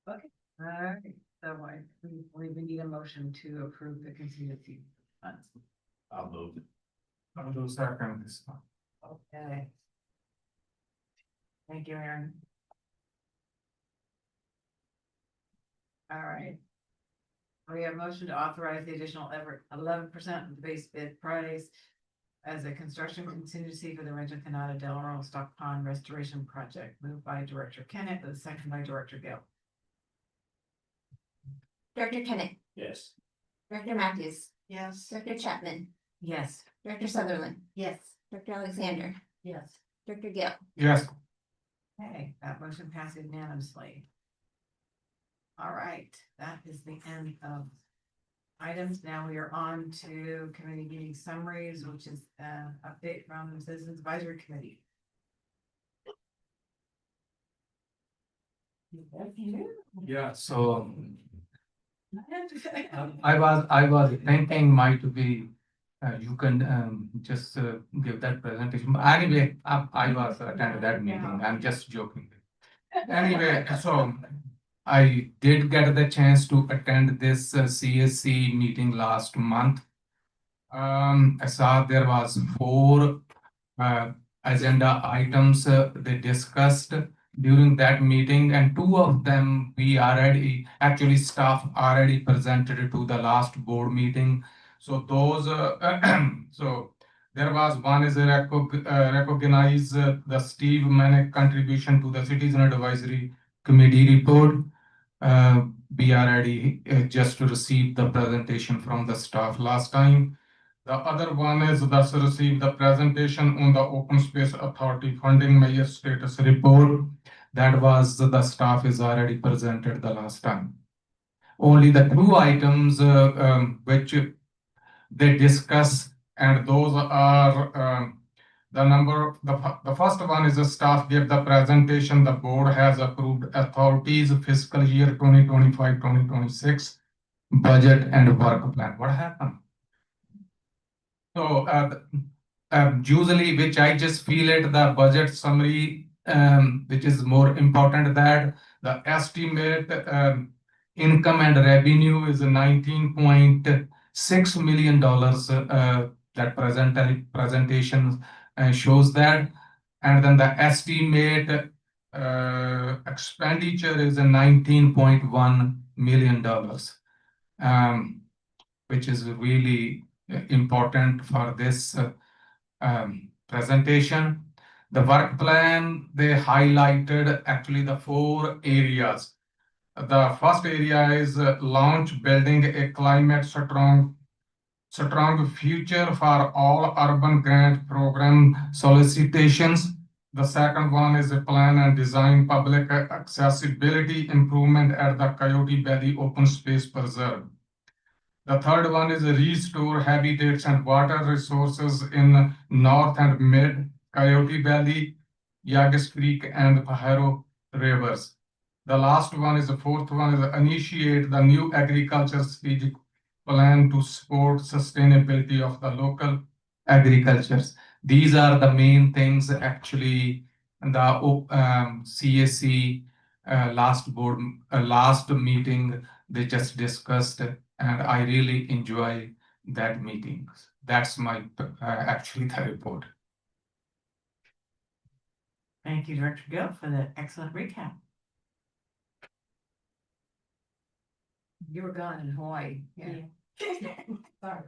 Okay, all right, so we need a motion to approve the contingency funds. I'll move. I'll do second this one. Okay. Thank you, Aaron. All right. We have a motion to authorize the additional 11% of the base bid price as a construction contingency for the Rancho Canada Del Oro Stock Pond Restoration Project, moved by Director Kennett, and second by Director Gill. Director Kennett, Yes. Director Matthews, Yes. Director Chapman, Yes. Director Sutherland, Yes. Director Alexander, Yes. Director Gill. Yes. Okay, that motion passes unanimously. All right, that is the end of items. Now we are on to committee meeting summaries, which is an update from the Citizens Advisory Committee. Yeah, so I was thinking might be you can just give that presentation. But anyway, I was attended that meeting. I'm just joking. Anyway, so I did get the chance to attend this CSC meeting last month. I saw there was 4 agenda items they discussed during that meeting, and 2 of them we already actually staff already presented to the last board meeting. So those so there was one is recognize the Steve Manick contribution to the Citizen Advisory Committee report. We already just received the presentation from the staff last time. The other one is thus received the presentation on the Open Space Authority funding measure status report. That was the staff is already presented the last time. Only the 2 items which they discuss, and those are the first one is the staff gave the presentation. The board has approved authorities fiscal year 2025-2026 budget and work plan. What happened? So usually, which I just feel it, the budget summary, which is more important, that the estimate income and revenue is $19.6 million. That presentation shows that, and then the estimate expenditure is $19.1 million, which is really important for this presentation. The work plan, they highlighted actually the 4 areas. The first area is launch building a climate strong future for all urban grant program solicitations. The second one is a plan and design public accessibility improvement at the Coyote Valley Open Space Preserve. The third one is restore habitats and water resources in North and Mid Coyote Valley, Yagas Creek, and Pajaro rivers. The last one is the 4th one is initiate the new agriculture strategic plan to support sustainability of the local agricultures. These are the main things actually in the CSC last meeting they just discussed, and I really enjoy that meeting. That's my actually the report. Thank you, Director Gill, for the excellent recap. You were gone in Hawaii. Yeah. Sorry.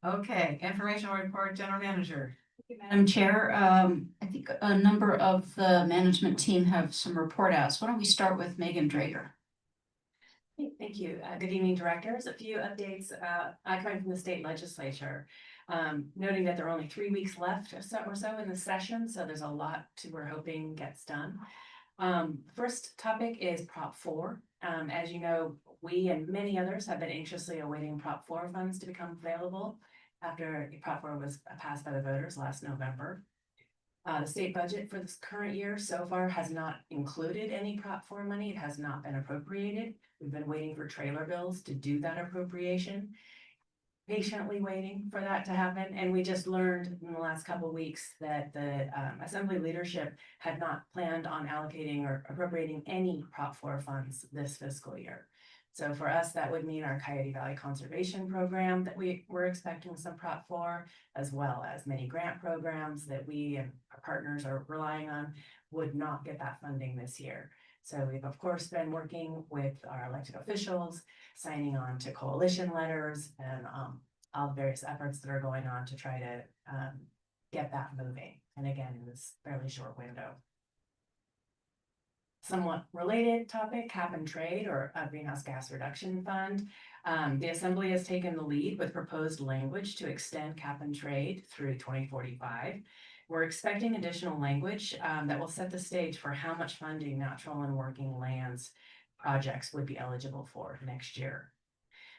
Okay, informational report, General Manager. Madam Chair, I think a number of the management team have some report outs. Why don't we start with Megan Drager? Thank you. Good evening, directors. A few updates coming from the state legislature, noting that there are only 3 weeks left or so in the session, so there's a lot we're hoping gets done. First topic is Prop 4. As you know, we and many others have been anxiously awaiting Prop 4 funds to become available after Prop 4 was passed by the voters last November. The state budget for this current year so far has not included any Prop 4 money. It has not been appropriated. We've been waiting for trailer bills to do that appropriation. Patiently waiting for that to happen, and we just learned in the last couple of weeks that the Assembly leadership had not planned on allocating or appropriating any Prop 4 funds this fiscal year. So for us, that would mean our Coyote Valley Conservation Program that we're expecting some Prop 4, as well as many grant programs that we and our partners are relying on, would not get that funding this year. So we've of course been working with our elected officials, signing on to coalition letters and all the various efforts that are going on to try to get that moving. And again, in this fairly short window. Somewhat related topic, cap and trade, or a greenhouse gas reduction fund. The Assembly has taken the lead with proposed language to extend cap and trade through 2045. We're expecting additional language that will set the stage for how much funding natural and working lands projects would be eligible for next year.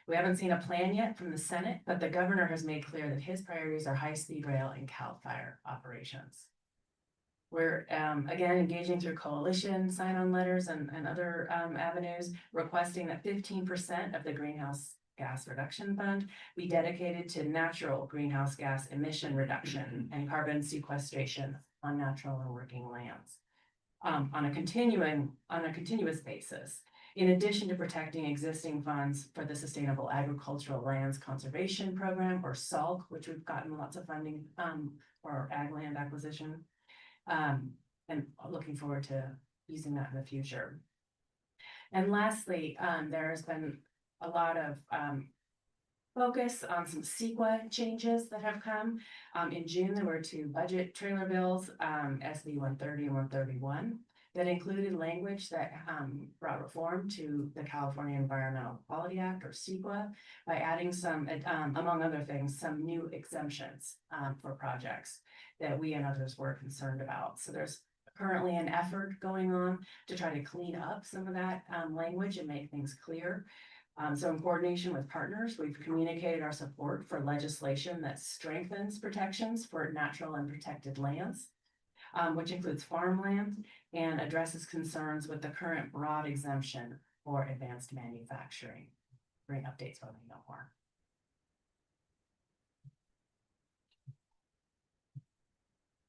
We haven't seen a plan yet from the Senate, but the governor has made clear that his priorities are high-speed rail and CAL FIRE operations. We're again engaging through coalition sign-on letters and other avenues, requesting that 15% of the greenhouse gas reduction fund be dedicated to natural greenhouse gas emission reduction and carbon sequestration on natural and working lands on a continuous basis. In addition to protecting existing funds for the Sustainable Agricultural Lands Conservation Program, or SALC, which we've gotten lots of funding for ag land acquisition. And looking forward to using that in the future. And lastly, there has been a lot of focus on some CEQA changes that have come. In June, there were 2 budget trailer bills, SB 130 and 131, that included language that brought reform to the California Environmental Quality Act, or CEQA, by adding some, among other things, some new exemptions for projects that we and others were concerned about. So there's currently an effort going on to try to clean up some of that language and make things clear. So in coordination with partners, we've communicated our support for legislation that strengthens protections for natural and protected lands, which includes farmland and addresses concerns with the current broad exemption for advanced manufacturing. Bring updates when we know more.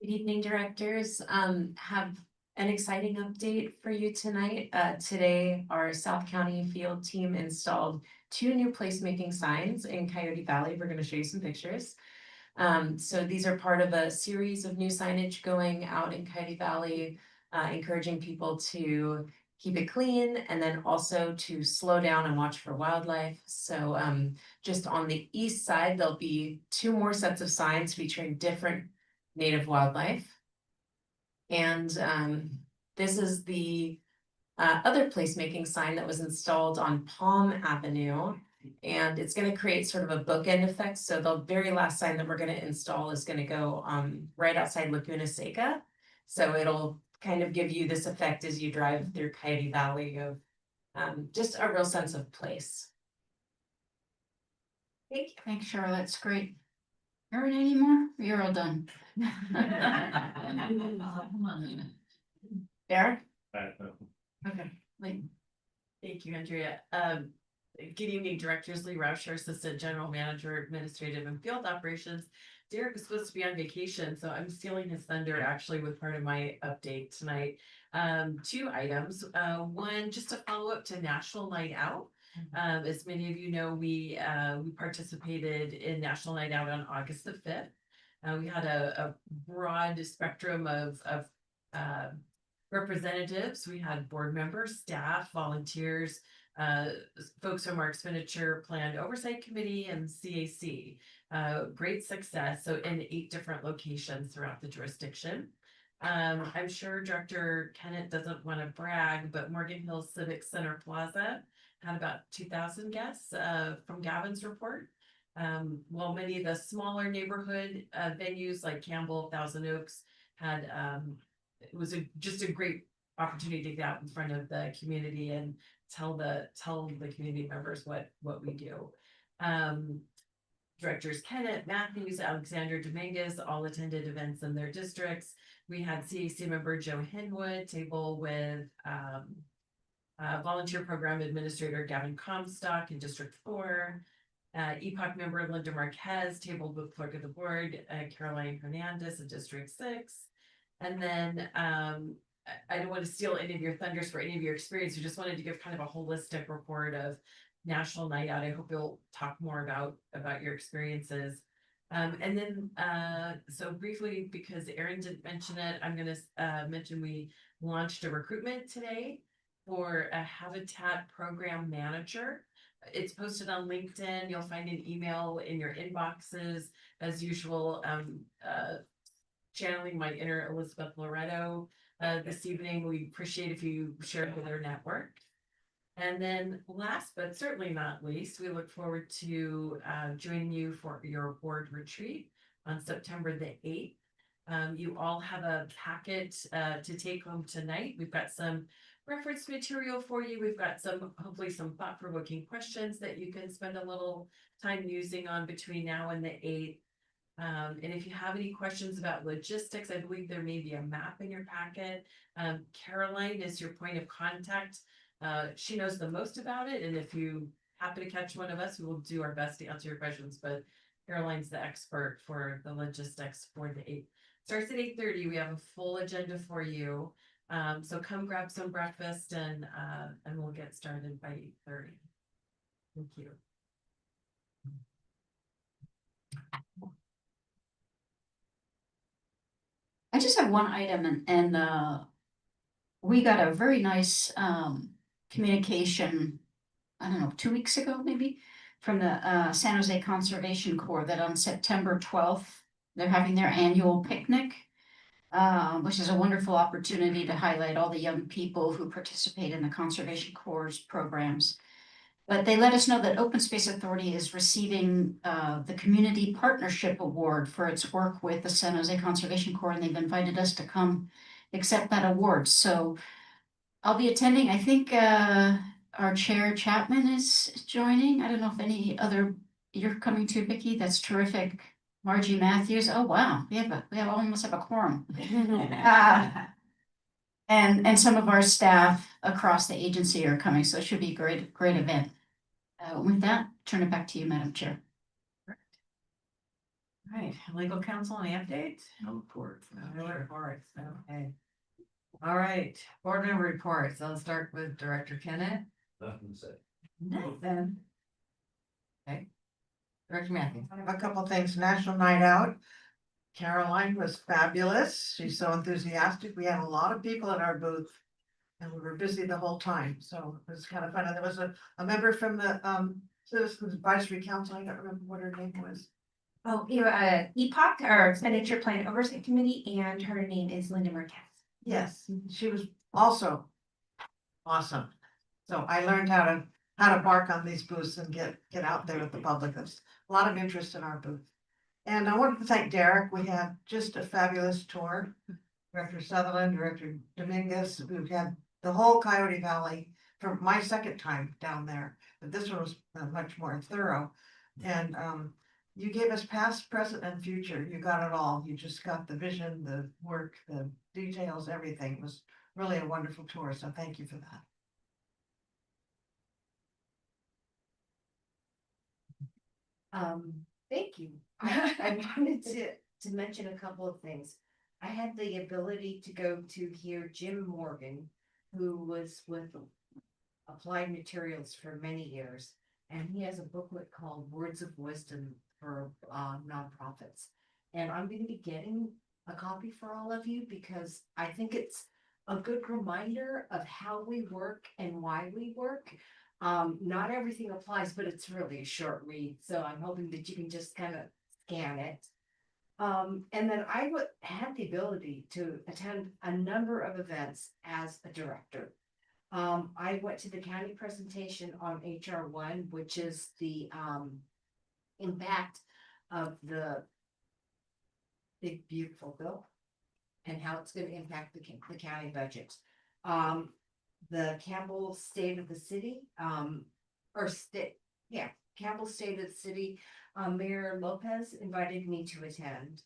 Good evening, directors. Have an exciting update for you tonight. Today, our South County field team installed 2 new placemaking signs in Coyote Valley. We're going to show you some pictures. So these are part of a series of new signage going out in Coyote Valley, encouraging people to keep it clean and then also to slow down and watch for wildlife. So just on the east side, there'll be 2 more sets of signs featuring different native wildlife. And this is the other placemaking sign that was installed on Palm Avenue. And it's going to create sort of a bookend effect. So the very last sign that we're going to install is going to go right outside Laguna Seca. So it'll kind of give you this effect as you drive through Coyote Valley of just a real sense of place. Thank you. Thanks, Cheryl. That's great. Erin, any more? You're all done. Derek? Okay. Lee. Thank you, Andrea. Good evening, directors. Lee Rauscher, Assistant General Manager, Administrative and Field Operations. Derek is supposed to be on vacation, so I'm stealing his thunder actually with part of my update tonight. 2 items. One, just a follow up to National Night Out. As many of you know, we participated in National Night Out on August the 5th. We had a broad spectrum of representatives. We had board members, staff, volunteers, folks from our Expenditure Plan Oversight Committee and CAC. Great success. So in 8 different locations throughout the jurisdiction. I'm sure Director Kennett doesn't want to brag, but Morgan Hills Civic Center Plaza had about 2,000 guests from Gavin's report. While many of the smaller neighborhood venues like Campbell, Thousand Oaks had, it was just a great opportunity to get out in front of the community and tell the community members what we do. Directors Kenneth Matthews, Alexander Dominguez, all attended events in their districts. We had CAC member Joe Hinwood table with volunteer program administrator Gavin Comstock in District 4. EPOC member Linda Marquez tabled with clerk of the board Caroline Hernandez in District 6. And then I don't want to steal any of your thunders for any of your experience. We just wanted to give kind of a holistic report of National Night Out. I hope you'll talk more about your experiences. And then so briefly, because Erin didn't mention it, I'm going to mention we launched a recruitment today for a Habitat program manager. It's posted on LinkedIn. You'll find an email in your inboxes as usual. Channeling my inner Elizabeth Loretto this evening. We appreciate if you share it with our network. And then last but certainly not least, we look forward to joining you for your board retreat on September the 8th. You all have a packet to take home tonight. We've got some reference material for you. We've got hopefully some thought-provoking questions that you can spend a little time using on between now and the 8th. And if you have any questions about logistics, I believe there may be a map in your packet. Caroline is your point of contact. She knows the most about it. And if you happen to catch one of us, we will do our best to answer your questions. But Caroline's the expert for the logistics for the 8th. Starts at 8:30. We have a full agenda for you. So come grab some breakfast and we'll get started by 8:30. Thank you. I just have one item and we got a very nice communication, I don't know, 2 weeks ago maybe, from the San Jose Conservation Corps that on September 12th, they're having their annual picnic, which is a wonderful opportunity to highlight all the young people who participate in the Conservation Corps' programs. But they let us know that Open Space Authority is receiving the Community Partnership Award for its work with the San Jose Conservation Corps, and they've invited us to come accept that award. So I'll be attending. I think our chair Chapman is joining. I don't know if any other, you're coming too, Vicki. That's terrific. Margie Matthews. Oh wow, we almost have a quorum. And some of our staff across the agency are coming, so it should be a great event. With that, turn it back to you, Madam Chair. All right, legal counsel, any updates? No report. No reports, okay. All right, board member reports. I'll start with Director Kenneth. Nothing to say. Nothing. Okay. Director Matthews. I have a couple things. National Night Out. Caroline was fabulous. She's so enthusiastic. We had a lot of people at our booth. And we were busy the whole time, so it was kind of fun. And there was a member from the Citizens Advisory Council. I don't remember what her name was. Oh, EPOC, or Expenditure Plan Oversight Committee, and her name is Linda Marquez. Yes, she was also awesome. So I learned how to bark on these booths and get out there with the public. There's a lot of interest in our booth. And I wanted to thank Derek. We had just a fabulous tour. Director Sutherland, Director Dominguez, we've had the whole Coyote Valley for my second time down there, but this one was much more thorough. And you gave us past, present, and future. You got it all. You just got the vision, the work, the details, everything. It was really a wonderful tour, so thank you for that. Thank you. I wanted to mention a couple of things. I had the ability to go to hear Jim Morgan, who was with Applied Materials for many years, and he has a booklet called Words of Wisdom for nonprofits. And I'm going to be getting a copy for all of you because I think it's a good reminder of how we work and why we work. Not everything applies, but it's really a short read, so I'm hoping that you can just kind of scan it. And then I had the ability to attend a number of events as a director. I went to the county presentation on HR1, which is the impact of the big beautiful bill and how it's going to impact the county budget. The Campbell State of the City, Campbell State of the City Mayor Lopez invited me to attend.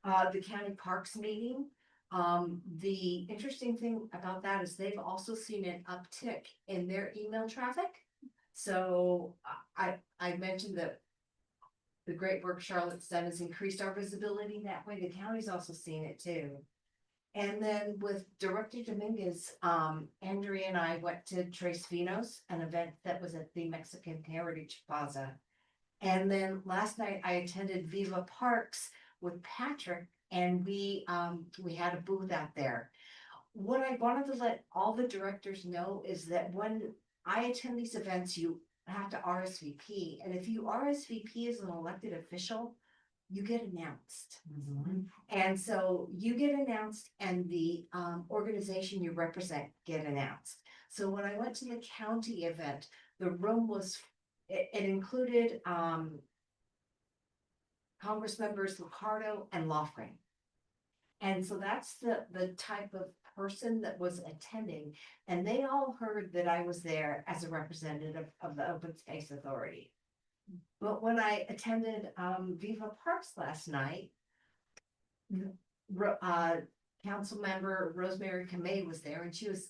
The county parks meeting. The interesting thing about that is they've also seen an uptick in their email traffic. So I mentioned that the great work Charlotte's done has increased our visibility that way. The county's also seen it too. And then with Director Dominguez, Andrea and I went to Tres Vinos, an event that was at the Mexican Heritage Plaza. And then last night I attended Viva Parks with Patrick, and we had a booth out there. What I wanted to let all the directors know is that when I attend these events, you have to RSVP, and if you RSVP as an elected official, you get announced. And so you get announced and the organization you represent get announced. So when I went to the county event, the room was, it included Congress members Lucardo and Lofgren. And so that's the type of person that was attending, and they all heard that I was there as a representative of the Open Space Authority. But when I attended Viva Parks last night, council member Rosemary Kamei was there, and she was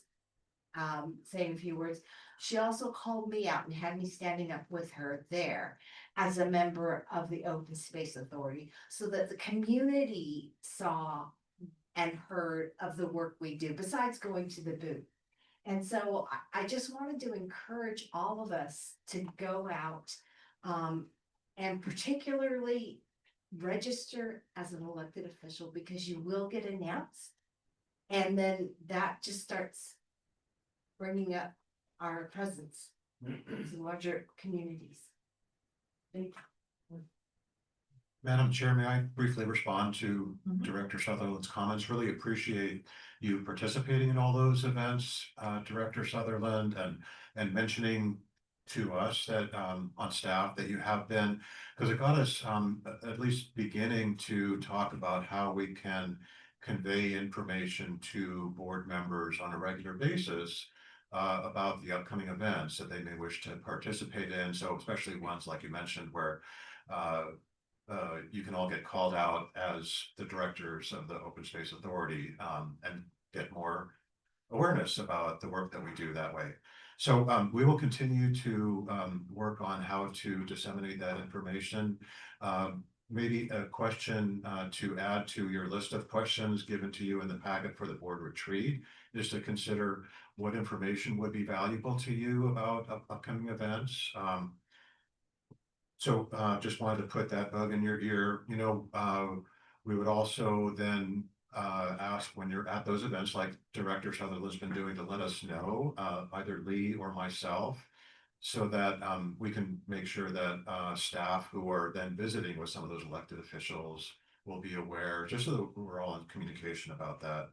saying a few words. She also called me out and had me standing up with her there as a member of the Open Space Authority, so that the community saw and heard of the work we do besides going to the booth. And so I just wanted to encourage all of us to go out and particularly register as an elected official, because you will get announced. And then that just starts bringing up our presence in larger communities. Thank you. Madam Chair, may I briefly respond to Director Sutherland's comments? Really appreciate you participating in all those events, Director Sutherland, and mentioning to us that on staff that you have been, because it got us at least beginning to talk about how we can convey information to board members on a regular basis about the upcoming events that they may wish to participate in. So especially ones like you mentioned where you can all get called out as the directors of the Open Space Authority and get more awareness about the work that we do that way. So we will continue to work on how to disseminate that information. Maybe a question to add to your list of questions given to you in the packet for the board retreat is to consider what information would be valuable to you about upcoming events. So just wanted to put that bug in your ear. You know, we would also then ask when you're at those events, like Director Sutherland's been doing, to let us know, either Lee or myself, so that we can make sure that staff who are then visiting with some of those elected officials will be aware, just so that we're all in communication about that.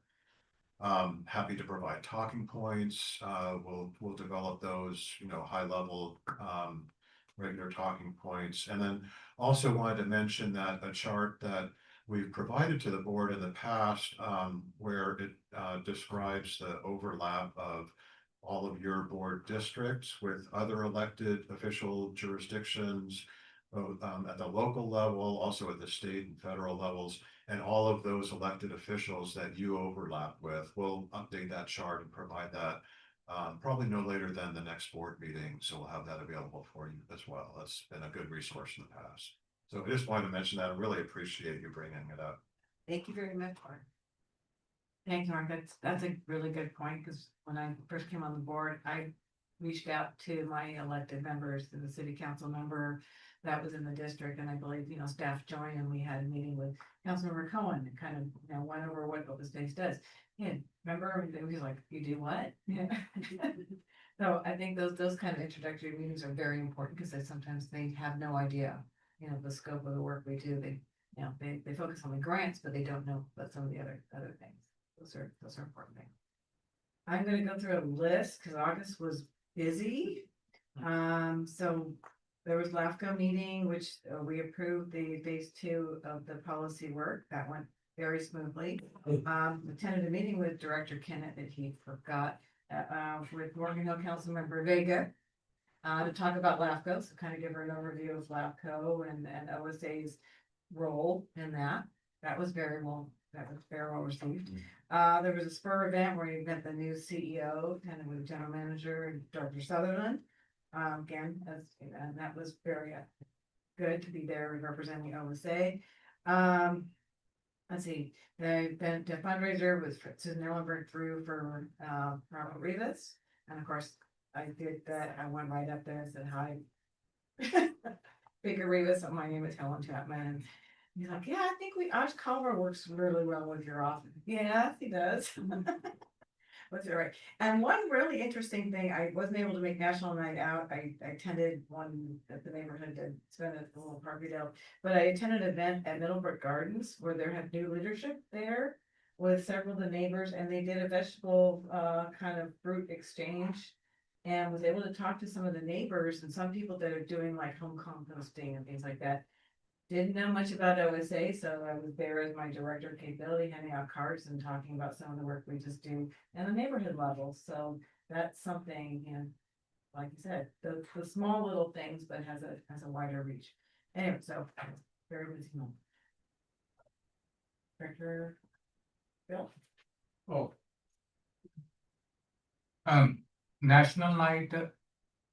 Happy to provide talking points. We'll develop those, you know, high level regular talking points. And then also wanted to mention that a chart that we've provided to the board in the past, where it describes the overlap of all of your board districts with other elected official jurisdictions, both at the local level, also at the state and federal levels, and all of those elected officials that you overlap with. We'll update that chart and provide that probably no later than the next board meeting. So we'll have that available for you as well. That's been a good resource in the past. So I just wanted to mention that. I really appreciate you bringing it up. Thank you very much, Mark. Thank you, Mark. That's a really good point, because when I first came on the board, I reached out to my elected members, to the city council member that was in the district, and I believe, you know, staff joined, and we had a meeting with Councilmember Cohen and kind of, you know, went over what Open Space does. Yeah, remember, he was like, you do what? Yeah. So I think those kind of introductory meetings are very important, because sometimes they have no idea, you know, the scope of the work we do. They, you know, they focus on the grants, but they don't know about some of the other things. Those are important things. I'm gonna go through a list because August was busy. So there was LAFCO meeting, which we approved the phase 2 of the policy work. That went very smoothly. Attended a meeting with Director Kennett that he forgot with Morgan Hill Council Member Vega. to talk about LAFCO, so kind of give her an overview of LAFCO and OSA's role in that. That was very well received. There was a spur event where you met the new CEO, kind of with general manager, Dr. Sutherland. Again, and that was very good to be there representing OSA. Let's see, the fundraiser was Susan Ellenberg through for Robert Rivas. And of course, I did that. I went right up there and said hi. Bigger Rivas, my name is Helen Chapman. And he's like, yeah, I think Osh Culver works really well with your office. Yes, he does. What's it right? And one really interesting thing, I wasn't able to make National Night Out. I attended one at the neighborhood to spend a little Harveyville, but I attended an event at Middlebrook Gardens where there had new leadership there with several of the neighbors, and they did a vegetable kind of fruit exchange, and was able to talk to some of the neighbors and some people that are doing like home composting and things like that. Didn't know much about OSA, so I was there as my director of capability, handing out cards and talking about some of the work we just do at the neighborhood level. So that's something, you know, like you said, the small little things, but has a wider reach. Anyway, so very busy month. Director Bill. Oh. National Night,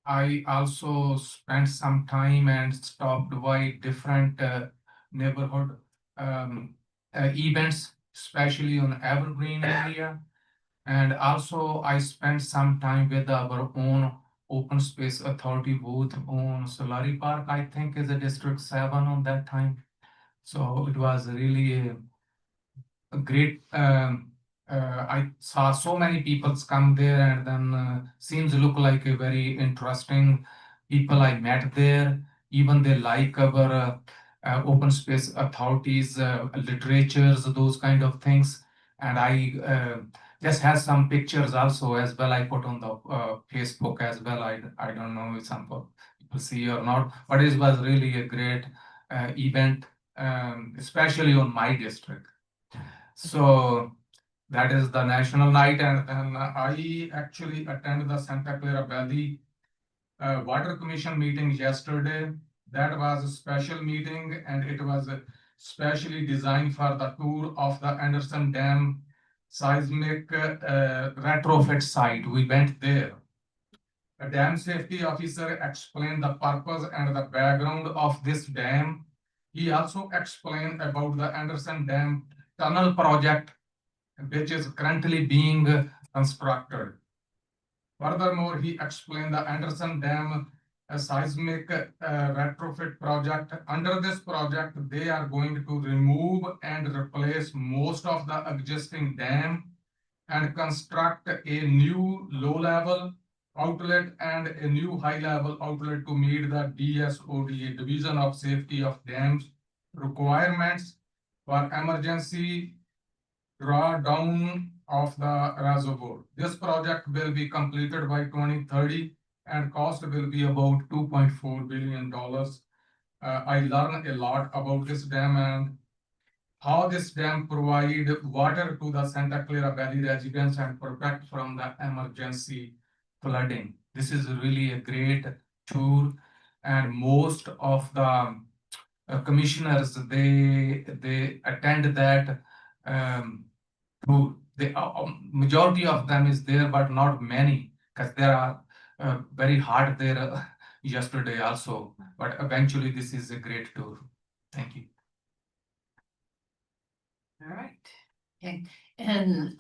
I also spent some time and stopped by different neighborhood events, especially on Evergreen area. And also I spent some time with our own Open Space Authority booth on Solari Park, I think is a District 7 on that time. So it was really a great I saw so many people come there, and then seems look like a very interesting people I met there. Even they like our open space authorities, literatures, those kind of things. And I just have some pictures also as well. I put on the Facebook as well. I don't know if some people see or not, but it was really a great event, especially on my district. So that is the national night, and I actually attended the Santa Clara Valley Water Commission meeting yesterday. That was a special meeting, and it was specially designed for the tour of the Anderson Dam seismic retrofit site. We went there. A dam safety officer explained the purpose and the background of this dam. He also explained about the Anderson Dam tunnel project, which is currently being constructed. Furthermore, he explained the Anderson Dam seismic retrofit project. Under this project, they are going to remove and replace most of the existing dam and construct a new low-level outlet and a new high-level outlet to meet the DSOD, Division of Safety of Dams, requirements for emergency drawdown of the reservoir. This project will be completed by 2030 and cost will be about $2.4 billion. I learned a lot about this dam and how this dam provide water to the Santa Clara Valley residents and protect from the emergency flooding. This is really a great tour, and most of the commissioners, they attend that. The majority of them is there, but not many, because there are very hard there yesterday also. But eventually, this is a great tour. Thank you. All right. Okay. And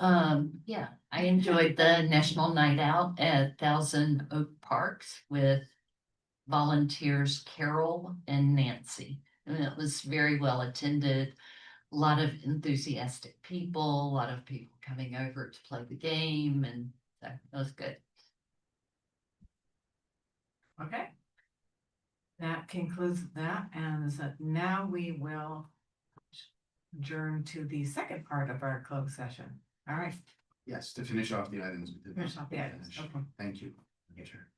yeah, I enjoyed the National Night Out at Thousand Oak Parks with volunteers Carol and Nancy. And it was very well attended. A lot of enthusiastic people, a lot of people coming over to play the game, and so it was good. Okay. That concludes that, and so now we will adjourn to the second part of our closed session. All right. Yes, to finish off the items. we did Finish not off the items, finish. okay. Thank you. Chair.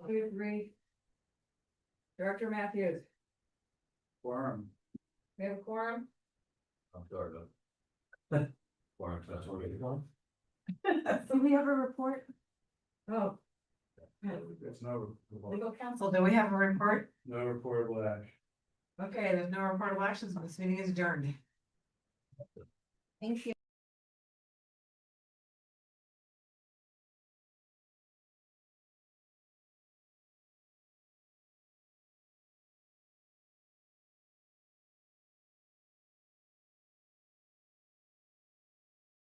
2, 3. Director Matthews, Quorum. we have a quorum? I'm sorry, though. Quorum, that's what we're going. Do we have a report? Oh. It's no. Legal counsel, do we have a report? No reportable action. Okay, there's no reportable actions, this meeting is adjourned. Thank you.